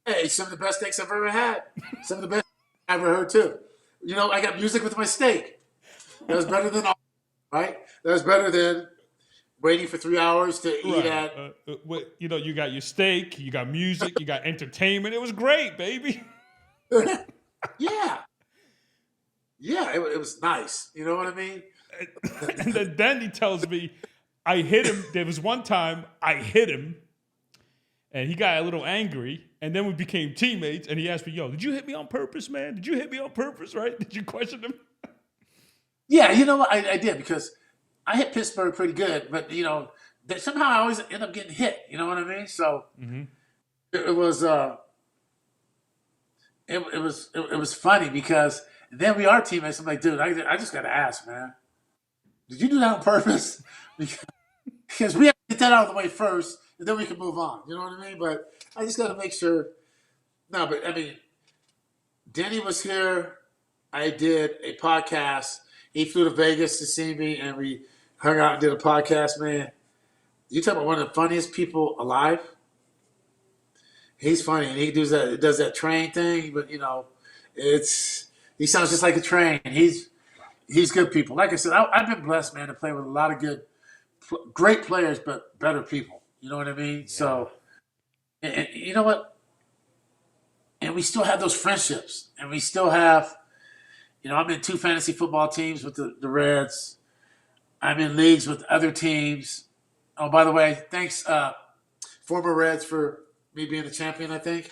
Hey, some of the best steaks I've ever had. Some of the best I've ever heard too. I got music with my steak. That was better than all, right? That was better than waiting for 3 hours to eat at. You got your steak, you got music, you got entertainment. It was great, baby. Yeah. Yeah, it was nice. You know what I mean? And then he tells me, I hit him. There was one time I hit him, and he got a little angry, and then we became teammates, and he asked me, yo, did you hit me on purpose, man? Did you hit me on purpose, right? Did you question him? Yeah, you know what? I did because I hit Pittsburgh pretty good, but, somehow I always end up getting hit. You know what I mean? So it was funny because then we are teammates. I'm like, dude, I just got to ask, man. Did you do that on purpose? Because we have to get that out of the way first, and then we can move on. You know what I mean? But I just got to make sure. No, but Denny was here. I did a podcast. He flew to Vegas to see me, and we hung out and did a podcast, man. You talk about one of the funniest people alive. He's funny, and he does that train thing, but he sounds just like a train. He's good people. Like I said, I've been blessed, man, to play with a lot of great players, but better people. You know what I mean? Yeah. So, and you know what? And we still have those friendships, and we still have. I'm in 2 fantasy football teams with the Reds. I'm in leagues with other teams. Oh, by the way, thanks, former Reds, for me being the champion, I think.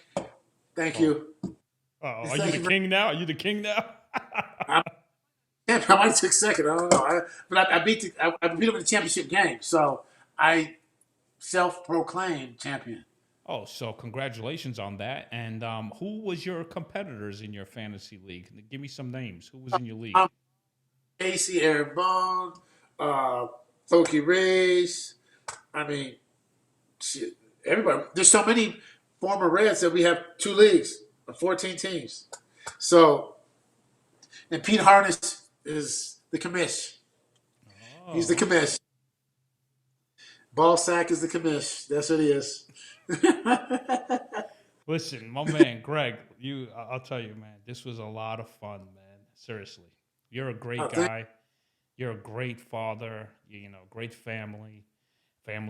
Thank you. Are you the king now? Are you the king now? I might take second. I don't know. But I beat him in the championship game. So I self-proclaimed champion. Oh, so congratulations on that. And who was your competitors in your fantasy league? Give me some names. Who was in your league? Casey, Aaron Bone, Pokey Rays. Shit, everybody. There's so many former Reds that we have 2 leagues of 14 teams. So, and Pete Harness is the commish. Oh. He's the commish. Ball sack is the commish. That's what he is. Listen, my man, Greg, I'll tell you, man, this was a lot of fun, man. Seriously. You're a great guy. You're a great father, great family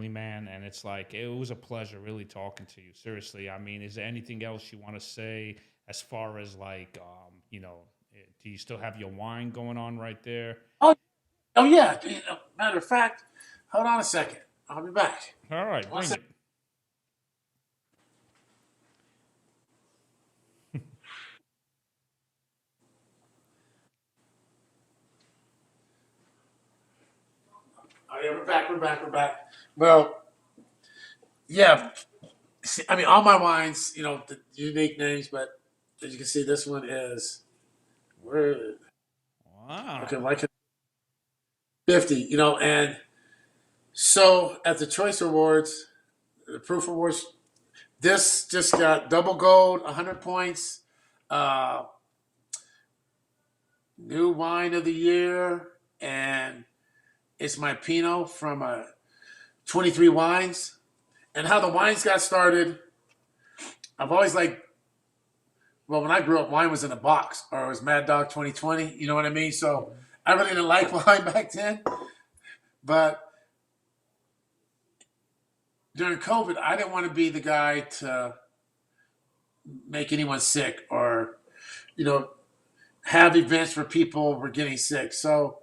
man. And it's like, it was a pleasure really talking to you. Seriously. Is there anything else you want to say as far as like, do you still have your wine going on right there? Oh yeah. Matter of fact, hold on a second. I'll be back. All right, bring it. Yeah, we're back. Well, yeah. All my wines, the unique names, but as you can see, this one is wow. Okay, like 50, and So at the Choice Awards, the Proof Awards, this just got double gold, 100 points, uh, new wine of the year, and it's my Pinot from 23 Wines. And how the wines got started, I've always liked, well, when I grew up, wine was in a box, or it was Mad Dog 2020, you know what I mean? So I really didn't like wine back then. But during COVID, I didn't want to be the guy to make anyone sick or, you know, have events where people were getting sick. So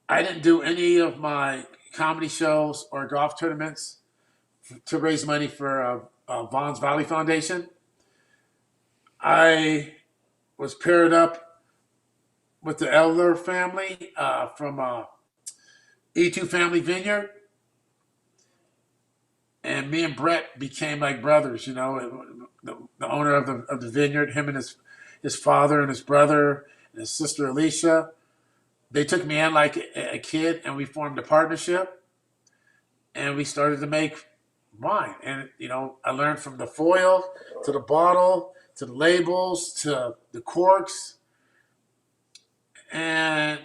I didn't do any of my comedy shows or golf tournaments to raise money for Vaughn's Valley Foundation. I was paired up with the Elder family from E2 Family Vineyard, and me and Brett became like brothers. You know, the owner of the vineyard, him and his father and his brother and his sister Alicia. They took me in like a kid, and we formed a partnership, and we started to make wine. And you know, I learned from the foil to the bottle to the labels to the corks, and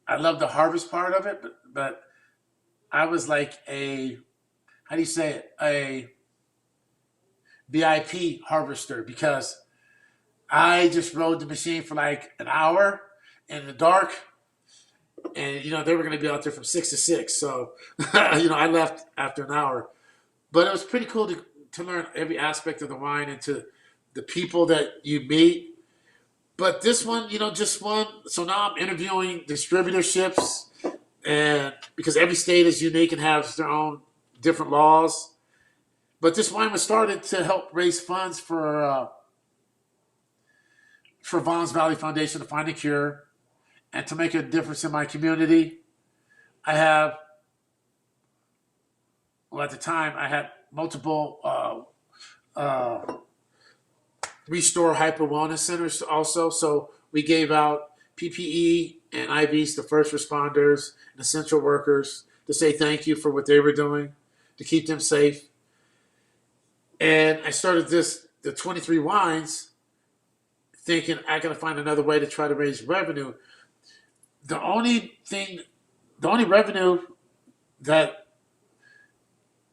I love the harvest part of it. But I was like a, how do you say it, a VIP harvester, because I just rode the machine for like an hour in the dark, and you know they were going to be out there from 6 to 6. So you know I left after an hour, but it was pretty cool to learn every aspect of the wine and to the people that you meet. But this one, you know, just one. So now I'm interviewing distributorships, and because every state is unique and has their own different laws. But this wine was started to help raise funds for Vaughn's Valley Foundation to find a cure and to make a difference in my community. I have, well, at the time, I had multiple Restore Hyper Wellness Centers also. So we gave out PPE and IVs to first responders and essential workers to say thank you for what they were doing to keep them safe. And I started the 23 wines, thinking I got to find another way to try to raise revenue. The only revenue that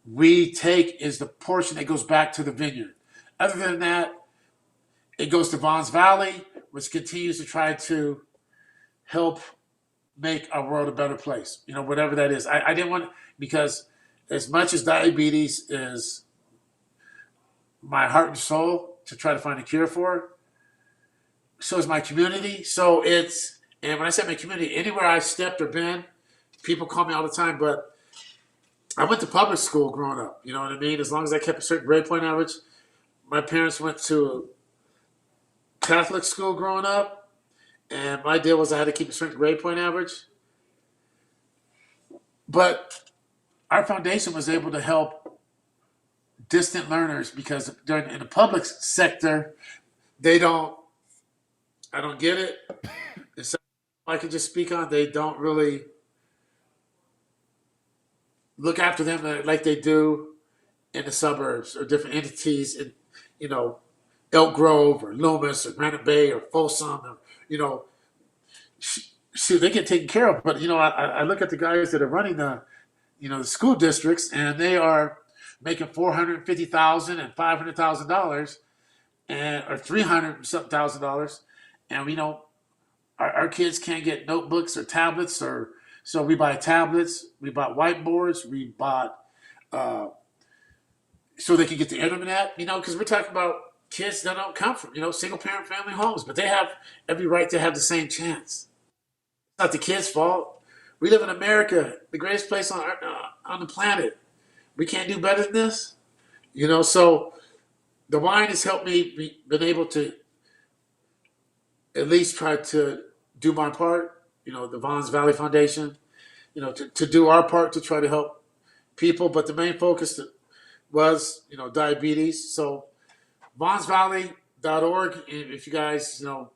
we take is the portion that goes back to the vineyard. Other than that, it goes to Vaughn's Valley, which continues to try to help make our world a better place. You know, whatever that is. I didn't want, because as much as diabetes is my heart and soul to try to find a cure for, so is my community. So it's, and when I say my community, anywhere I stepped or been, people call me all the time, but I went to public school growing up. You know what I mean? As long as I kept a certain grade point average. My parents went to Catholic school growing up, and my deal was I had to keep a certain grade point average. But our foundation was able to help distant learners, because in the public sector, I don't get it. It's something I could just speak on. They don't really look after them like they do in the suburbs or different entities in, you know, Elk Grove or Loomis or Granite Bay or Folsom. Or, you know, shoot, they get taken care of. But, you know, I look at the guys that are running the school districts, and they are making $450,000 and $500,000 and or $300,000, and you know our kids can't get notebooks or tablets, or so we buy tablets, we bought whiteboards, we bought so they can get the internet. You know, because we're talking about kids that don't come from single parent family homes, but they have every right to have the same chance. It's not the kids' fault. We live in America, the greatest place on the planet. We can't do better than this, you know. So the wine has helped me been able to at least try to do my part. You know, the Vaughn's Valley Foundation, you know, to do our part to try to help people. But the main focus was, you know, diabetes. So vaughnsvalley.org, if you guys, you know,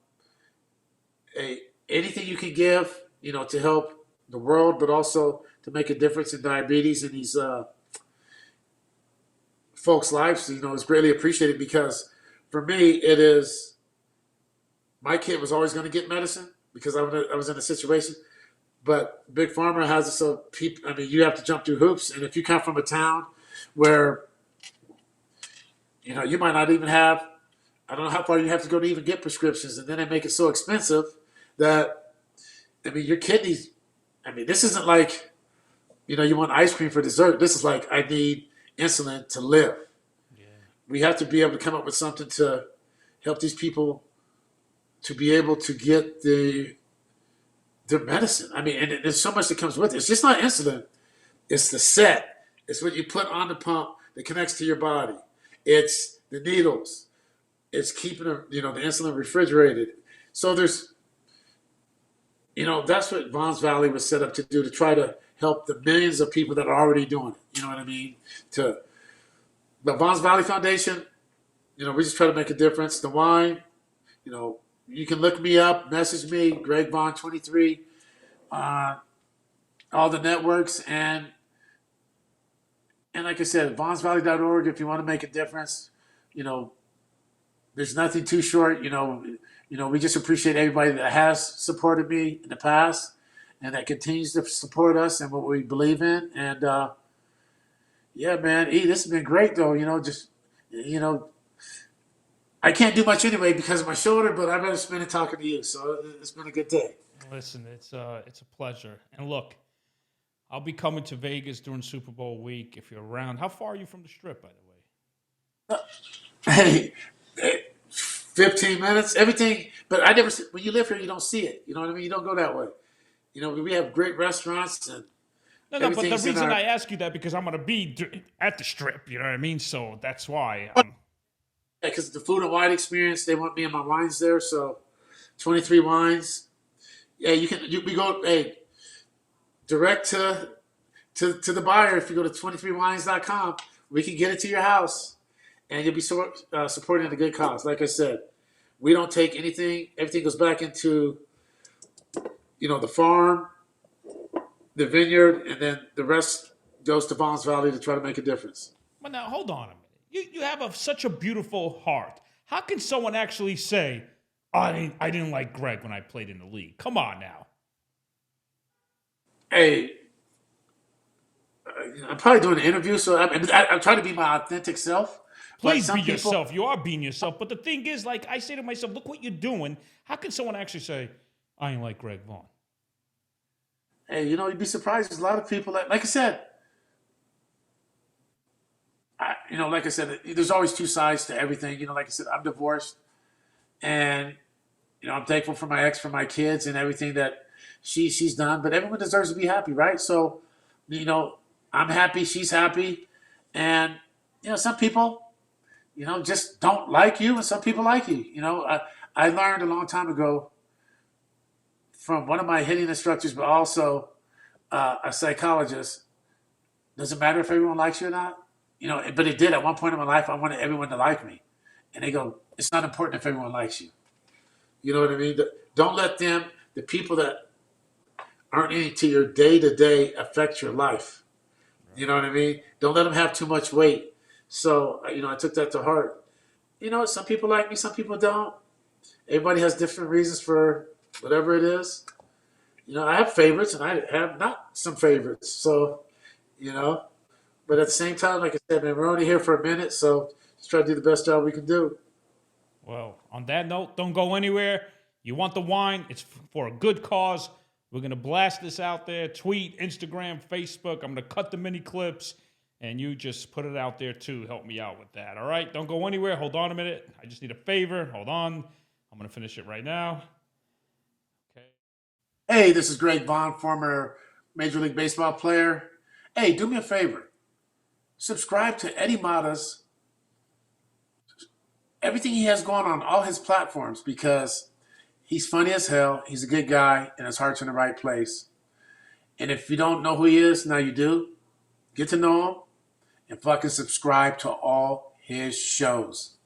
anything you can give, you know, to help the world, but also to make a difference in diabetes in these folks' lives, is greatly appreciated because for me, it is my kid was always going to get medicine because I was in a situation. But Big Pharma has it so people, I mean, you have to jump through hoops. And if you come from a town where, you might not even have, I don't know how far you have to go to even get prescriptions. And then they make it so expensive that, I mean, your kidneys, I mean, this isn't like, you want ice cream for dessert. This is like, I need insulin to live. Yeah. We have to be able to come up with something to help these people to be able to get their medicine. I mean, and there's so much that comes with it. It's just not insulin. It's the set. It's what you put on the pump that connects to your body. It's the needles. It's keeping the insulin refrigerated. So there's, that's what Vaughn's Valley was set up to do, to try to help the millions of people that are already doing it. You know what I mean? The Vaughn's Valley Foundation, we just try to make a difference. The wine, you can look me up, message me, Greg Vaughn 23, all the networks, and like I said, vaughnsvalley.org if you want to make a difference. There's nothing too short. We just appreciate everybody that has supported me in the past and that continues to support us and what we believe in. And yeah, man, this has been great though. I can't do much anyway because of my shoulder, but I'd rather spend it talking to you. So it's been a good day. Listen, it's a pleasure. And look, I'll be coming to Vegas during Super Bowl week if you're around. How far are you from the Strip, by the way? Hey, 15 minutes, everything. But I never. When you live here, you don't see it. You know what I mean? You don't go that way. We have great restaurants and. No, but the reason I ask you that because I'm going to be at the Strip. You know what I mean? So that's why. Because the food and wine experience, they want me and my wines there. So 23 wines. Yeah, we go, direct to the buyer. If you go to 23wines.com, we can get it to your house and you'll be supporting a good cause. Like I said, we don't take anything. Everything goes back into, the farm, the vineyard, and then the rest goes to Vaughn's Valley to try to make a difference. But now, hold on a minute. You have such a beautiful heart. How can someone actually say, I didn't like Greg when I played in the league? Come on now. Hey, I'm probably doing an interview, so I'm trying to be my authentic self. Please be yourself. You are being yourself. But the thing is, like I say to myself, look what you're doing. How can someone actually say, I ain't like Greg Vaughn? Hey, you'd be surprised. There's a lot of people like I said, like I said, there's always two sides to everything. Like I said, I'm divorced, and I'm thankful for my ex, for my kids, and everything that she's done. But everyone deserves to be happy, right? So, I'm happy, she's happy, and some people, just don't like you, and some people like you. I learned a long time ago from one of my hitting instructors, but also a psychologist. Doesn't matter if everyone likes you or not. But it did at one point in my life. I wanted everyone to like me. And they go, it's not important if everyone likes you. You know what I mean? Don't let the people that aren't into your day-to-day affect your life. You know what I mean? Don't let them have too much weight. So, I took that to heart. Some people like me, some people don't. Everybody has different reasons for whatever it is. I have favorites and I have not some favorites. So, but at the same time, like I said, man, we're only here for a minute, so just try to do the best job we can do. Well, on that note, don't go anywhere. You want the wine? It's for a good cause. We're going to blast this out there. Tweet, Instagram, Facebook. I'm going to cut the mini clips, and you just put it out there, too. Help me out with that, all right? Don't go anywhere. Hold on a minute. I just need a favor. Hold on. I'm going to finish it right now. Okay. Hey, this is Greg Vaughn, former Major League Baseball player. Hey, do me a favor. Subscribe to Eddie Mata's, everything he has going on all his platforms, because he's funny as hell. He's a good guy, and his heart's in the right place. And if you don't know who he is, now you do. Get to know him and fucking subscribe to all his shows.